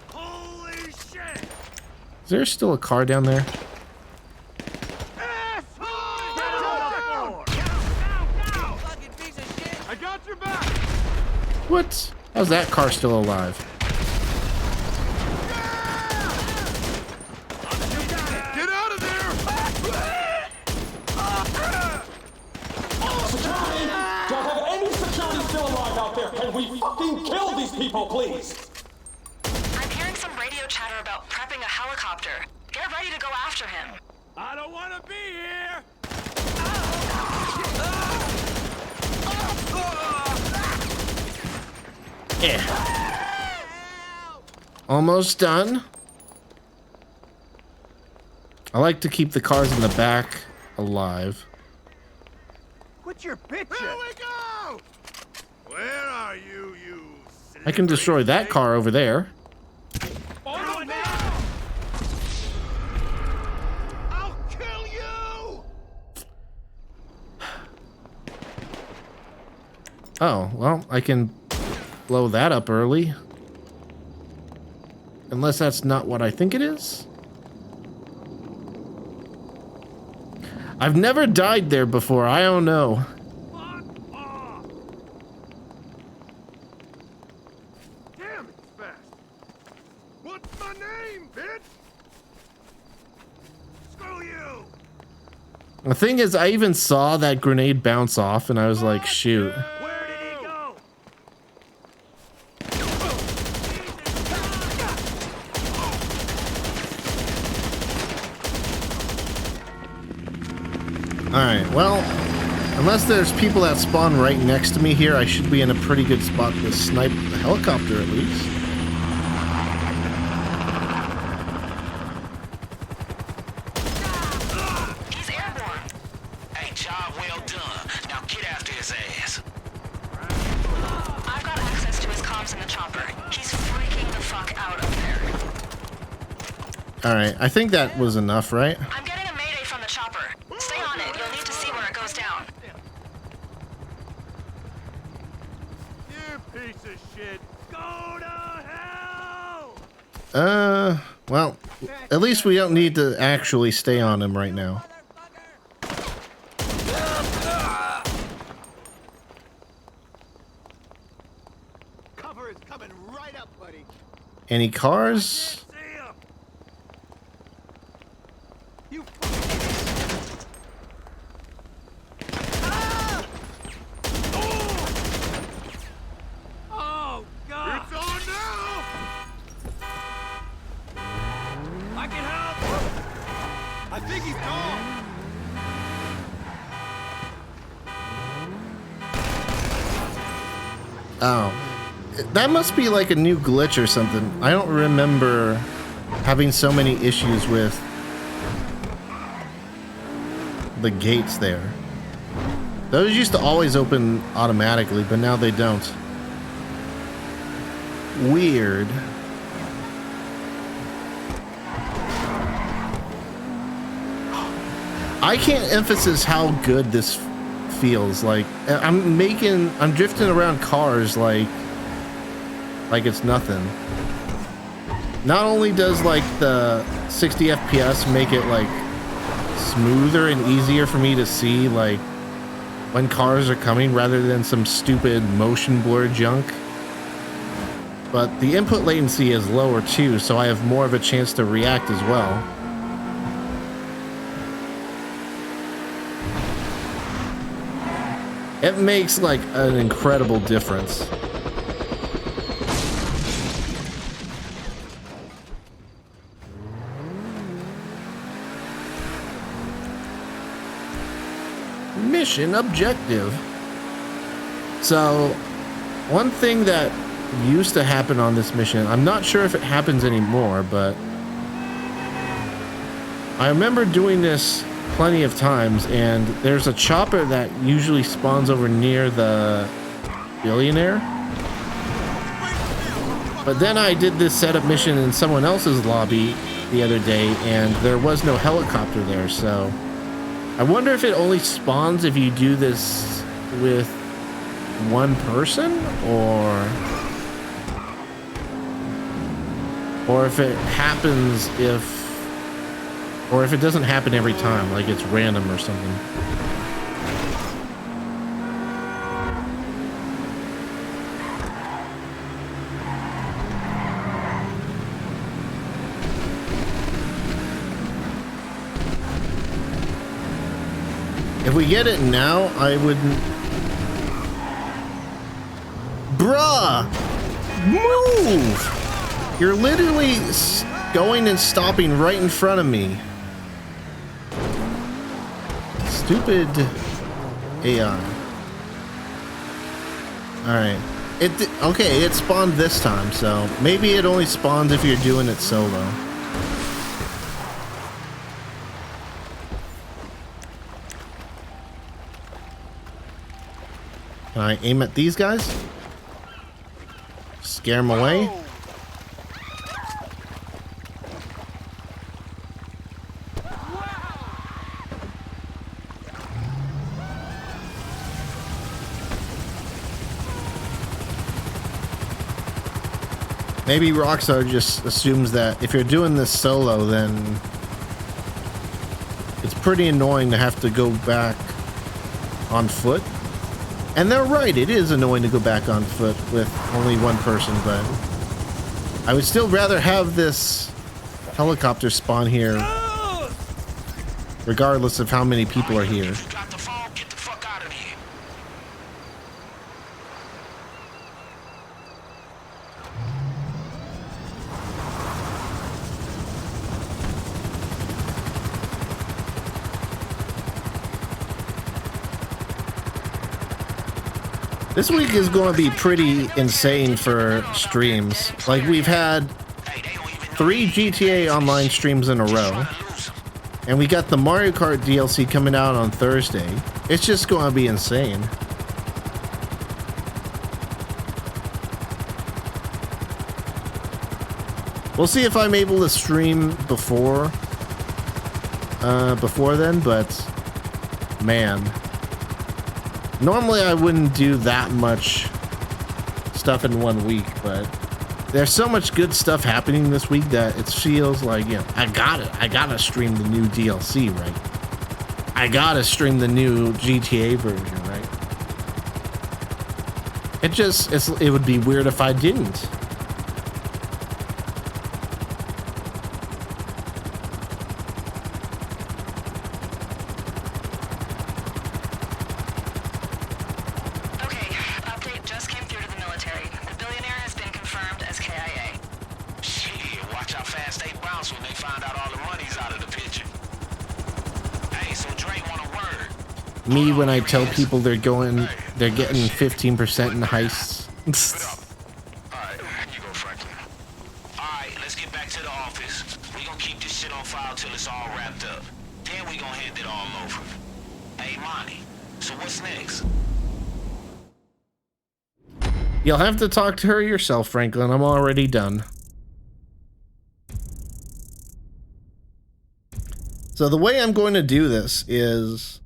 Holy shit! Is there still a car down there? I got your back! What? How's that car still alive? Get out of there! Security! Don't have any security still alive out there. Can we fucking kill these people, please? I'm hearing some radio chatter about prepping a helicopter. Get ready to go after him. I don't want to be here! Yeah. Almost done. I like to keep the cars in the back alive. Quit your bitching! Here we go! Where are you, you... I can destroy that car over there. Oh, now! I'll kill you! Oh, well, I can blow that up early. Unless that's not what I think it is. I've never died there before. I don't know. Damn, it's fast. What's my name, bitch? Screw you! The thing is, I even saw that grenade bounce off and I was like, shoot. Where did he go? Unless there's people that spawn right next to me here, I should be in a pretty good spot to snipe the helicopter at least. He's airborne. Hey, job well done. Now get after his ass. I've got access to his comms in the chopper. He's freaking the fuck out up there. Alright, I think that was enough, right? I'm getting a mayday from the chopper. Stay on it. You'll need to see where it goes down. You piece of shit. Go to hell! Well, at least we don't need to actually stay on him right now. Cover is coming right up, buddy. Any cars? You Oh, God! It's on now! I can help! I think he's gone! Oh. That must be like a new glitch or something. I don't remember having so many issues with the gates there. Those used to always open automatically, but now they don't. Weird. I can't emphasize how good this feels. Like I'm drifting around cars like it's nothing. Not only does like the 60 FPS make it like smoother and easier for me to see like when cars are coming rather than some stupid motion blur junk, but the input latency is lower too, so I have more of a chance to react as well. It makes like an incredible difference. Mission objective. So, one thing that used to happen on this mission, I'm not sure if it happens anymore, but I remember doing this plenty of times, and there's a chopper that usually spawns over near the billionaire. But then I did this setup mission in someone else's lobby the other day, and there was no helicopter there, so I wonder if it only spawns if you do this with one person, or if it happens or if it doesn't happen every time, like it's random or something. If we get it now, I wouldn't. Bruh! Move! You're literally going and stopping right in front of me. Stupid AI. Alright. Okay, it spawned this time, so maybe it only spawns if you're doing it solo. Can I aim at these guys? Scare them away? Maybe Rockstar just assumes that if you're doing this solo, then it's pretty annoying to have to go back on foot. And they're right, it is annoying to go back on foot with only one person, but I would still rather have this helicopter spawn here, regardless of how many people are here. This week is going to be pretty insane for streams. Like, we've had 3 GTA Online streams in a row. And we got the Mario Kart DLC coming out on Thursday. It's just going to be insane. We'll see if I'm able to stream before then, but man, normally I wouldn't do that much stuff in 1 week, but there's so much good stuff happening this week that it feels like, you know, I gotta stream the new DLC, right? I gotta stream the new GTA version, right? It would be weird if I didn't. Me when I tell people they're getting 15% in heists. Alright, you go, Franklin. Alright, let's get back to the office. We gonna keep this shit on file till it's all wrapped up. Then we gonna hand it all over. Hey, Monty, so what's next? You'll have to talk to her yourself, Franklin. I'm already done. So the way I'm going to do this is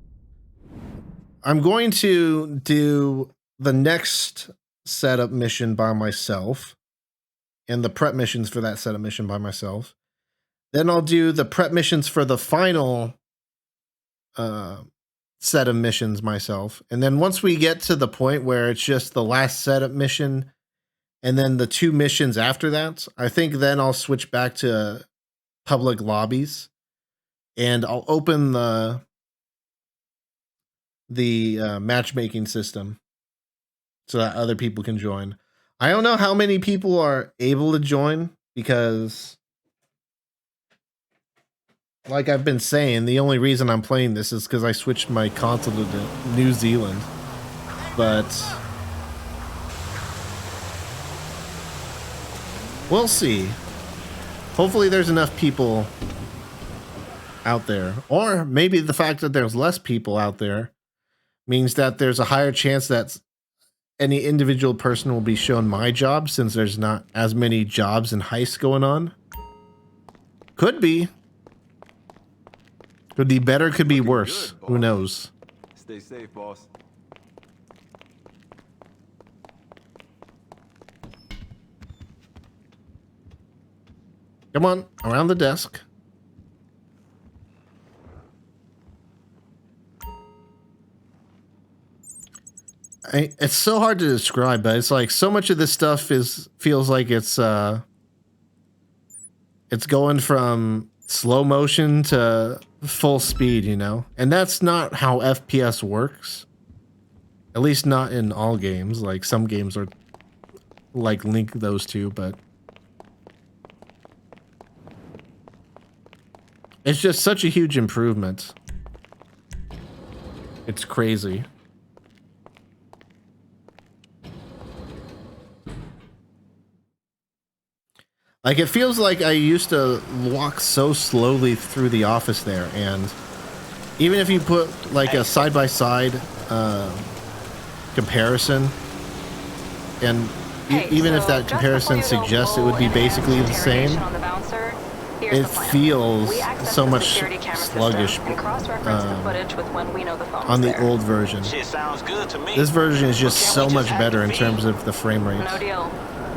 I'm going to do the next setup mission by myself and the prep missions for that setup mission by myself. Then I'll do the prep missions for the final set of missions myself. And then once we get to the point where it's just the last setup mission and then the 2 missions after that, I think then I'll switch back to public lobbies and I'll open the matchmaking system so that other people can join. I don't know how many people are able to join because, like I've been saying, the only reason I'm playing this is because I switched my console to New Zealand. But we'll see. Hopefully there's enough people out there. Or maybe the fact that there's less people out there means that there's a higher chance that any individual person will be shown my job since there's not as many jobs and heists going on. Could be. Could be better, could be worse. Good, who knows? Stay safe, boss. Come on, around the desk. It's so hard to describe, but it's like so much of this stuff feels like it's going from slow motion to full speed, you know? And that's not how FPS works. At least not in all games. Like some games are like link those two, but it's just such a huge improvement. It's crazy. Like, it feels like I used to walk so slowly through the office there, and even if you put, like, a side-by-side comparison, and even if that comparison suggests it would be basically the same, it feels so much sluggish on the old version. This version is just so much better in terms of the frame rates. No deal.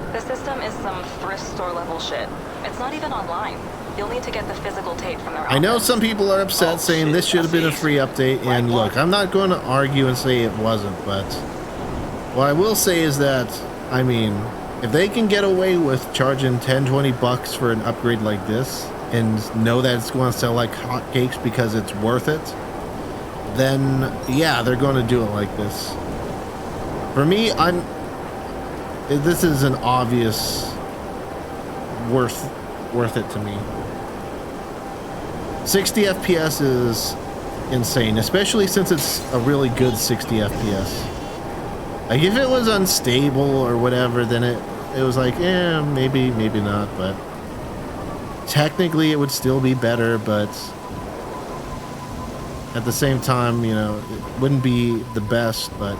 The system is some thrift store level shit. It's not even online. You'll need to get the physical tape from their office. I know some people are upset saying this should have been a free update, and look, I'm not going to argue and say it wasn't, but what I will say is that, I mean, if they can get away with charging $10-20 for an upgrade like this and know that it's going to sell like hotcakes because it's worth it, then yeah, they're going to do it like this. For me, this is an obvious worth it to me. 60 FPS is insane, especially since it's a really good 60 FPS. Like if it was unstable or whatever, then it was like, yeah, maybe not, but technically it would still be better, but at the same time, you know, it wouldn't be the best. But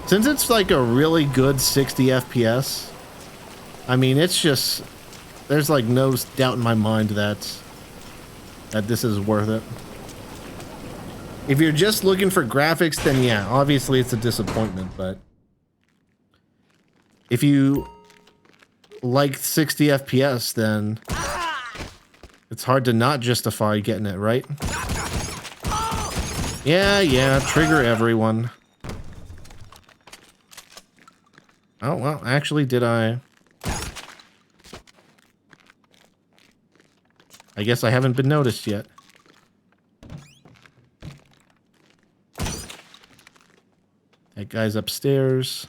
since it's like a really good 60 FPS, I mean, it's just, there's like no doubt in my mind that this is worth it. If you're just looking for graphics, then yeah, obviously it's a disappointment, but if you like 60 FPS, then it's hard to not justify getting it, right? Yeah, trigger everyone. Oh, well, actually, did I guess I haven't been noticed yet. That guy's upstairs.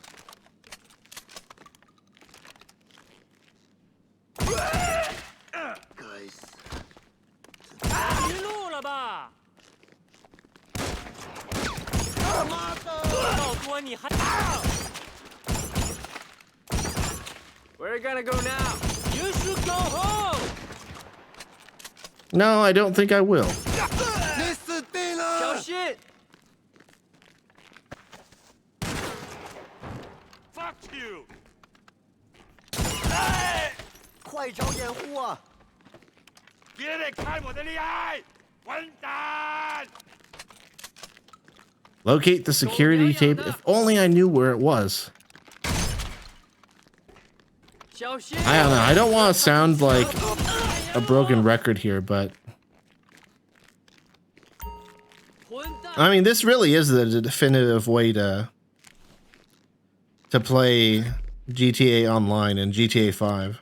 Where are you gonna go now? You should go home! No, I don't think I will. Show shit! Fuck you! 快找掩护啊！别来看我的厉害！混蛋！ Locate the security tape. If only I knew where it was. I don't know. I don't want to sound like a broken record here, but I mean, this really is the definitive way to play GTA Online and GTA 5.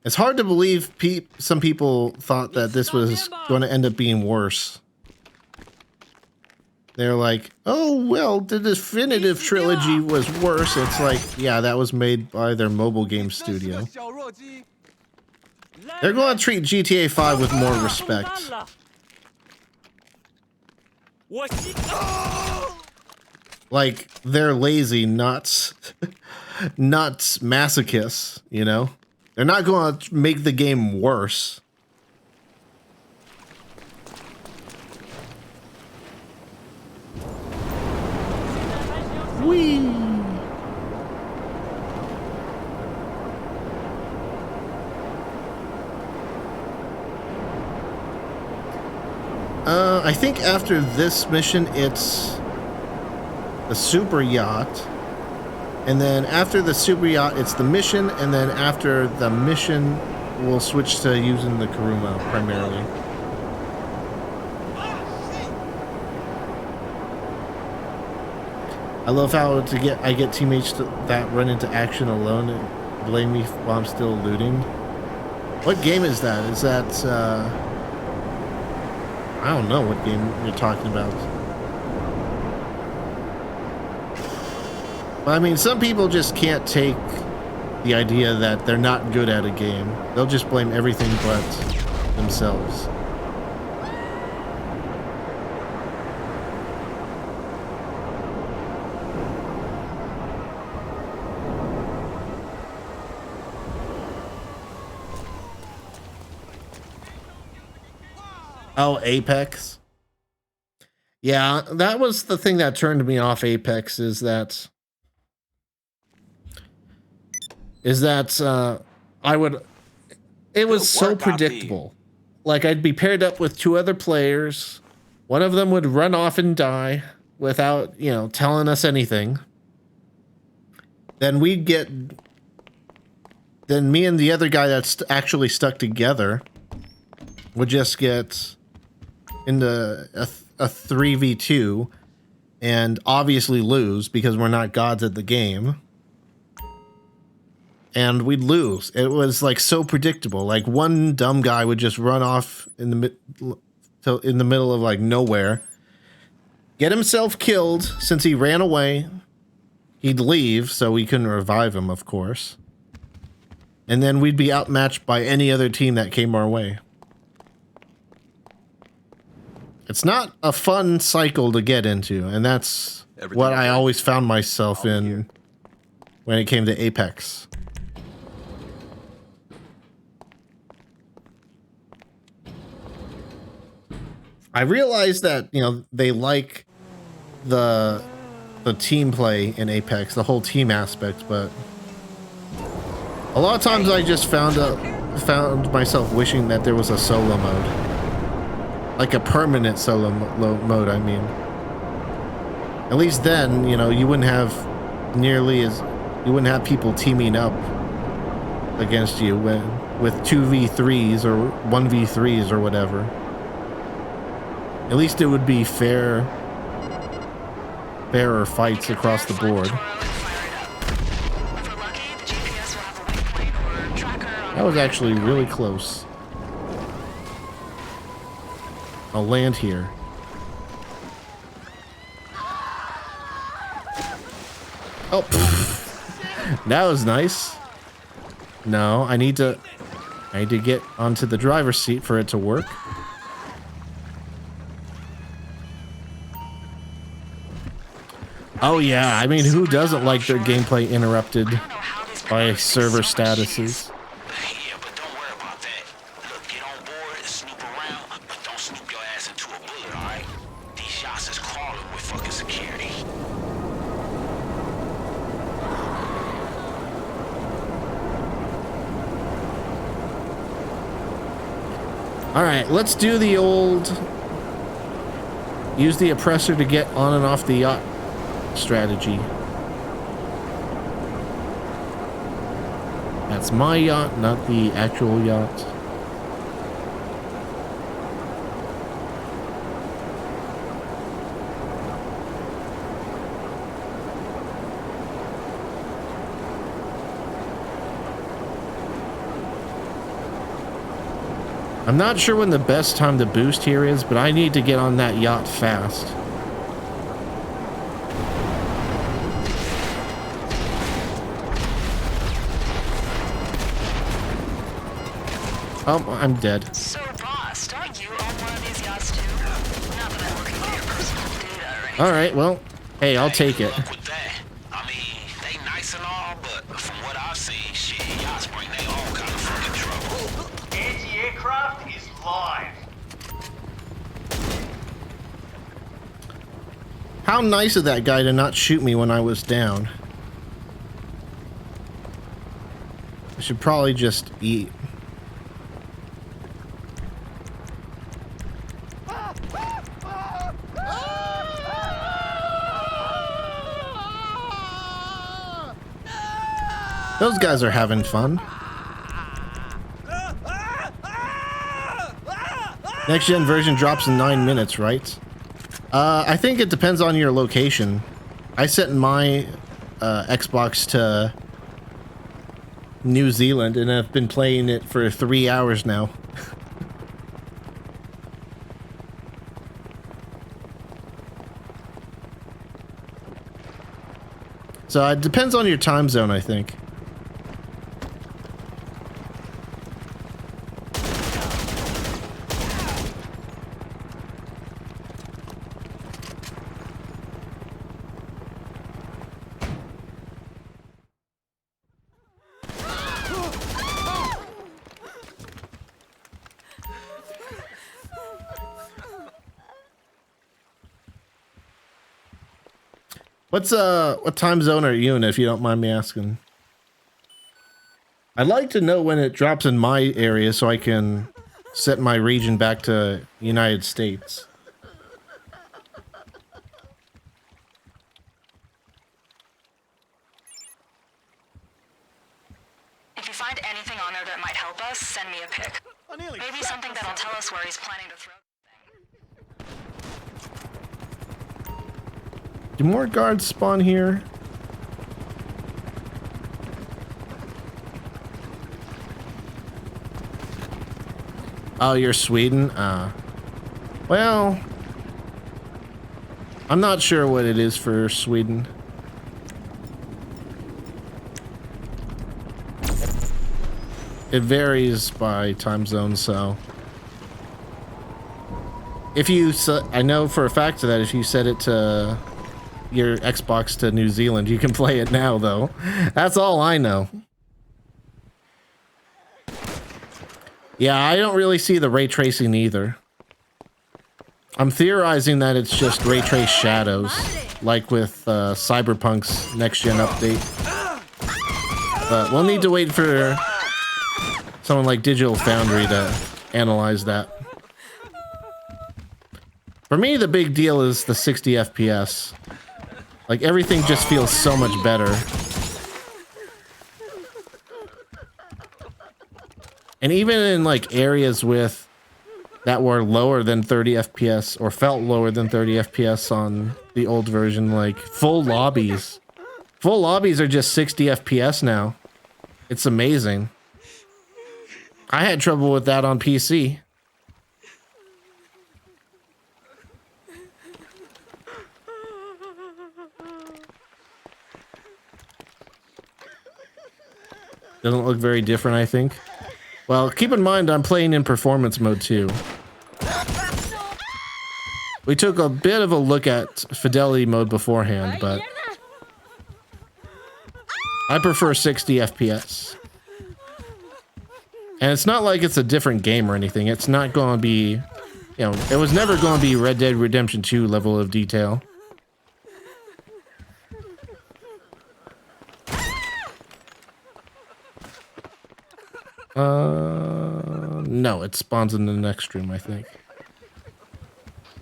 It's hard to believe some people thought that this was going to end up being worse. They're like, oh, well, the definitive trilogy was worse. It's like, yeah, that was made by their mobile game studio. They're going to treat GTA 5 with more respect. Like, they're lazy, not masochists, you know? They're not going to make the game worse. Whee! I think after this mission, it's the super yacht. And then after the super yacht, it's the mission. And then after the mission, we'll switch to using the Kuruma primarily. I love how I get teammates that run into action alone and blame me while I'm still looting. What game is that? Is that I don't know what game you're talking about. But I mean, some people just can't take the idea that they're not good at a game. They'll just blame everything but themselves. Oh, Apex. Yeah, that was the thing that turned me off Apex, is that it was so predictable. Like, I'd be paired up with two other players. One of them would run off and die without, you know, telling us anything. Then me and the other guy that's actually stuck together would just get into a 3v2 and obviously lose because we're not gods at the game. And we'd lose. It was like so predictable. Like, one dumb guy would just run off in the middle of like nowhere, get himself killed. Since he ran away, he'd leave, so we couldn't revive him, of course. And then we'd be outmatched by any other team that came our way. It's not a fun cycle to get into, and that's what I always found myself in when it came to Apex. I realized that, you know, they like the team play in Apex, the whole team aspect, but a lot of times I just found myself wishing that there was a solo mode. Like a permanent solo mode, I mean. At least then, you know, you wouldn't have people teaming up against you with 2v3s or 1v3s or whatever. At least it would be fairer fights across the board. That was actually really close. I'll land here. Oh, that was nice. No, I need to get onto the driver's seat for it to work. Oh yeah, I mean, who doesn't like their gameplay interrupted by server statuses? Yeah, but don't worry about that. Look, get on board, snoop around, but don't snoop your ass into a bullet, alright? These shots is crawling with fucking security. Alright, let's do the old use the oppressor to get on and off the yacht strategy. That's my yacht, not the actual yacht. I'm not sure when the best time to boost here is, but I need to get on that yacht fast. Oh, I'm dead. So, boss, don't you own one of these yachts too? Not that I'm looking for your personal data or anything. All right, well, hey, I'll take it. I mean, they nice and all, but from what I've seen, shit, yachts bring they all kind of fucking trouble. Anti-aircraft is live. How nice of that guy to not shoot me when I was down. I should probably just eat. Those guys are having fun. Next gen version drops in 9 minutes, right? I think it depends on your location. I set my Xbox to New Zealand and I've been playing it for 3 hours now. So it depends on your time zone, I think. What time zone are you in, if you don't mind me asking? I'd like to know when it drops in my area so I can set my region back to United States. If you find anything on there that might help us, send me a pic. Maybe something that'll tell us where he's planning to throw. Do more guards spawn here? Oh, you're Sweden? Well, I'm not sure what it is for Sweden. It varies by time zone, so. if you, I know for a fact that if you set it to your Xbox to New Zealand, you can play it now, though. That's all I know. Yeah, I don't really see the ray tracing either. I'm theorizing that it's just ray trace shadows, like with Cyberpunk's next-gen update. But we'll need to wait for someone like Digital Foundry to analyze that. For me, the big deal is the 60 FPS. Like, everything just feels so much better. And even in, like, areas with that were lower than 30 FPS, or felt lower than 30 FPS on the old version, like, full lobbies. Full lobbies are just 60 FPS now. It's amazing. I had trouble with that on PC. Doesn't look very different, I think. Well, keep in mind I'm playing in performance mode too. We took a bit of a look at fidelity mode beforehand, but I prefer 60 FPS. And it's not like it's a different game or anything. It's not going to be, you know, it was never going to be Red Dead Redemption 2 level of detail. No, it spawns in the next room, I think.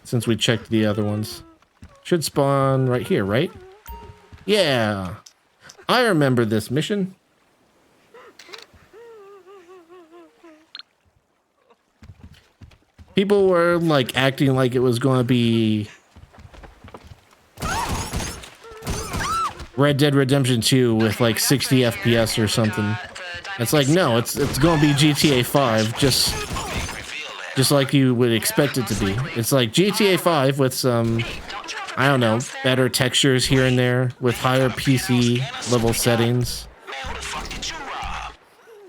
Since we checked the other ones. Should spawn right here, right? Yeah. I remember this mission. People were like acting like it was going to be Red Dead Redemption 2 with like 60 FPS or something. It's like, no, it's going to be GTA 5 just like you would expect it to be. It's like GTA 5 with some, I don't know, better textures here and there with higher PC level settings.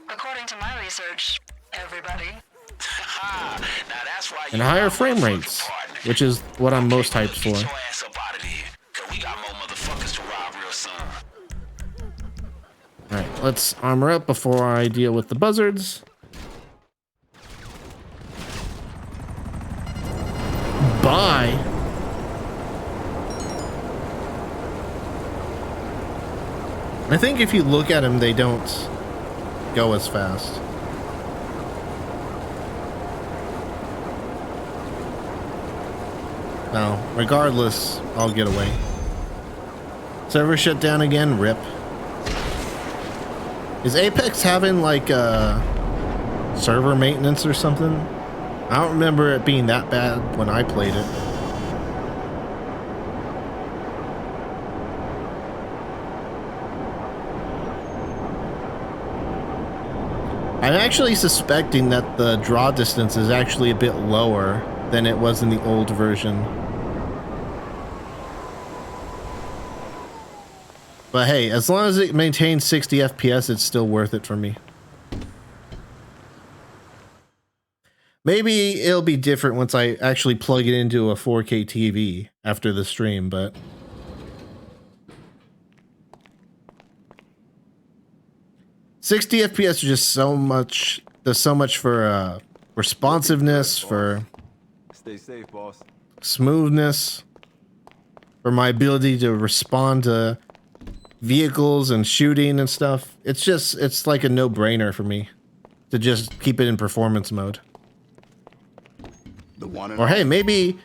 According to my research, everybody. And higher frame rates, which is what I'm most hyped for. Alright, let's armor up before I deal with the buzzards. Bye. I think if you look at them, they don't go as fast. Now, regardless, I'll get away. Server shut down again, rip. Is Apex having like server maintenance or something? I don't remember it being that bad when I played it. I'm actually suspecting that the draw distance is actually a bit lower than it was in the old version. But hey, as long as it maintains 60 FPS, it's still worth it for me. Maybe it'll be different once I actually plug it into a 4K TV after the stream, but... $60 FPS is just so much, does so much for responsiveness, for Stay safe, boss. smoothness, for my ability to respond to vehicles and shooting and stuff. It's like a no-brainer for me to just keep it in performance mode. Or hey, maybe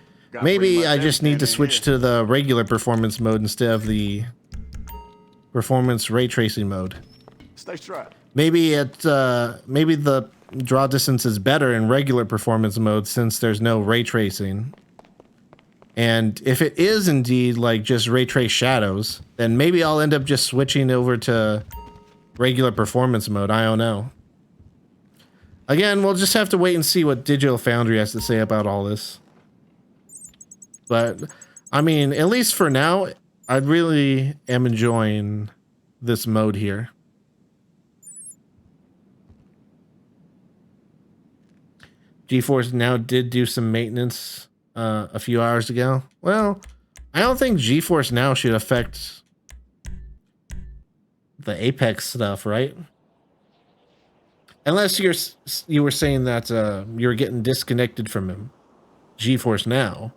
I just need to switch to the regular performance mode instead of the performance ray tracing mode. Stay strapped. Maybe maybe the draw distance is better in regular performance mode since there's no ray tracing. And if it is indeed like just ray trace shadows, then maybe I'll end up just switching over to regular performance mode. I don't know. Again, we'll just have to wait and see what Digital Foundry has to say about all this. But, I mean, at least for now, I really am enjoying this mode here. GeForce Now did do some maintenance a few hours ago. Well, I don't think GeForce Now should affect the Apex stuff, right? Unless you were saying that you're getting disconnected from GeForce Now.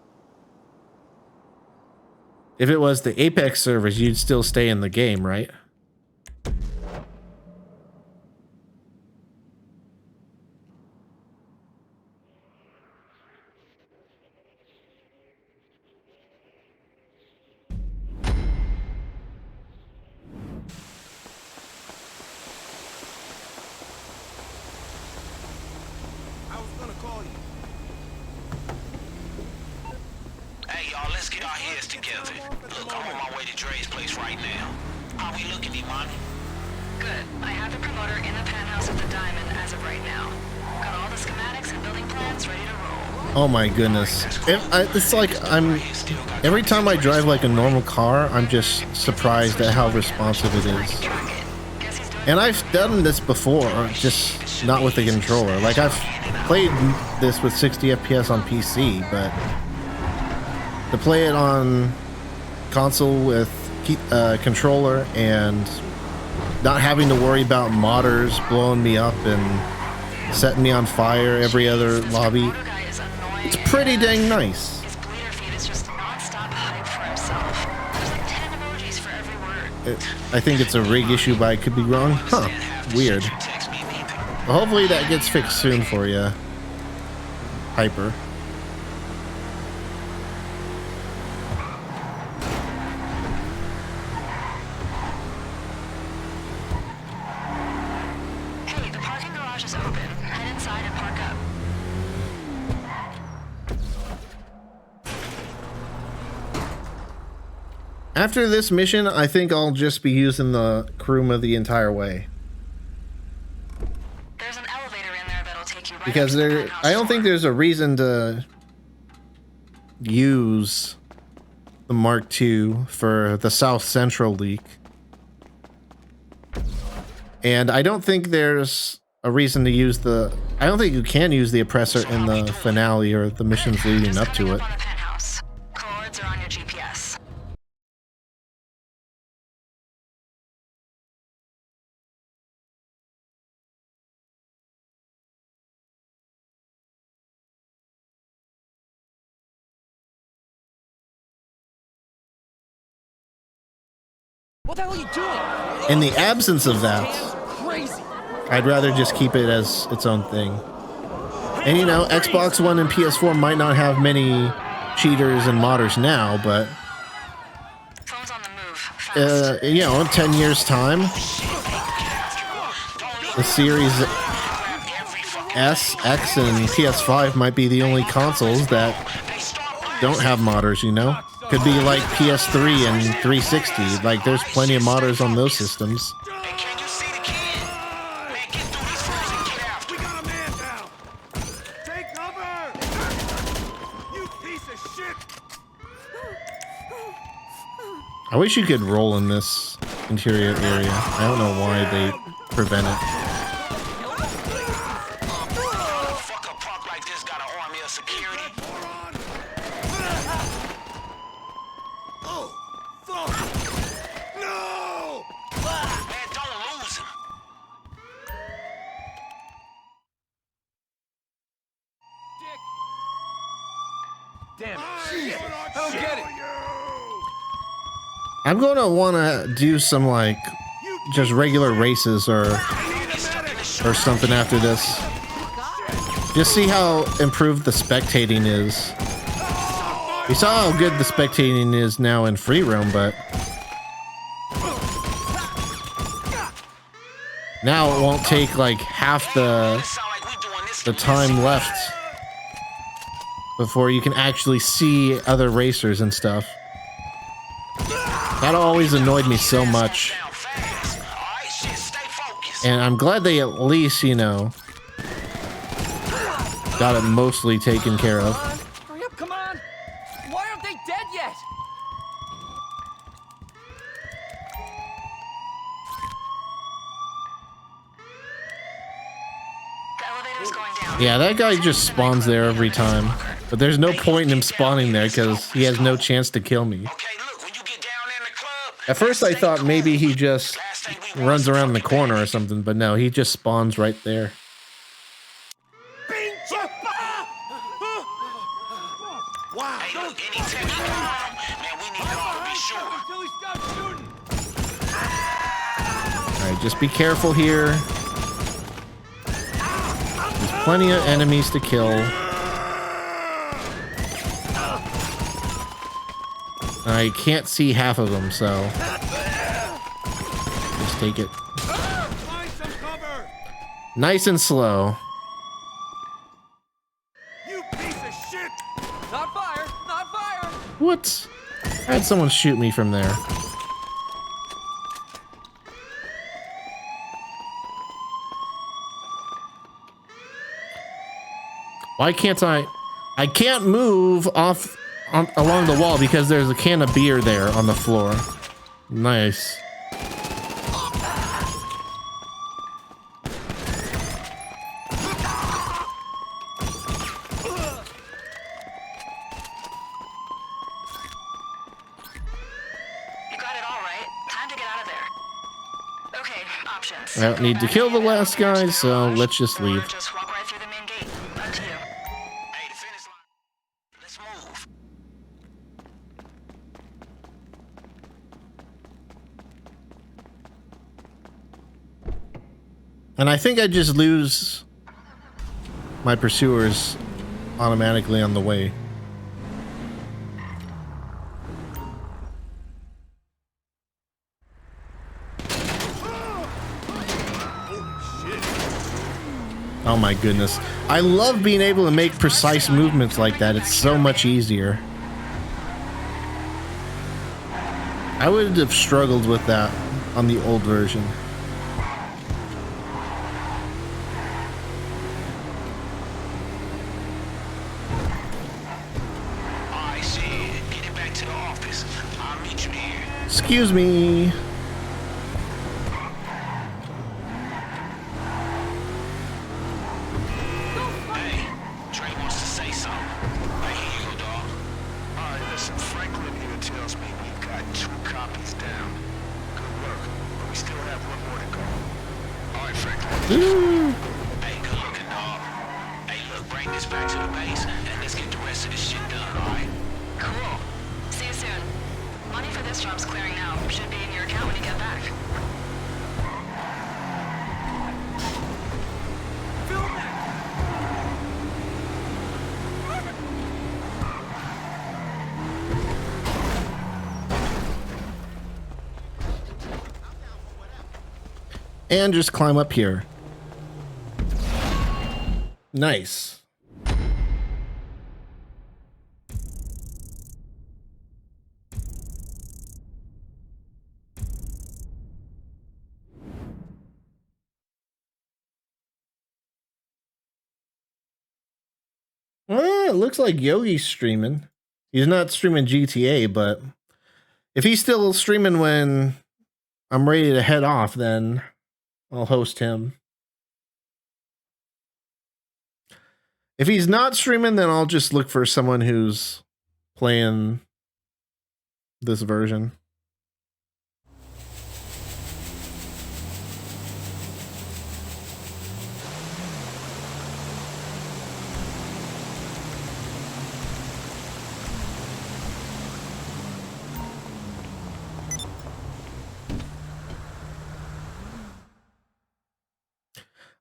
If it was the Apex servers, you'd still stay in the game, right? Hey, y'all, let's get our heads together. Look, I'm on my way to Dre's place right now. How we looking, Imani? Good. I have the promoter in the penthouse of the Diamond as of right now. Got all the schematics and building plans ready to roll. Oh my goodness. It's like every time I drive like a normal car, I'm just surprised at how responsive it is. And I've done this before, just not with the controller. Like I've played this with 60 FPS on PC, but to play it on console with controller and not having to worry about modders blowing me up and setting me on fire every other lobby, it's pretty dang nice. I think it's a rig issue, but I could be wrong. Huh, weird. Well, hopefully that gets fixed soon for you, Hyper. Hey, the parking garage is open. Head inside and park up. After this mission, I think I'll just be using the Kuruma the entire way. There's an elevator in there that'll take you right Because I don't think there's a reason to use the Mark II for the South Central leak. And I don't think there's a reason to use I don't think you can use the oppressor in the finale or the missions leading up to it. Coords are on your GPS. What the hell are you doing? In the absence of that, Crazy. I'd rather just keep it as its own thing. And you know, Xbox One and PS4 might not have many cheaters and modders now, but you know, in 10 years time, the Series S, X, and PS5 might be the only consoles that don't have modders, you know? Could be like PS3 and 360. Like, there's plenty of modders on those systems. I wish you could roll in this interior area. I don't know why they prevent it. Damn shit. I don't get it. I'm gonna wanna do some like just regular races or something after this. Just see how improved the spectating is. We saw how good the spectating is now in free roam, but now it won't take like half the time left before you can actually see other racers and stuff. That always annoyed me so much. And I'm glad they at least, you know, got it mostly taken care of. Hurry up, come on. Why aren't they dead yet? The elevator's going down. Yeah, that guy just spawns there every time. But there's no point in him spawning there because he has no chance to kill me. At first I thought maybe he just runs around the corner or something, but no, he just spawns right there. Wow. Hey, look, anytime you come, man, we need to all be sure. Until he stops shooting. Alright, just be careful here. There's plenty of enemies to kill. I can't see half of them, so just take it nice and slow. You piece of shit! Not fire! Not fire! What? I had someone shoot me from there. Why can't I can't move off along the wall because there's a can of beer there on the floor. Nice. I don't need to kill the last guy, so let's just leave. Just walk right through the main gate. Up to you. Hey, the finish line. Let's move. And I think I just lose my pursuers automatically on the way. Oh my goodness. I love being able to make precise movements like that. It's so much easier. I would have struggled with that on the old version. I see. Get it back to the office. I'll meet you here. Excuse me. Hey, good looking, dog. Hey, look, bring this back to the base, and let's get the rest of this shit done, alright? Cool. See you soon. Money for this job's clearing now. Should be in your account when you get back. And just climb up here. Nice. It looks like Yogi's streaming. He's not streaming GTA, but if he's still streaming when I'm ready to head off, then I'll host him. If he's not streaming, then I'll just look for someone who's playing this version.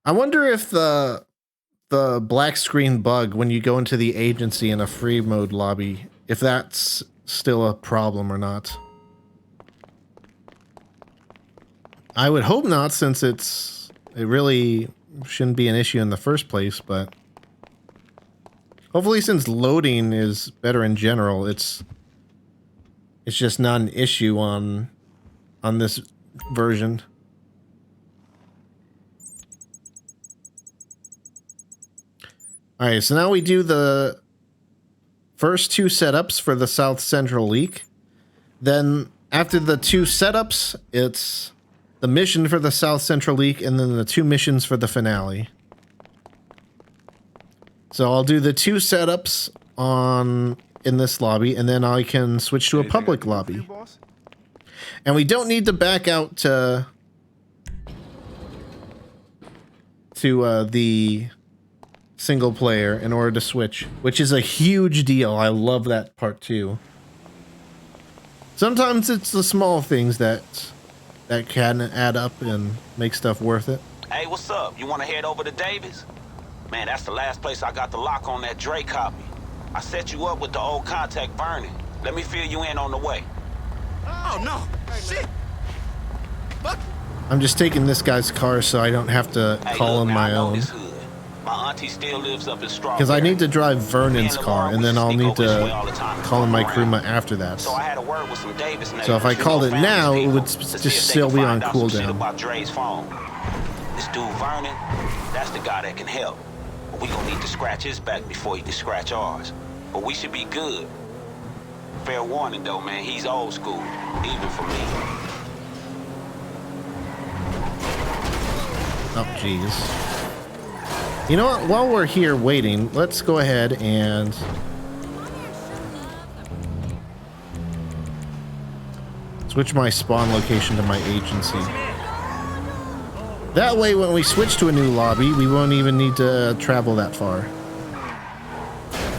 I wonder if the black screen bug when you go into the agency in a free mode lobby, if that's still a problem or not. I would hope not, since it really shouldn't be an issue in the first place, but hopefully, since loading is better in general, it's just not an issue on this version. All right, so now we do the first two setups for the South Central Leak. Then after the two setups, it's the mission for the South Central Leak and then the two missions for the finale. So I'll do the two setups in this lobby, and then I can switch to a public lobby. And we don't need to back out to the single player in order to switch, which is a huge deal. I love that part too. Sometimes it's the small things that can add up and make stuff worth it. Hey, what's up? You want to head over to Davis? Man, that's the last place I got the lock on that Dre copy. I set you up with the old contact Vernon. Let me fill you in on the way. Oh, no. Shit. Fuck. I'm just taking this guy's car so I don't have to call him my own. My auntie still lives up in Strawberry. Because I need to drive Vernon's car, and then I'll need to call in my Kuruma after that. So I had a word with some Davis neighbors. So if I called it now, it would just still be on cooldown. About Dre's phone. This dude Vernon, that's the guy that can help. But we gonna need to scratch his back before he can scratch ours. But we should be good. Fair warning though, man, he's old school, even for me. Oh, jeez. You know what? While we're here waiting, let's go ahead and switch my spawn location to my agency. That way, when we switch to a new lobby, we won't even need to travel that far.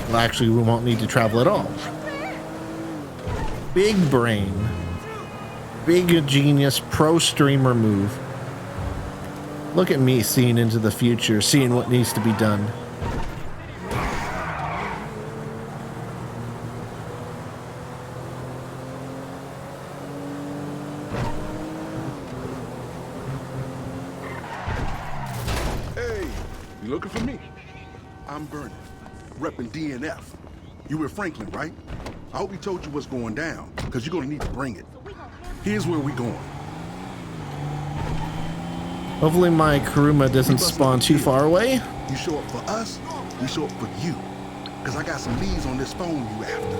Well, actually, we won't need to travel at all. Big brain. Big genius pro streamer move. Look at me seeing into the future, seeing what needs to be done. Hey, you looking for me? I'm Vernon, repping DNF. You with Franklin, right? I hope he told you what's going down, because you're going to need to bring it. Here's where we going. Hopefully my Kuruma doesn't spawn too far away. You show up for us, we show up for you. Because I got some leads on this phone you after.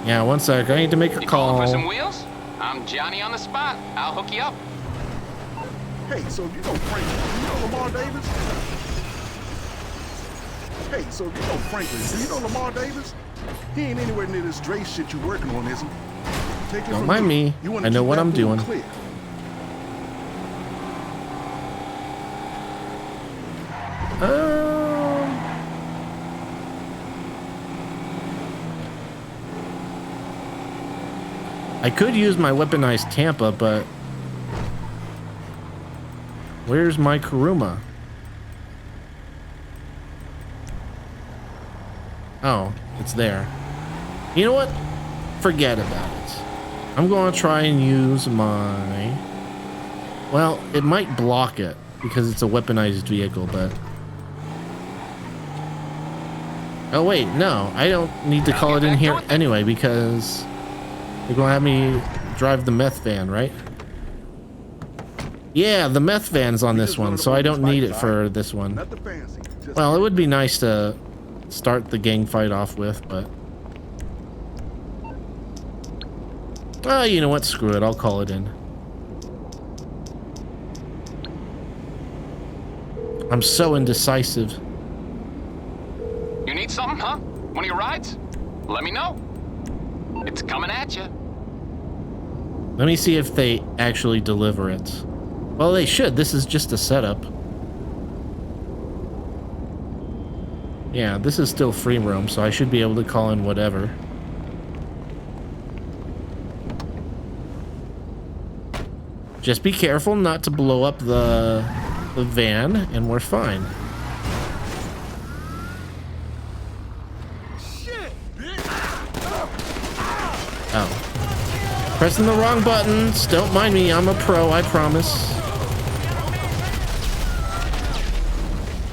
Yeah, one sec. I need to make a call. For some wheels? I'm Johnny on the spot. I'll hook you up. Hey, so if you know Franklin, you know Lamar Davis? Hey, so if you know Franklin, do you know Lamar Davis? He ain't anywhere near this Dre shit you working on, is he? Don't mind me. I know what I'm doing. I could use my weaponized Tampa, but where's my Kuruma? Oh, it's there. You know what? Forget about it. I'm going to try and use my... Well, it might block it because it's a weaponized vehicle, but... Oh, wait, no. I don't need to call it in here anyway because they're going to have me drive the meth van, right? Yeah, the meth van's on this one, so I don't need it for this one. Well, it would be nice to start the gang fight off with, but... Oh, you know what? Screw it. I'll call it in. I'm so indecisive. You need something, huh? One of your rides? Let me know. It's coming at you. Let me see if they actually deliver it. Well, they should. This is just a setup. Yeah, this is still free roam, so I should be able to call in whatever. Just be careful not to blow up the van, and we're fine. Oh. Pressing the wrong buttons. Don't mind me. I'm a pro, I promise.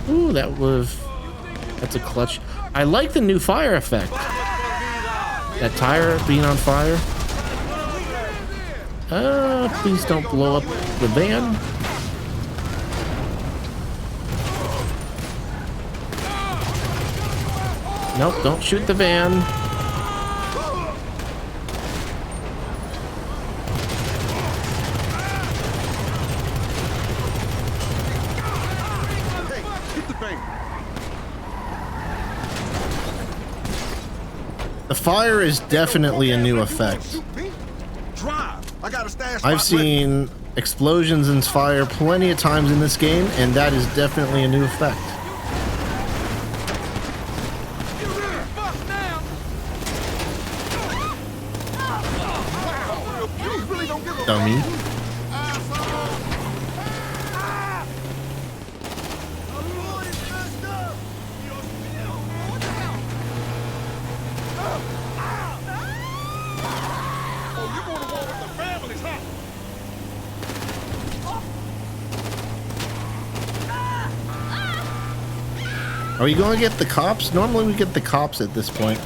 Ooh, that's a clutch. I like the new fire effect. That tire being on fire. Please don't blow up the van. Nope, don't shoot the van. Hey, hit the van. The fire is definitely a new effect. I've seen explosions and fire plenty of times in this game, and that is definitely a new effect. Dummy. Are we going to get the cops? Normally we get the cops at this point.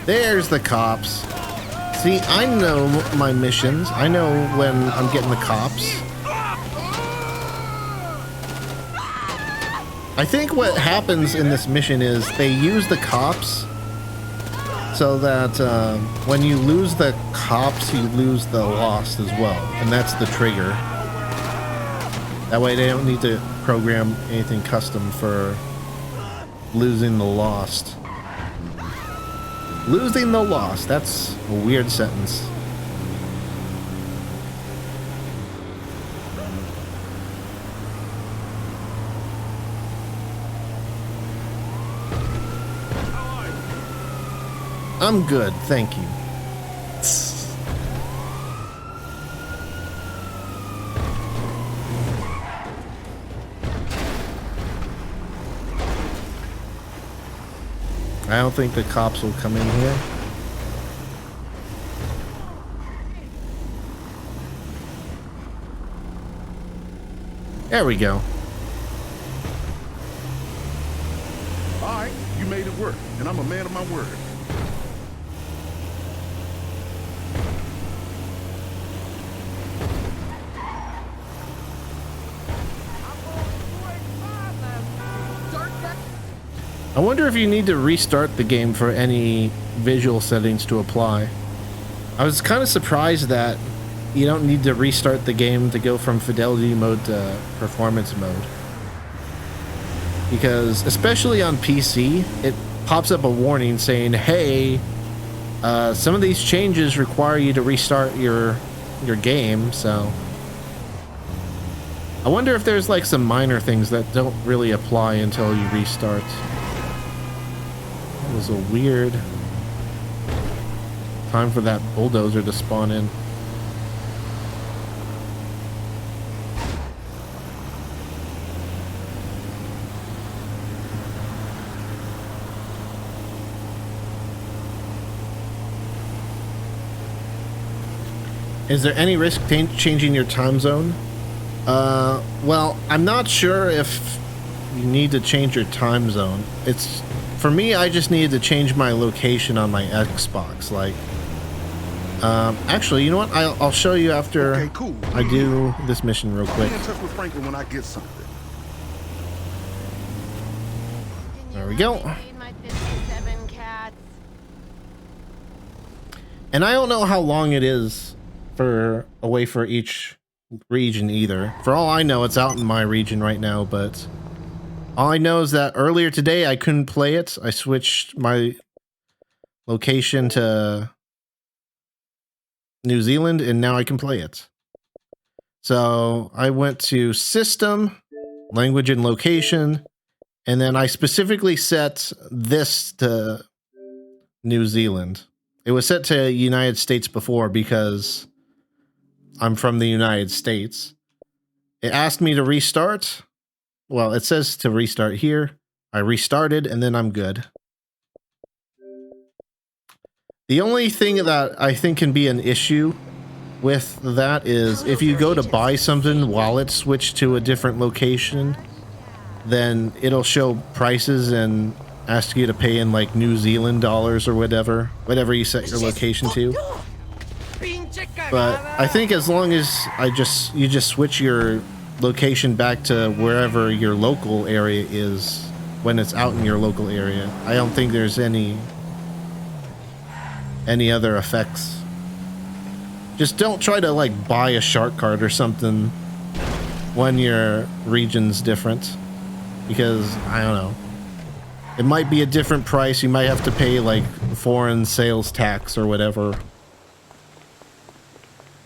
There's the cops. See, I know my missions. I know when I'm getting the cops. I think what happens in this mission is they use the cops so that when you lose the cops, you lose the lost as well. And that's the trigger. That way they don't need to program anything custom for losing the lost. Losing the lost. That's a weird sentence. I'm good, thank you. I don't think the cops will come in here. There we go. All right, you made it work, and I'm a man of my word. I wonder if you need to restart the game for any visual settings to apply. I was kind of surprised that you don't need to restart the game to go from fidelity mode to performance mode. Because, especially on PC, it pops up a warning saying, hey, some of these changes require you to restart your game, so... I wonder if there's like some minor things that don't really apply until you restart. That was a weird time for that bulldozer to spawn in. Is there any risk changing your time zone? Well, I'm not sure if you need to change your time zone. It's, for me, I just needed to change my location on my Xbox. Like, actually, you know what? I'll show you after I do this mission real quick. I'll be in touch with Franklin when I get something. There we go. And I don't know how long it is for away for each region either. For all I know, it's out in my region right now, but all I know is that earlier today I couldn't play it. I switched my location to New Zealand and now I can play it. So I went to System, Language and Location, and then I specifically set this to New Zealand. It was set to United States before because I'm from the United States. It asked me to restart. Well, it says to restart here. I restarted and then I'm good. The only thing that I think can be an issue with that is if you go to buy something while it's switched to a different location, then it'll show prices and ask you to pay in like New Zealand dollars or whatever you set your location to. But I think as long as you just switch your location back to wherever your local area is when it's out in your local area, I don't think there's any other effects. Just don't try to like buy a shark card or something when your region's different, because I don't know. It might be a different price. You might have to pay like foreign sales tax or whatever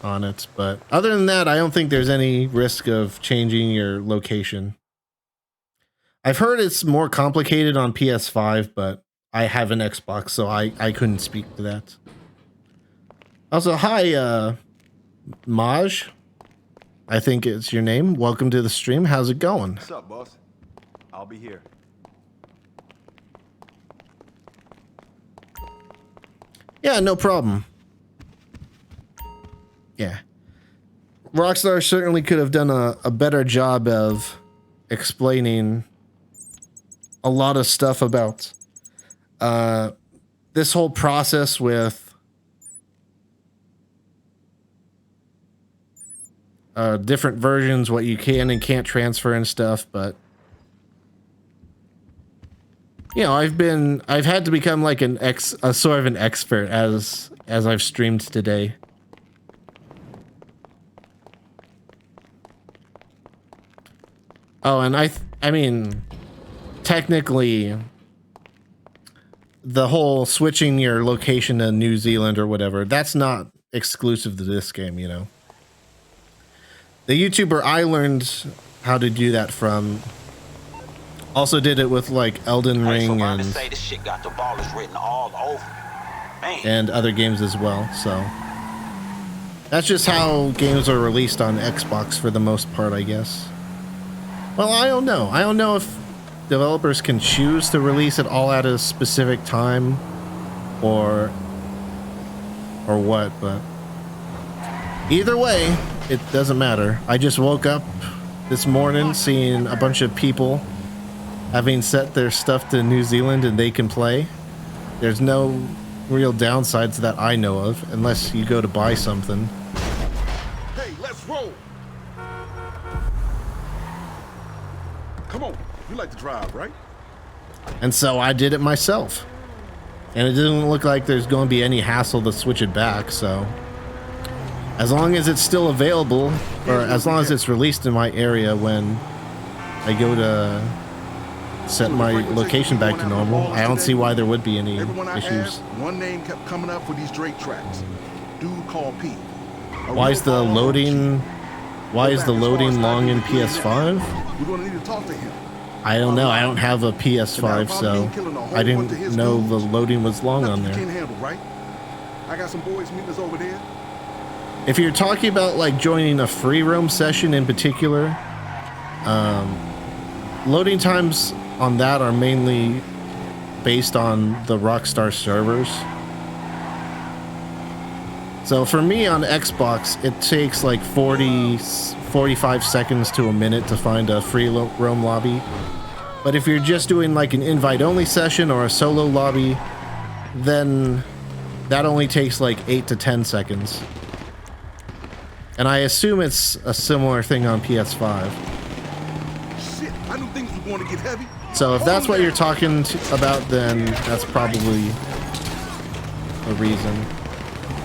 on it. But other than that, I don't think there's any risk of changing your location. I've heard it's more complicated on PS5, but I have an Xbox, so I couldn't speak to that. Also, hi, Maj. I think it's your name. Welcome to the stream. How's it going? What's up, boss? I'll be here. Yeah, no problem. Yeah. Rockstar certainly could have done a better job of explaining a lot of stuff about this whole process with different versions, what you can and can't transfer and stuff, but you know, I've had to become like a sort of an expert as I've streamed today. Oh, and I mean, technically, the whole switching your location to New Zealand or whatever, that's not exclusive to this game, you know. The YouTuber I learned how to do that from also did it with like Elden Ring and other games as well. So that's just how games are released on Xbox for the most part, I guess. Well, I don't know. I don't know if developers can choose to release it all at a specific time or what, but either way, it doesn't matter. I just woke up this morning seeing a bunch of people having set their stuff to New Zealand and they can play. There's no real downsides that I know of, unless you go to buy something. Hey, let's roll. Come on, you like to drive, right? And so I did it myself. And it didn't look like there's going to be any hassle to switch it back, so as long as it's still available, or as long as it's released in my area when I go to set my location back to normal, I don't see why there would be any issues. One name kept coming up for these Drake tracks. Dude called Pete. Why is the loading long in PS5? We're gonna need to talk to him. I don't know. I don't have a PS5, so I didn't know the loading was long on there. Can't handle, right? I got some boys meeting us over there. If you're talking about like joining a free roam session in particular, loading times on that are mainly based on the Rockstar servers. So for me on Xbox, it takes like 45 seconds to a minute to find a free roam lobby. But if you're just doing like an invite-only session or a solo lobby, then that only takes like 8 to 10 seconds. And I assume it's a similar thing on PS5. Shit, I knew things were going to get heavy. So if that's what you're talking about, then that's probably a reason.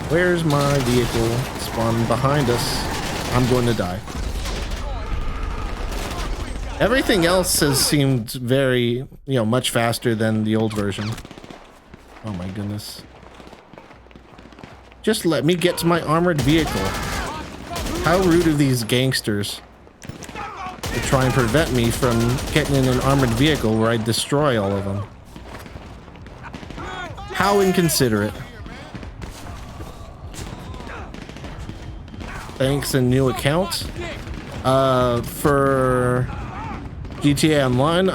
Where's my vehicle? Spawning behind us. I'm going to die. Everything else has seemed very, much faster than the old version. Oh my goodness. Just let me get to my armored vehicle. How rude of these gangsters to try and prevent me from getting in an armored vehicle where I destroy all of them. How inconsiderate. Thanks, a new account. For GTA Online,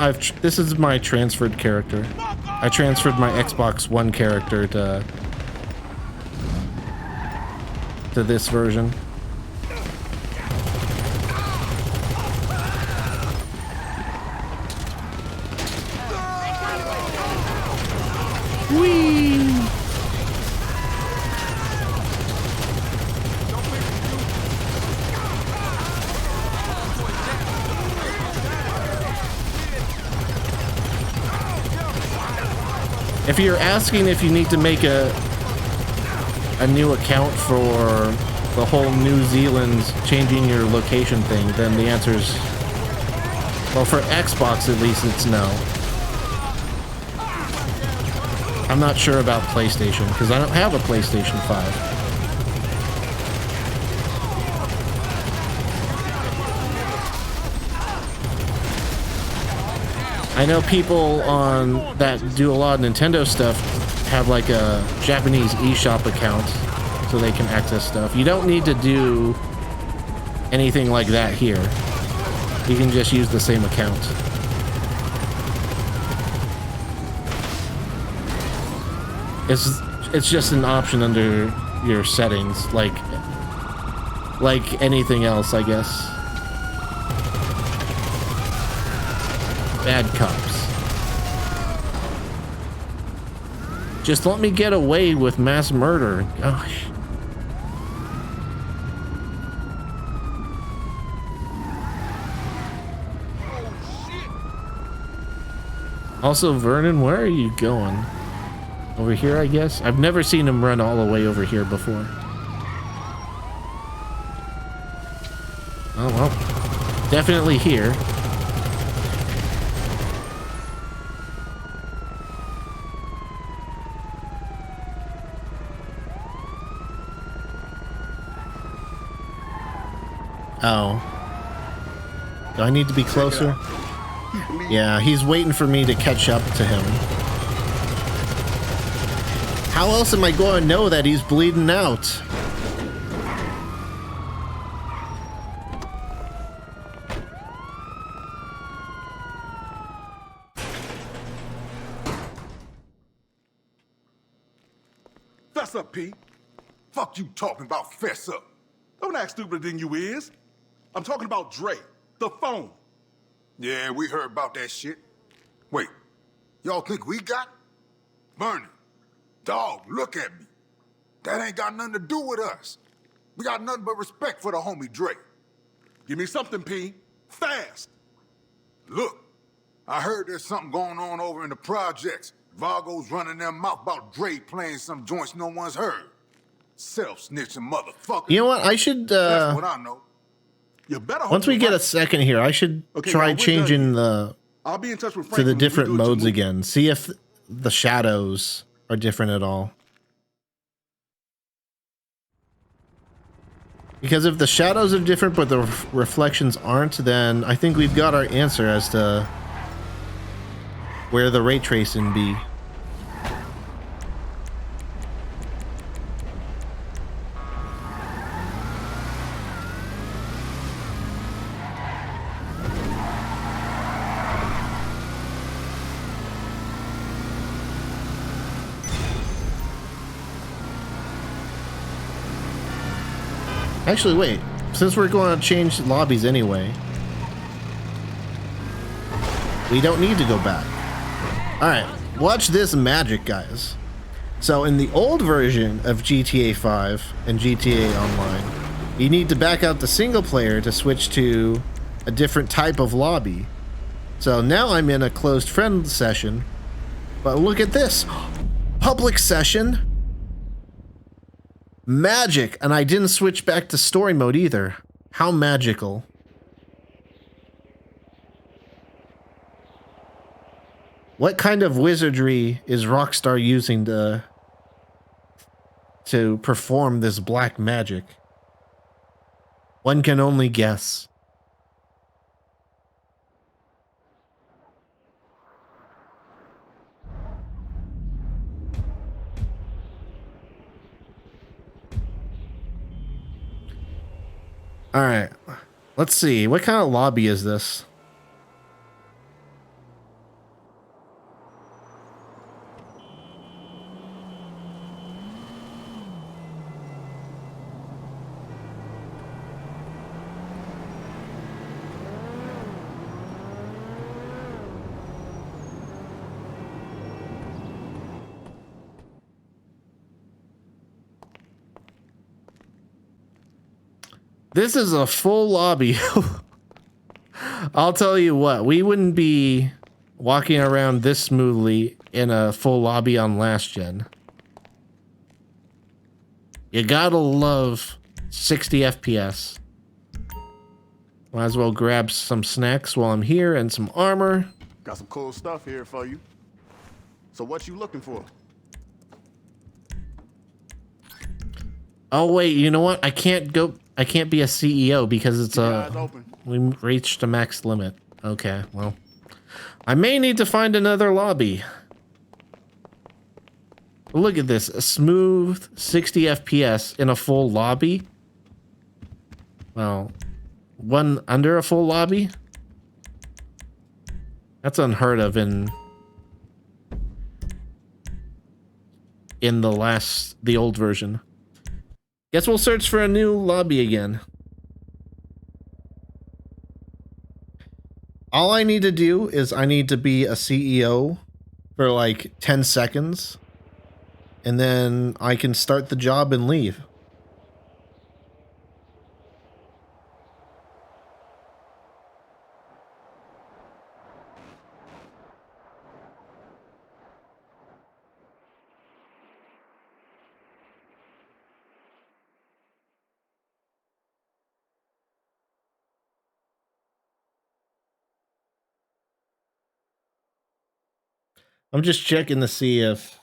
this is my transferred character. I transferred my Xbox One character to this version. Whee! If you're asking if you need to make a new account for the whole New Zealand changing your location thing, then the answer is, well, for Xbox at least, it's no. I'm not sure about PlayStation, because I don't have a PlayStation 5. I know people on that do a lot of Nintendo stuff have like a Japanese eShop account so they can access stuff. You don't need to do anything like that here. You can just use the same account. It's just an option under your settings, like anything else, I guess. Bad cops. Just let me get away with mass murder. Gosh. Also, Vernon, where are you going? Over here, I guess? I've never seen him run all the way over here before. Oh, well. Definitely here. Oh. Do I need to be closer? Yeah, he's waiting for me to catch up to him. How else am I going to know that he's bleeding out? Fess up, P. Fuck you talking about fess up. Don't act stupider than you is. I'm talking about Dre, the phone. Yeah, we heard about that shit. Wait, y'all think we got? Vernon, dog, look at me. That ain't got nothing to do with us. We got nothing but respect for the homie Dre. Give me something, P. Fast. Look, I heard there's something going on over in the projects. Vargo's running their mouth about Dre playing some joints no one's heard. Self-snitching motherfucker. You know what? I should, That's what I know. You better once we get a second here, I should try changing I'll be in touch with to Frankin the when we different do it modes tomorrow. again. See if the shadows are different at all. Because if the shadows are different but the reflections aren't, then I think we've got our answer as to where the ray tracing be. Actually, wait. Since we're going to change lobbies anyway, we don't need to go back. Alright, watch this magic, guys. So in the old version of GTA 5 and GTA Online, you need to back out the single player to switch to a different type of lobby. So now I'm in a closed friend session, but look at this. Public session. Magic, and I didn't switch back to story mode either. How magical. What kind of wizardry is Rockstar using to perform this black magic? One can only guess. All right, let's see. What kind of lobby is this? This is a full lobby. I'll tell you what, we wouldn't be walking around this smoothly in a full lobby on last gen. You gotta love 60 FPS. Might as well grab some snacks while I'm here and some armor. Got some cool stuff here for you. So what you looking for? Oh wait, you know what? I can't be a CEO because it's we reached a max limit. Okay, well. I may need to find another lobby. Look at this, a smooth 60 FPS in a full lobby. Well, one under a full lobby? That's unheard of in the old version. Guess we'll search for a new lobby again. All I need to do is I need to be a CEO for like 10 seconds. And then I can start the job and leave. I'm just checking to see if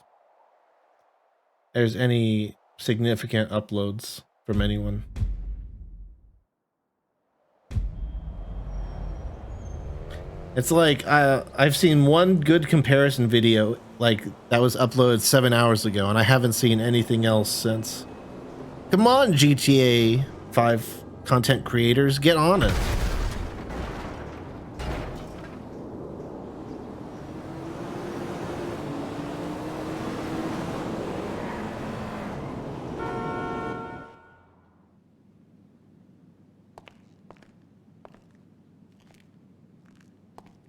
there's any significant uploads from anyone. It's like I've seen one good comparison video like that was uploaded 7 hours ago, and I haven't seen anything else since. Come on, GTA 5 content creators, get on it.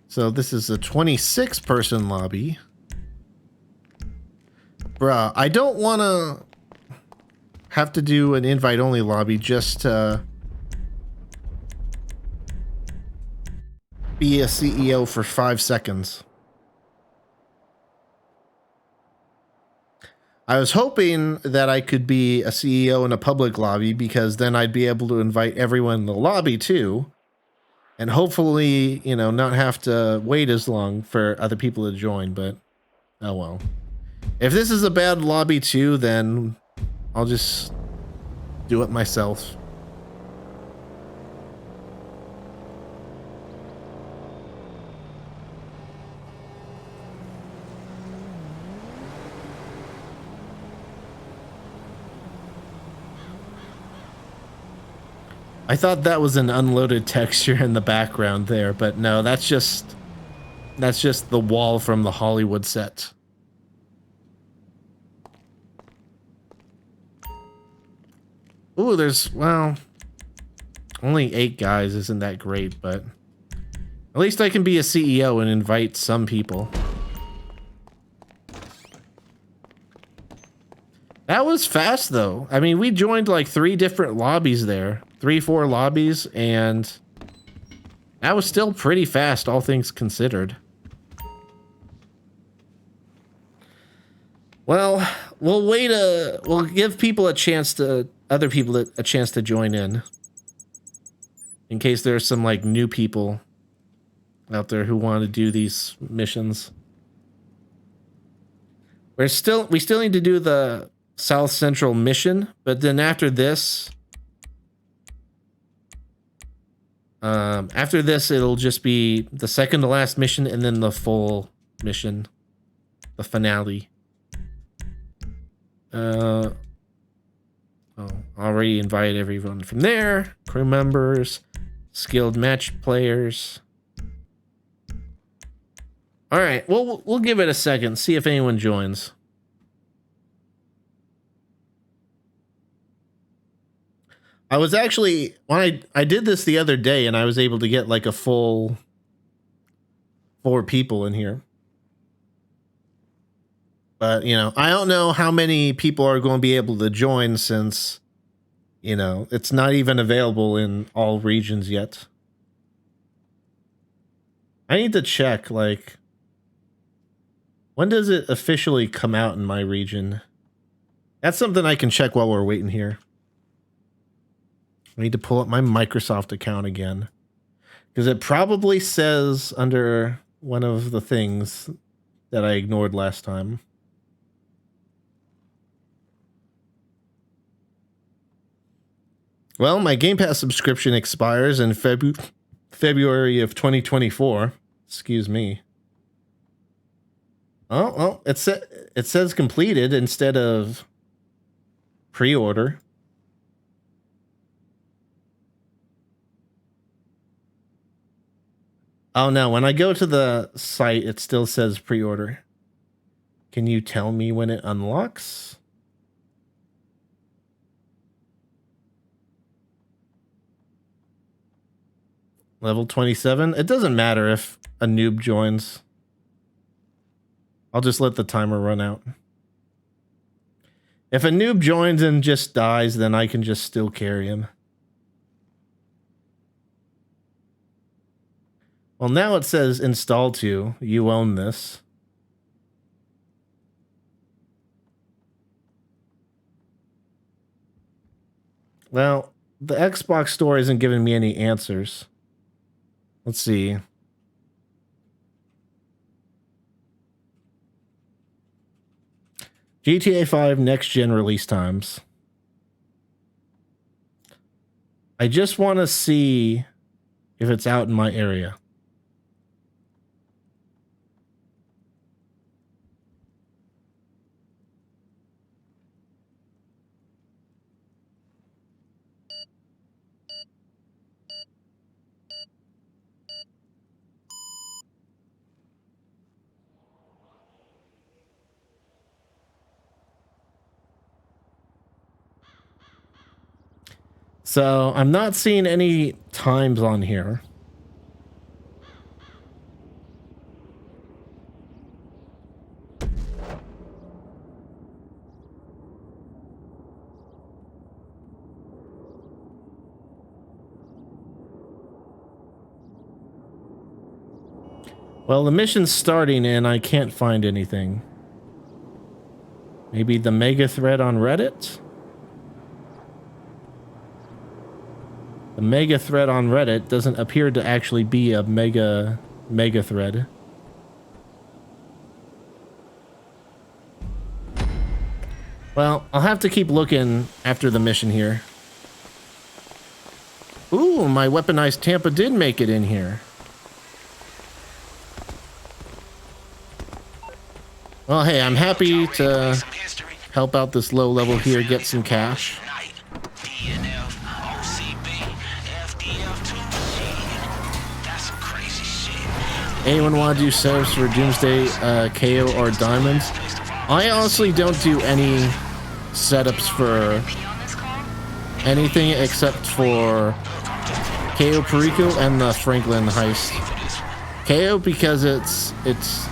So this is a 26-person lobby. Bruh, I don't want to have to do an invite-only lobby just to be a CEO for 5 seconds. I was hoping that I could be a CEO in a public lobby because then I'd be able to invite everyone in the lobby too. And hopefully, you know, not have to wait as long for other people to join, but oh well. If this is a bad lobby too, then I'll just do it myself. I thought that was an unloaded texture in the background there, but no, that's just the wall from the Hollywood set. Ooh, there's, well, only 8 guys isn't that great, but at least I can be a CEO and invite some people. That was fast though. I mean, we joined like 3 different lobbies there. 3-4 lobbies, and that was still pretty fast, all things considered. Well, we'll give people other people a chance to join in case there's some like new people out there who want to do these missions. We still need to do the South Central mission, but then after this, it'll just be the second to last mission and then the full mission, the finale. Already invited everyone from there, crew members, skilled match players. All right, well, we'll give it a second, see if anyone joins. I was actually, when I did this the other day, and I was able to get like a full 4 people in here. But, you know, I don't know how many people are going to be able to join since, you know, it's not even available in all regions yet. I need to check, like, when does it officially come out in my region? That's something I can check while we're waiting here. I need to pull up my Microsoft account again. Because it probably says under one of the things that I ignored last time. Well, my Game Pass subscription expires in February of 2024. Excuse me. Oh, well, it says completed instead of pre-order. Oh no, when I go to the site, it still says pre-order. Can you tell me when it unlocks? Level 27? It doesn't matter if a noob joins. I'll just let the timer run out. If a noob joins and just dies, then I can just still carry him. Well, now it says install to. You own this. Well, the Xbox store isn't giving me any answers. Let's see. GTA 5 next gen release times. I just want to see if it's out in my area. So I'm not seeing any times on here. Well, the mission's starting and I can't find anything. Maybe the mega thread on Reddit? The mega thread on Reddit doesn't appear to actually be a mega thread. Well, I'll have to keep looking after the mission here. Ooh, my weaponized Tampa did make it in here. Well, hey, I'm happy to help out this low level here, get some cash. Anyone want to do setups for Doomsday, Cayo, or Diamonds? I honestly don't do any setups for anything except for Cayo, Perico, and the Franklin Heist. Cayo because it's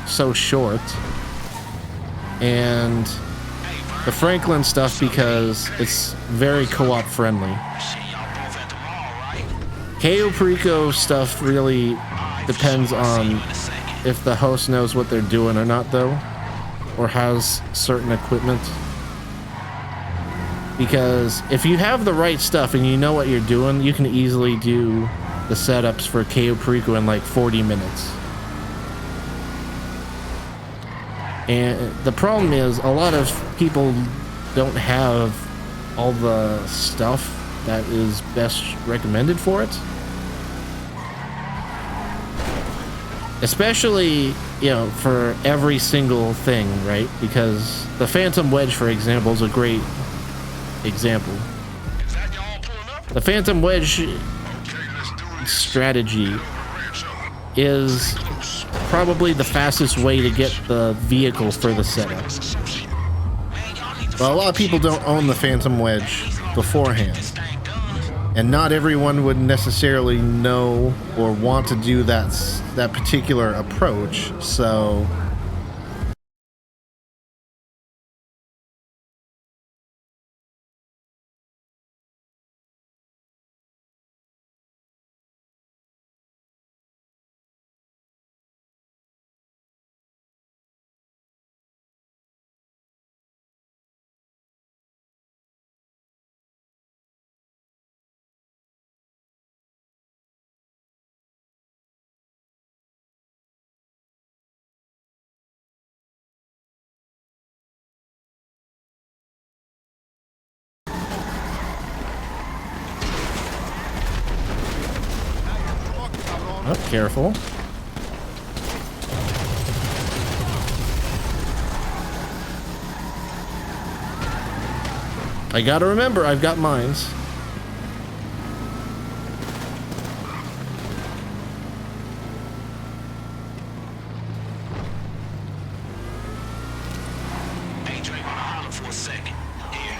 so short, and the Franklin stuff because it's very co-op friendly. Cayo, Perico stuff really depends on if the host knows what they're doing or not, though, or has certain equipment. Because if you have the right stuff and you know what you're doing, you can easily do the setups for Cayo, Perico in like 40 minutes. And the problem is a lot of people don't have all the stuff that is best recommended for it. Especially, you know, for every single thing, right? Because the Phantom Wedge, for example, is a great example. The Phantom Wedge strategy is probably the fastest way to get the vehicle for the setup. Well, a lot of people don't own the Phantom Wedge beforehand, and not everyone would necessarily know or want to do that particular approach, so Oh, careful. I gotta remember, I've got mines. Hey, Drake, wanna holler for a second? Here.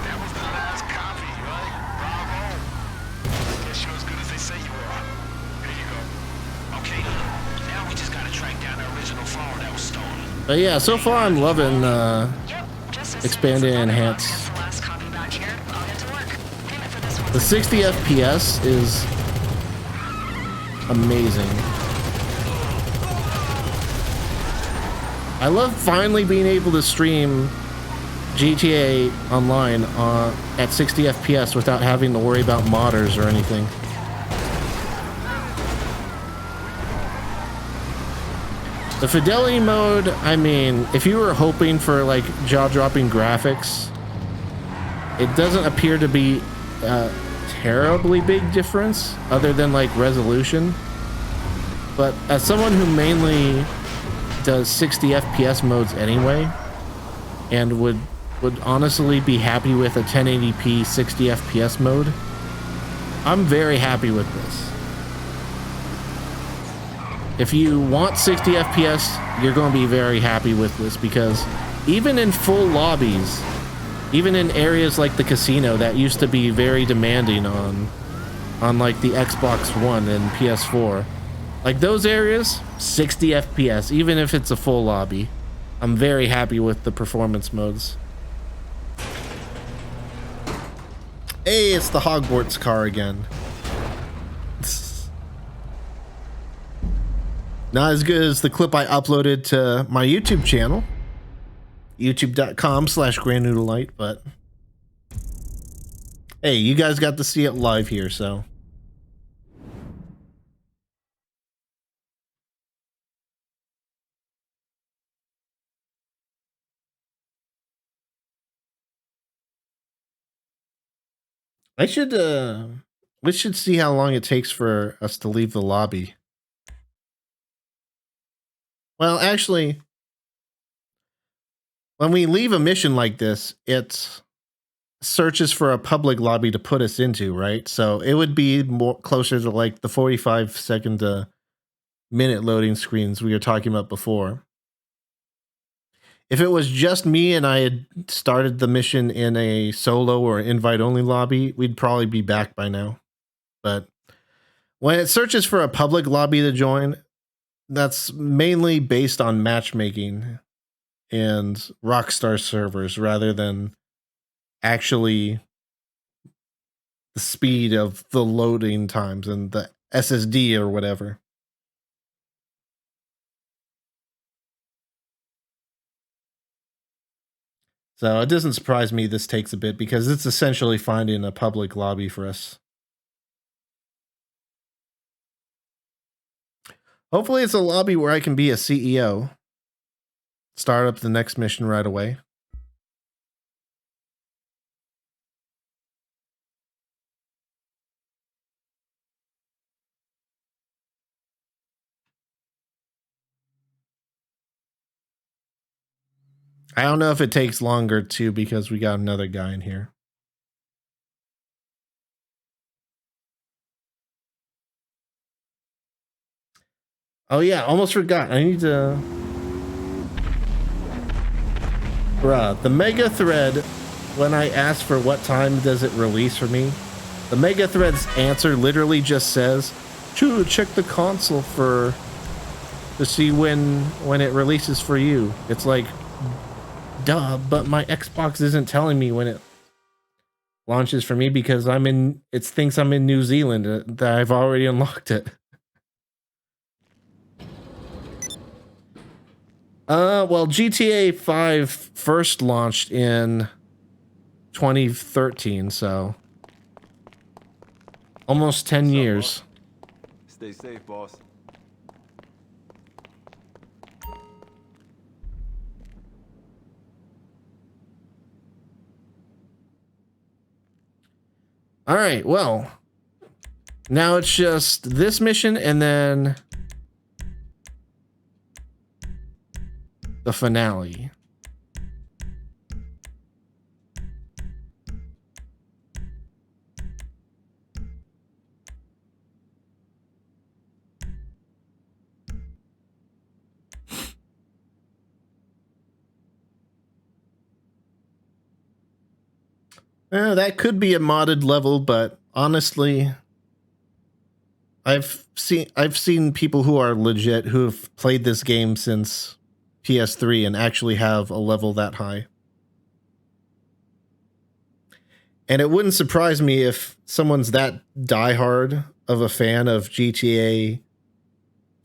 That was the last copy, right? Bravo. Guess you're as good as they say you are. Here you go. Okay, now we just gotta track down the original phone that was stolen. But yeah, so far I'm loving expand and enhance. The 60 FPS is amazing. I love finally being able to stream GTA Online at 60 FPS without having to worry about modders or anything. The fidelity mode, I mean, if you were hoping for like jaw-dropping graphics, it doesn't appear to be a terribly big difference other than like resolution. But as someone who mainly does 60 FPS modes anyway, and would honestly be happy with a 1080p 60 FPS mode, I'm very happy with this. If you want 60 FPS, you're going to be very happy with this, because even in full lobbies, even in areas like the casino that used to be very demanding on like the Xbox One and PS4, like those areas, 60 FPS, even if it's a full lobby. I'm very happy with the performance modes. Hey, it's the Hogwarts car again. Not as good as the clip I uploaded to my YouTube channel, youtube.com/GrandNoodleLite, but hey, you guys got to see it live here, so. We should see how long it takes for us to leave the lobby. Well, actually, when we leave a mission like this, it searches for a public lobby to put us into, right? So it would be more closer to like the 45-second to minute loading screens we were talking about before. If it was just me and I had started the mission in a solo or invite-only lobby, we'd probably be back by now. But when it searches for a public lobby to join, that's mainly based on matchmaking and Rockstar servers rather than actually the speed of the loading times and the SSD or whatever. So it doesn't surprise me this takes a bit, because it's essentially finding a public lobby for us. Hopefully it's a lobby where I can be a CEO. Start up the next mission right away. I don't know if it takes longer too, because we got another guy in here. Oh yeah, almost forgot. I need to... Bruh, the mega thread, when I ask for what time does it release for me, the mega thread's answer literally just says, check the console to see when it releases for you. It's like, duh, but my Xbox isn't telling me when it launches for me, because it thinks I'm in New Zealand, that I've already unlocked it. Well, GTA 5 first launched in 2013, so almost 10 years. Stay safe, boss. All right, well, Now it's just this mission and then the finale. That could be a modded level, but honestly, I've seen people who are legit who have played this game since PS3 and actually have a level that high. And it wouldn't surprise me if someone's that diehard of a fan of GTA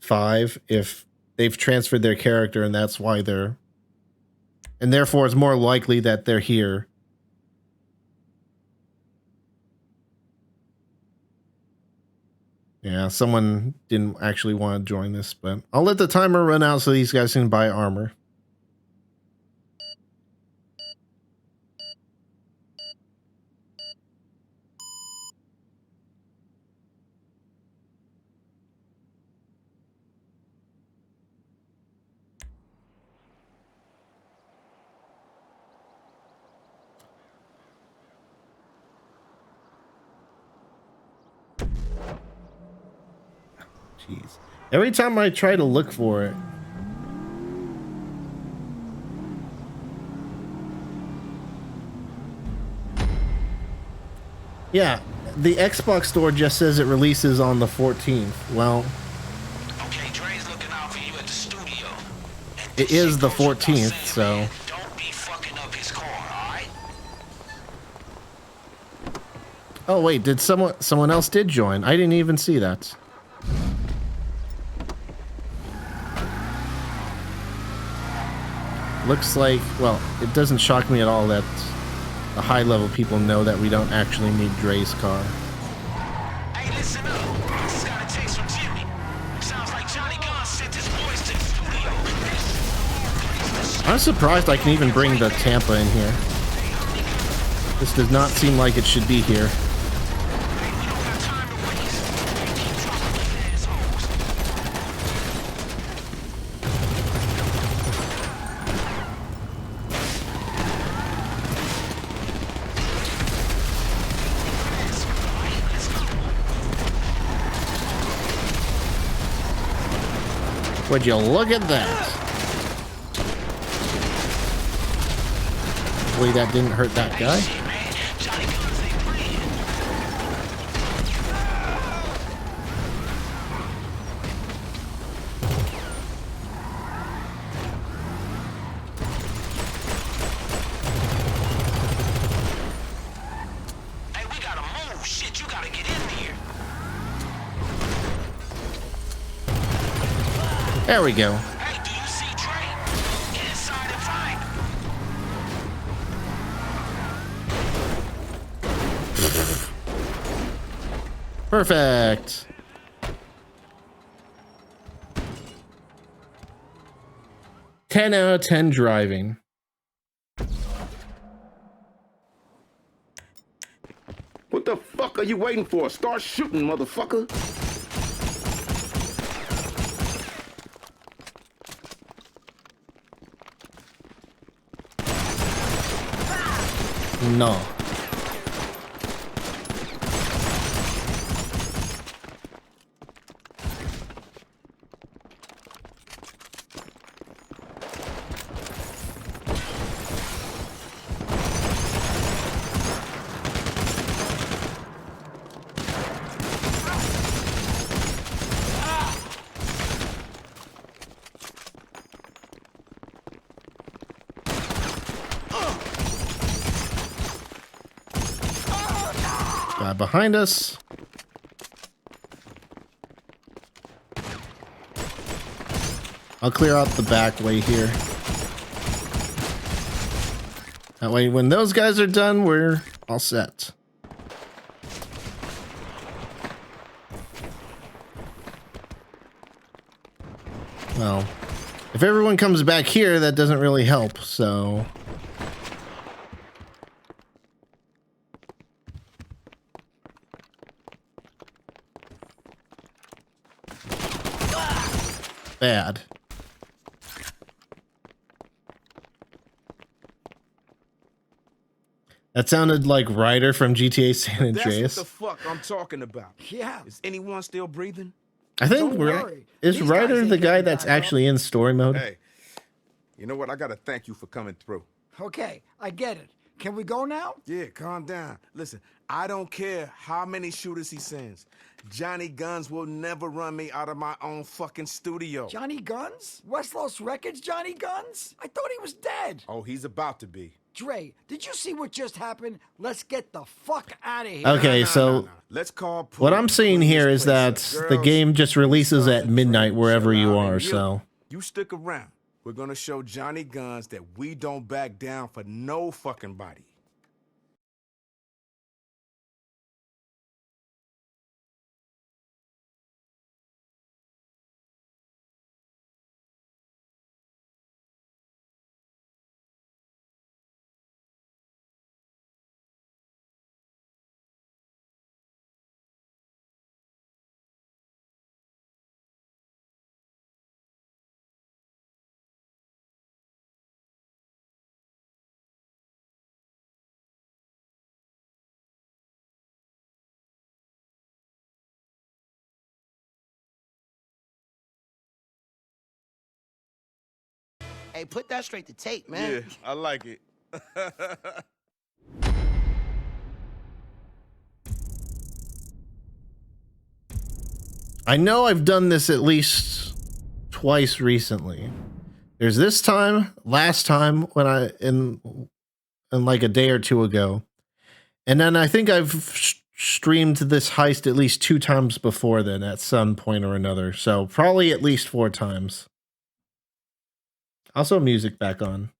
5 if they've transferred their character and that's why they're, and therefore it's more likely that they're here. Yeah, someone didn't actually want to join this, but I'll let the timer run out so these guys can buy armor. Jeez. Every time I try to look for it. Yeah, the Xbox store just says it releases on the 14th. Well, Okay, Dre's looking out for you at the studio. it is the 14th, so. Don't be fucking up his car, alright? Oh wait, did someone else did join? I didn't even see that. Looks like, well, it doesn't shock me at all that the high level people know that we don't actually need Dre's car. Hey, listen up. This got a text from Jimmy. Sounds like Johnny Gunn sent his boys to the studio. I'm surprised I can even bring the Tampa in here. This does not seem like it should be here. Would you look at that? Hopefully that didn't hurt that guy. Hey, we gotta move. Shit, you gotta get in here. There we go. Hey, do you see Dre? Get inside and find him. Perfect. Ten out of 10 driving. What the fuck are you waiting for? Start shooting, motherfucker. No. Guy behind us. I'll clear out the back way here. That way, when those guys are done, we're all set. Well, if everyone comes back here, that doesn't really help, so... bad. That sounded like Ryder from GTA San Andreas. That's what the fuck I'm talking about. Yeah. Is anyone still breathing? I think Don't worry. is These Ryder guys the ain't guy getting that's back up. actually in story mode? Hey, you know what? I gotta thank you for coming through. Okay, I get it. Can we go now? Yeah, calm down. Listen, I don't care how many shooters he sends. Johnny Guns will never run me out of my own fucking studio. Johnny Guns? West Los Records Johnny Guns? I thought he was dead. Oh, he's about to be. Dre, did you see what just happened? Let's get the fuck out of here. Okay, so Let's call what I'm seeing here is that the game just releases at midnight wherever you are, so. You stick around. We're gonna show Johnny Guns that we don't back down for no fucking body. Hey, put that straight to tape, man. Yeah, I like it. I know I've done this at least twice recently. There's this time, last time when in like a day or two ago. And then I think I've streamed this heist at least 2 times before then at some point or another. So probably at least 4 times. Also music back on.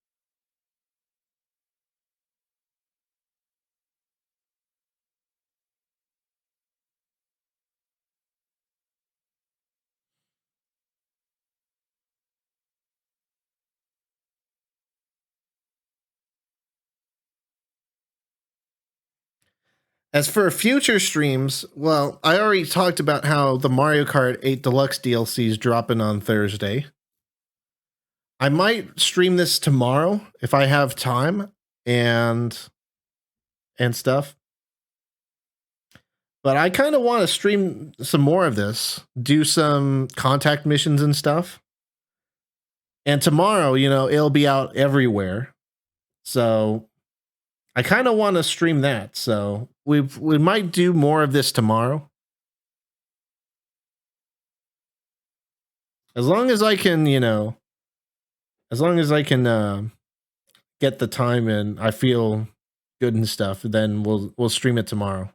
As for future streams, well, I already talked about how the Mario Kart 8 Deluxe DLC is dropping on Thursday. I might stream this tomorrow if I have time and stuff. But I kind of want to stream some more of this, do some contact missions and stuff. And tomorrow, you know, it'll be out everywhere. So I kind of want to stream that. So we might do more of this tomorrow. As long as I can, you know, as long as I can get the time and I feel good and stuff, then we'll stream it tomorrow.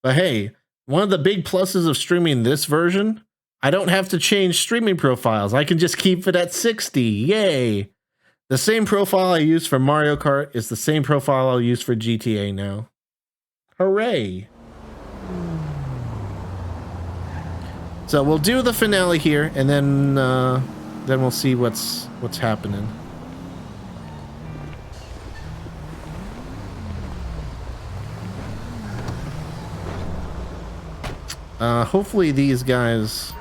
But hey, one of the big pluses of streaming this version, I don't have to change streaming profiles. I can just keep it at 60. Yay! The same profile I use for Mario Kart is the same profile I'll use for GTA now. Hooray! So we'll do the finale here, and then we'll see what's happening. Hopefully these guys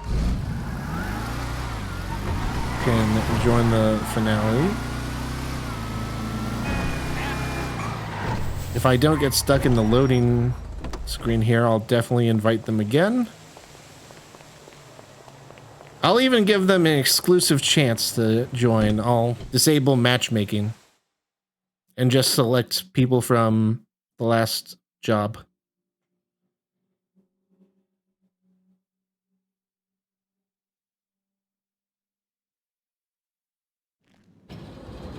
can join the finale. If I don't get stuck in the loading screen here, I'll definitely invite them again. I'll even give them an exclusive chance to join. I'll disable matchmaking and just select people from the last job.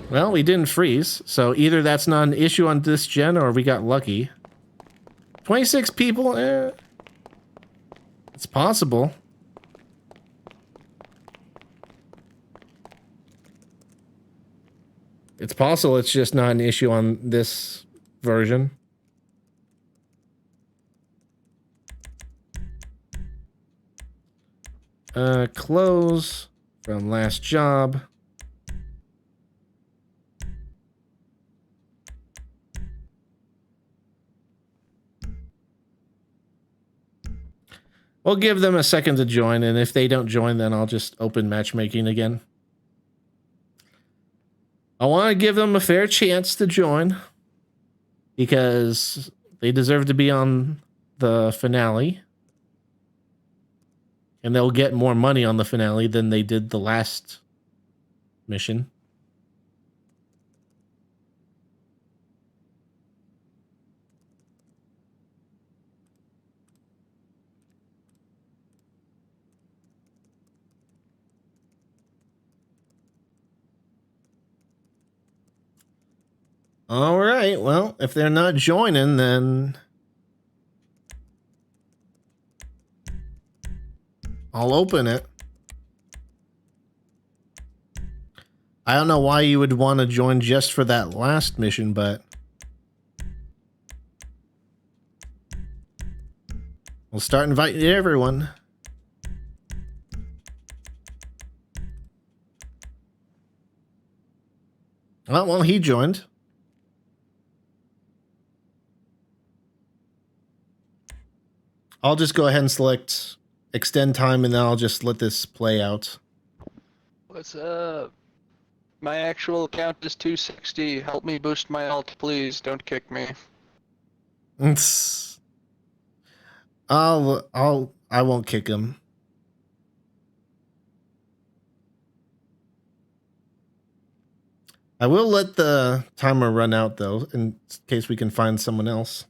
Well, we didn't freeze, so either that's not an issue on this gen or we got lucky. 26 people? It's possible. It's possible it's just not an issue on this version. Close from last job. We'll give them a second to join, and if they don't join, then I'll just open matchmaking again. I want to give them a fair chance to join because they deserve to be on the finale. And they'll get more money on the finale than they did the last mission. All right, well, if they're not joining, then I'll open it. I don't know why you would want to join just for that last mission, but we'll start inviting everyone. Oh, well, he joined. I'll just go ahead and select extend time, and then I'll just let this play out. What's up? My actual account is 260. Help me boost my alt, please. Don't kick me. I won't kick him. I will let the timer run out though, in case we can find someone else.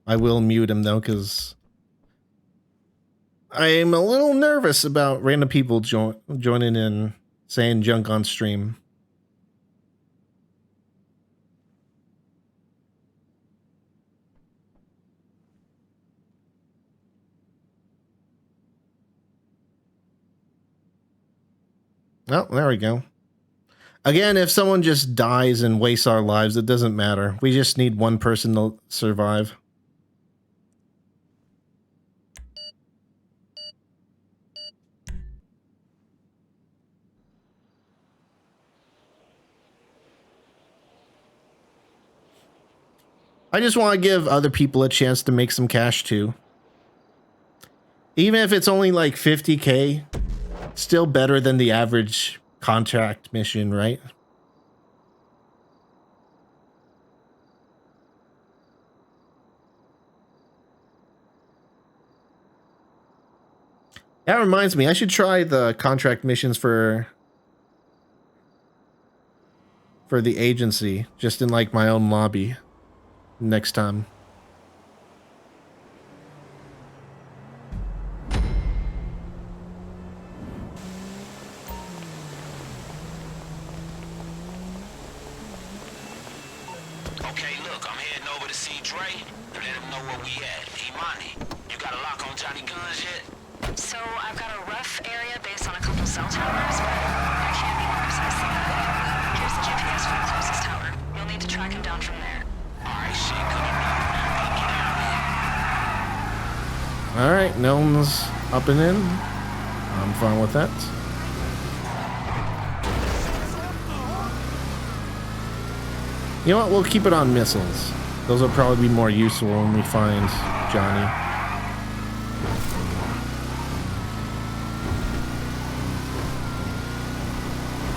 I will mute him though, because I'm a little nervous about random people joining in, saying junk on stream. Oh, there we go. Again, if someone just dies and wastes our lives, it doesn't matter. We just need one person to survive. I just want to give other people a chance to make some cash too. Even if it's only like 50K, still better than the average contract mission, right? That reminds me, I should try the contract missions for the agency, just in like my own lobby next time. Okay, look, I'm heading over to see Dre and let him know where we at. Imani, you got a lock on Johnny Guns yet? So I've got a rough area based on a couple cell towers, but I can't be more precise than that. Here's the GPS for the closest tower. You'll need to track him down from there. Alright, shit, good enough. Get out of here. Alright, no one's up and in. I'm fine with that. You know what? We'll keep it on missiles. Those will probably be more useful when we find Johnny.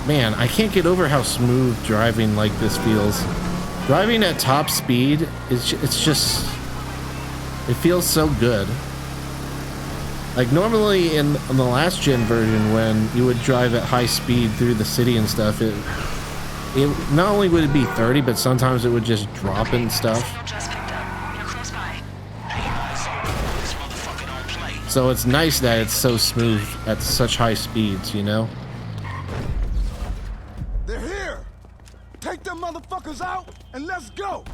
Man, I can't get over how smooth driving like this feels. Driving at top speed, it's just... It feels so good. Like normally in the last gen version, when you would drive at high speed through the city and stuff, it not only would it be 30, but sometimes it would just drop and stuff. So it's nice that it's so smooth at such high speeds, you know? They're here! Take them motherfuckers out and let's go!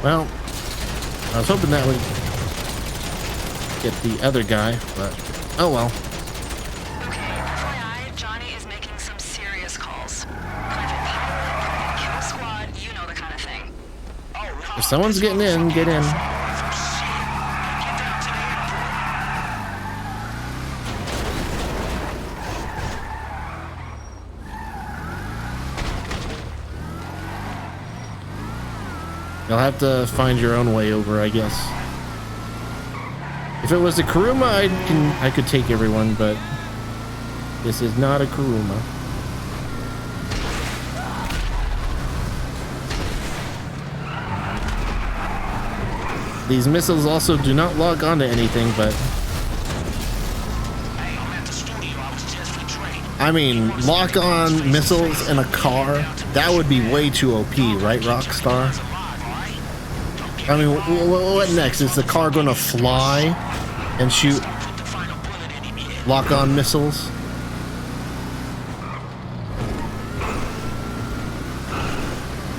Well, I was hoping that would get the other guy, but oh well. FYI, Johnny is making some serious calls. Private pilot, kill squad, you know the kind of thing. If someone's getting in, get in. You'll have to find your own way over, I guess. If it was a Kuruma, I could take everyone, but this is not a Kuruma. These missiles also do not log onto anything, but I mean, lock on missiles in a car, that would be way too OP, right, Rockstar? I mean, what next? Is the car going to fly and shoot lock-on missiles?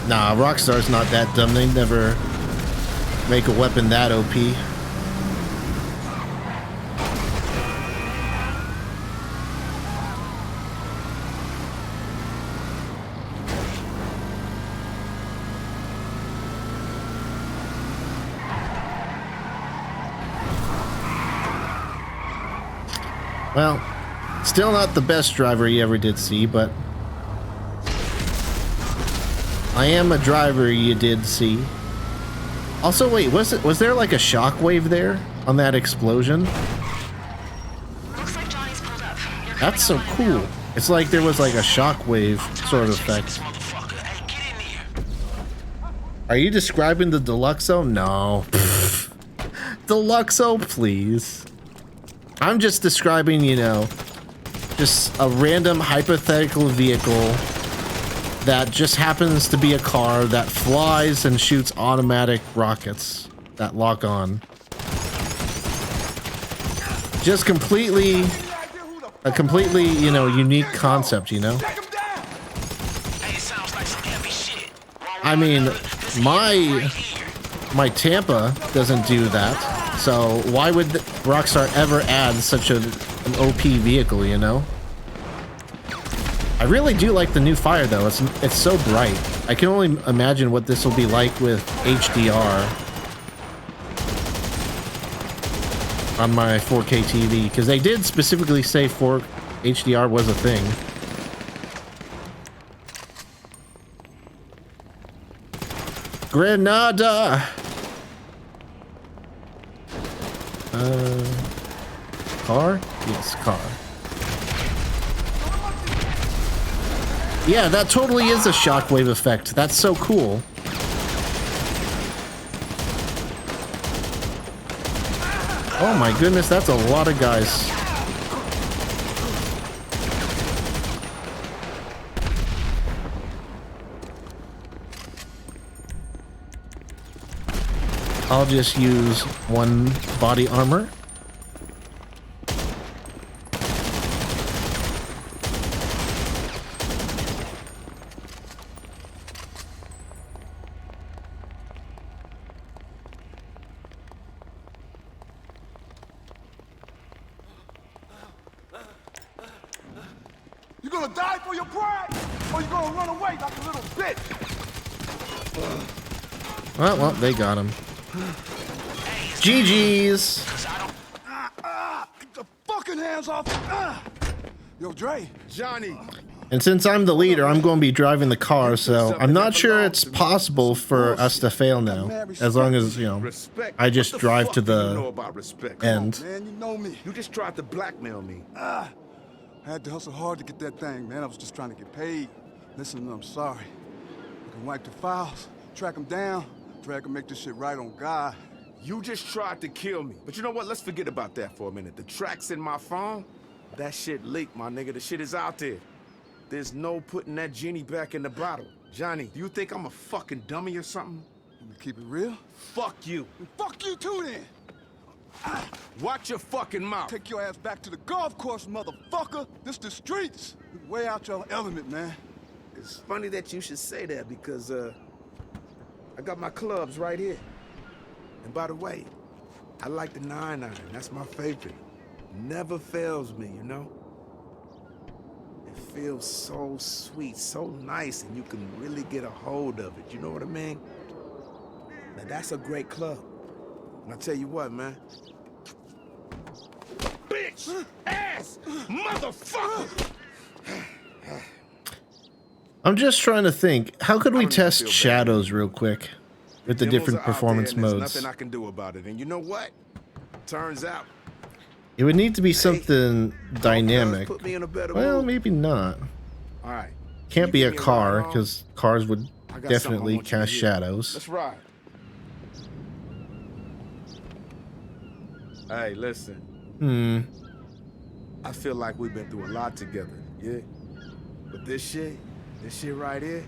Nah, Rockstar's not that dumb. They never make a weapon that OP. Well, still not the best driver you ever did see, but I am a driver you did see. Also, wait, was there like a shockwave there on that explosion? Looks like Johnny's pulled up. That's so cool. It's like there was like a shockwave sort of effect. Are you describing the Deluxo? No. Deluxo, please. I'm just describing, you know, just a random hypothetical vehicle that just happens to be a car that flies and shoots automatic rockets that lock on. Just a completely, you know, unique concept, you know? I mean, my Tampa doesn't do that. So why would Rockstar ever add such an OP vehicle, you know? I really do like the new fire though. It's so bright. I can only imagine what this will be like with HDR on my 4K TV, because they did specifically say HDR was a thing. Granada. Car? Yes, car. Yeah, that totally is a shockwave effect. That's so cool. Oh my goodness, that's a lot of guys. I'll just use one body armor. You gonna die for your pride? Or you gonna run away like a little bitch? Well, they got him. GG's. Get the fucking hands off. Yo, Dre. Johnny. And since I'm the leader, I'm going to be driving the car, so I'm not sure it's possible for us to fail now. As long as, you know, I just drive to the end. Man, you know me. You just tried to blackmail me. I had to hustle hard to get that thing, man. I was just trying to get paid. Listen, I'm sorry. I can wipe the files, track them down, drag them, make this shit right on God. You just tried to kill me. But you know what? Let's forget about that for a minute. The track's in my phone. That shit leaked, my nigga. The shit is out there. There's no putting that genie back in the bottle. Johnny, do you think I'm a fucking dummy or something? You keep it real? Fuck you. And fuck you too, then. Watch your fucking mouth. Take your ass back to the golf course, motherfucker. This the streets. Way out your element, man. It's funny that you should say that because, I got my clubs right here. And by the way, I like the 9-iron. That's my favorite. Never fails me, you know? It feels so sweet, so nice, and you can really get a hold of it. You know what I mean? Now, that's a great club. And I tell you what, man. Bitch! Ass! Motherfucker! I'm just trying to think. How could we test shadows real quick with the different performance modes? There's nothing I can do about it. And you know what? Turns out It would need to be something dynamic. Well, maybe not. all right. Can't be a car, because cars would definitely cast shadows. Let's ride. Hey, listen. I feel like we've been through a lot together, yeah? But this shit right here.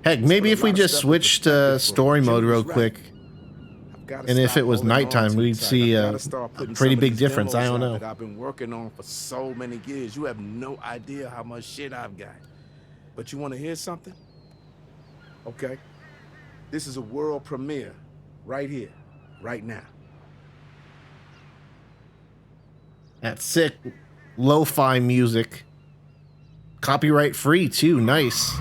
Heck, maybe if we just switched to story mode real quick, and if it was nighttime, we'd see a pretty big difference. I don't know. That I've been working on for so many years. You have no idea how much shit I've got. But you want to hear something? Okay. This is a world premiere, right here, right now. That's sick. Lo-fi music. Copyright free too. Nice.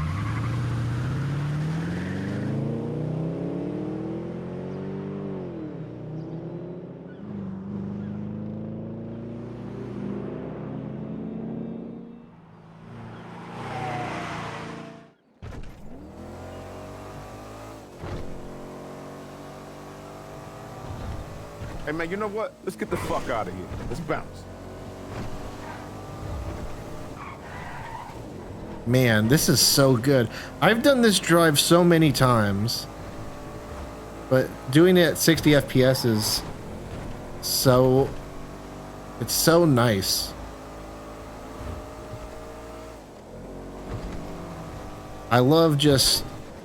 Hey man, you know what? Let's get the fuck out of here. Let's bounce. Man, this is so good. I've done this drive so many times, but doing it at 60 FPS is so, it's so nice. I love just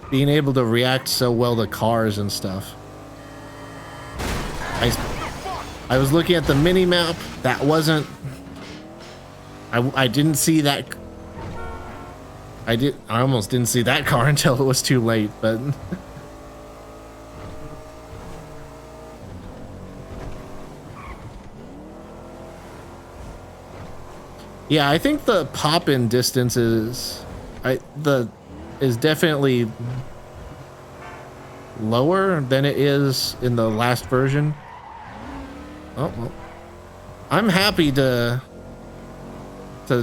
being able to react so well to cars and stuff. I was looking at the mini map. That wasn't, I didn't see that. I almost didn't see that car until it was too late, but yeah, I think the pop-in distance is definitely lower than it is in the last version. Oh well, I'm happy to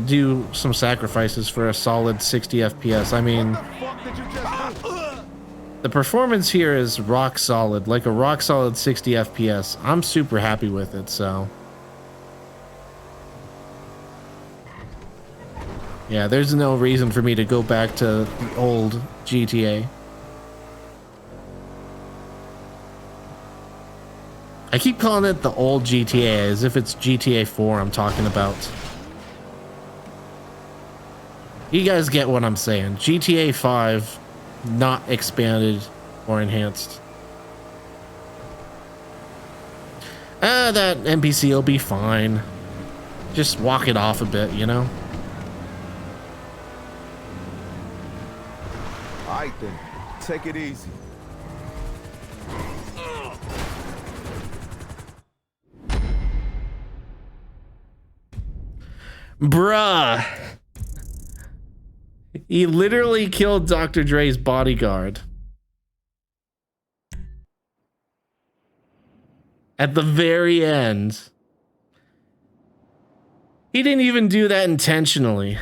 do some sacrifices for a solid 60 FPS. I mean, the performance here is rock solid, like a rock solid 60 FPS. I'm super happy with it, so. Yeah, there's no reason for me to go back to the old GTA. I keep calling it the old GTA as if it's GTA 4 I'm talking about. You guys get what I'm saying. GTA 5, not expanded or enhanced. That NPC will be fine. Just walk it off a bit, you know? Alright then, take it easy. Bruh. He literally killed Dr. Dre's bodyguard. At the very end. He didn't even do that intentionally.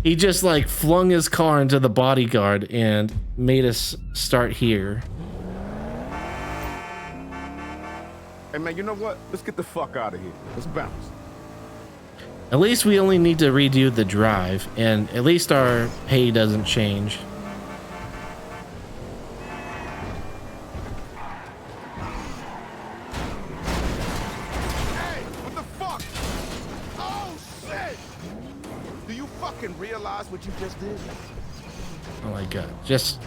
He just like flung his car into the bodyguard and made us start here. Hey man, you know what? Let's get the fuck out of here. Let's bounce. At least we only need to redo the drive, and at least our pay doesn't change. Hey, what the fuck? Oh shit! Do you fucking realize what you just did? Oh my god, just...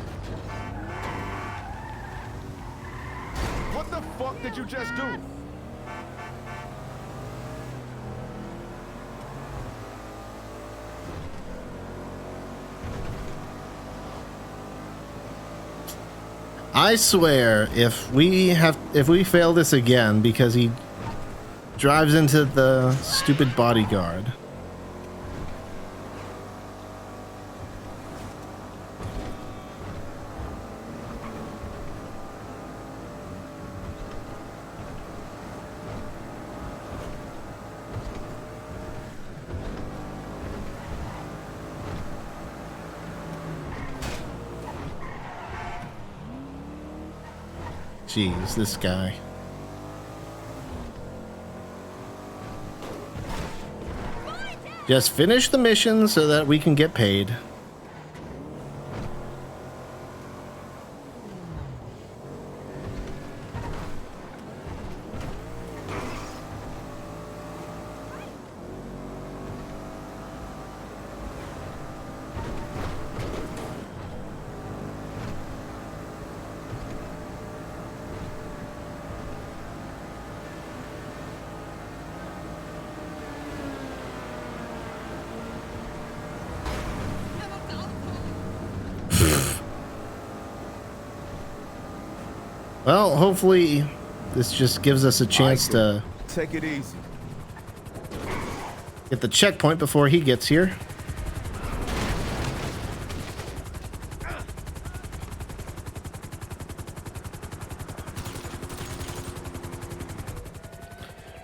What the fuck did you just do? I swear, if we fail this again because he drives into the stupid bodyguard. Jeez, this guy. Just finish the mission so that we can get paid. Well, hopefully this just gives us a chance to take it easy. Get the checkpoint before he gets here.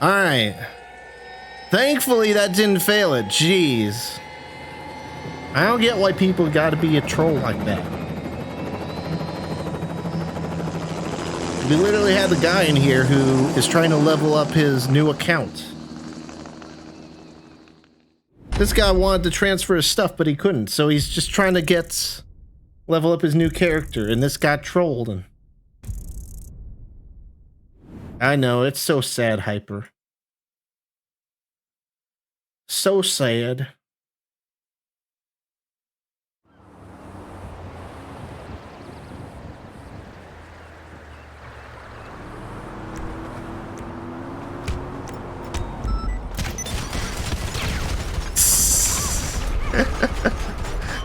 All right. Thankfully that didn't fail it. Jeez. I don't get why people got to be a troll like that. We literally had the guy in here who is trying to level up his new account. This guy wanted to transfer his stuff, but he couldn't. So he's just trying to level up his new character, and this got trolled. And I know, it's so sad, Hyper. So sad.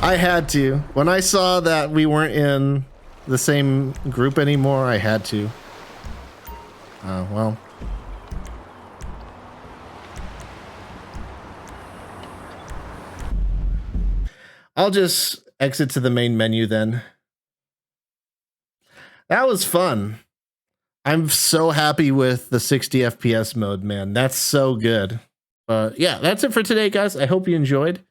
I had to. When I saw that we weren't in the same group anymore, I had to. Well. I'll just exit to the main menu then. That was fun. I'm so happy with the 60 FPS mode, man. That's so good. Yeah, that's it for today, guys. I hope you enjoyed.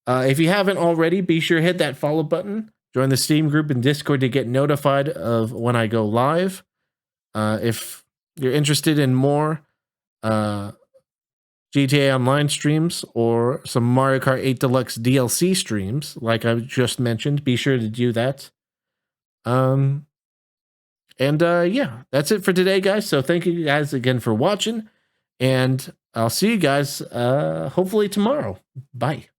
If you haven't already, be sure to hit that follow button. Join the Steam group and Discord to get notified of when I go live. If you're interested in more GTA Online streams or some Mario Kart 8 Deluxe DLC streams, like I just mentioned, be sure to do that. Yeah, that's it for today, guys. So thank you guys again for watching, and I'll see you guys hopefully tomorrow. Bye.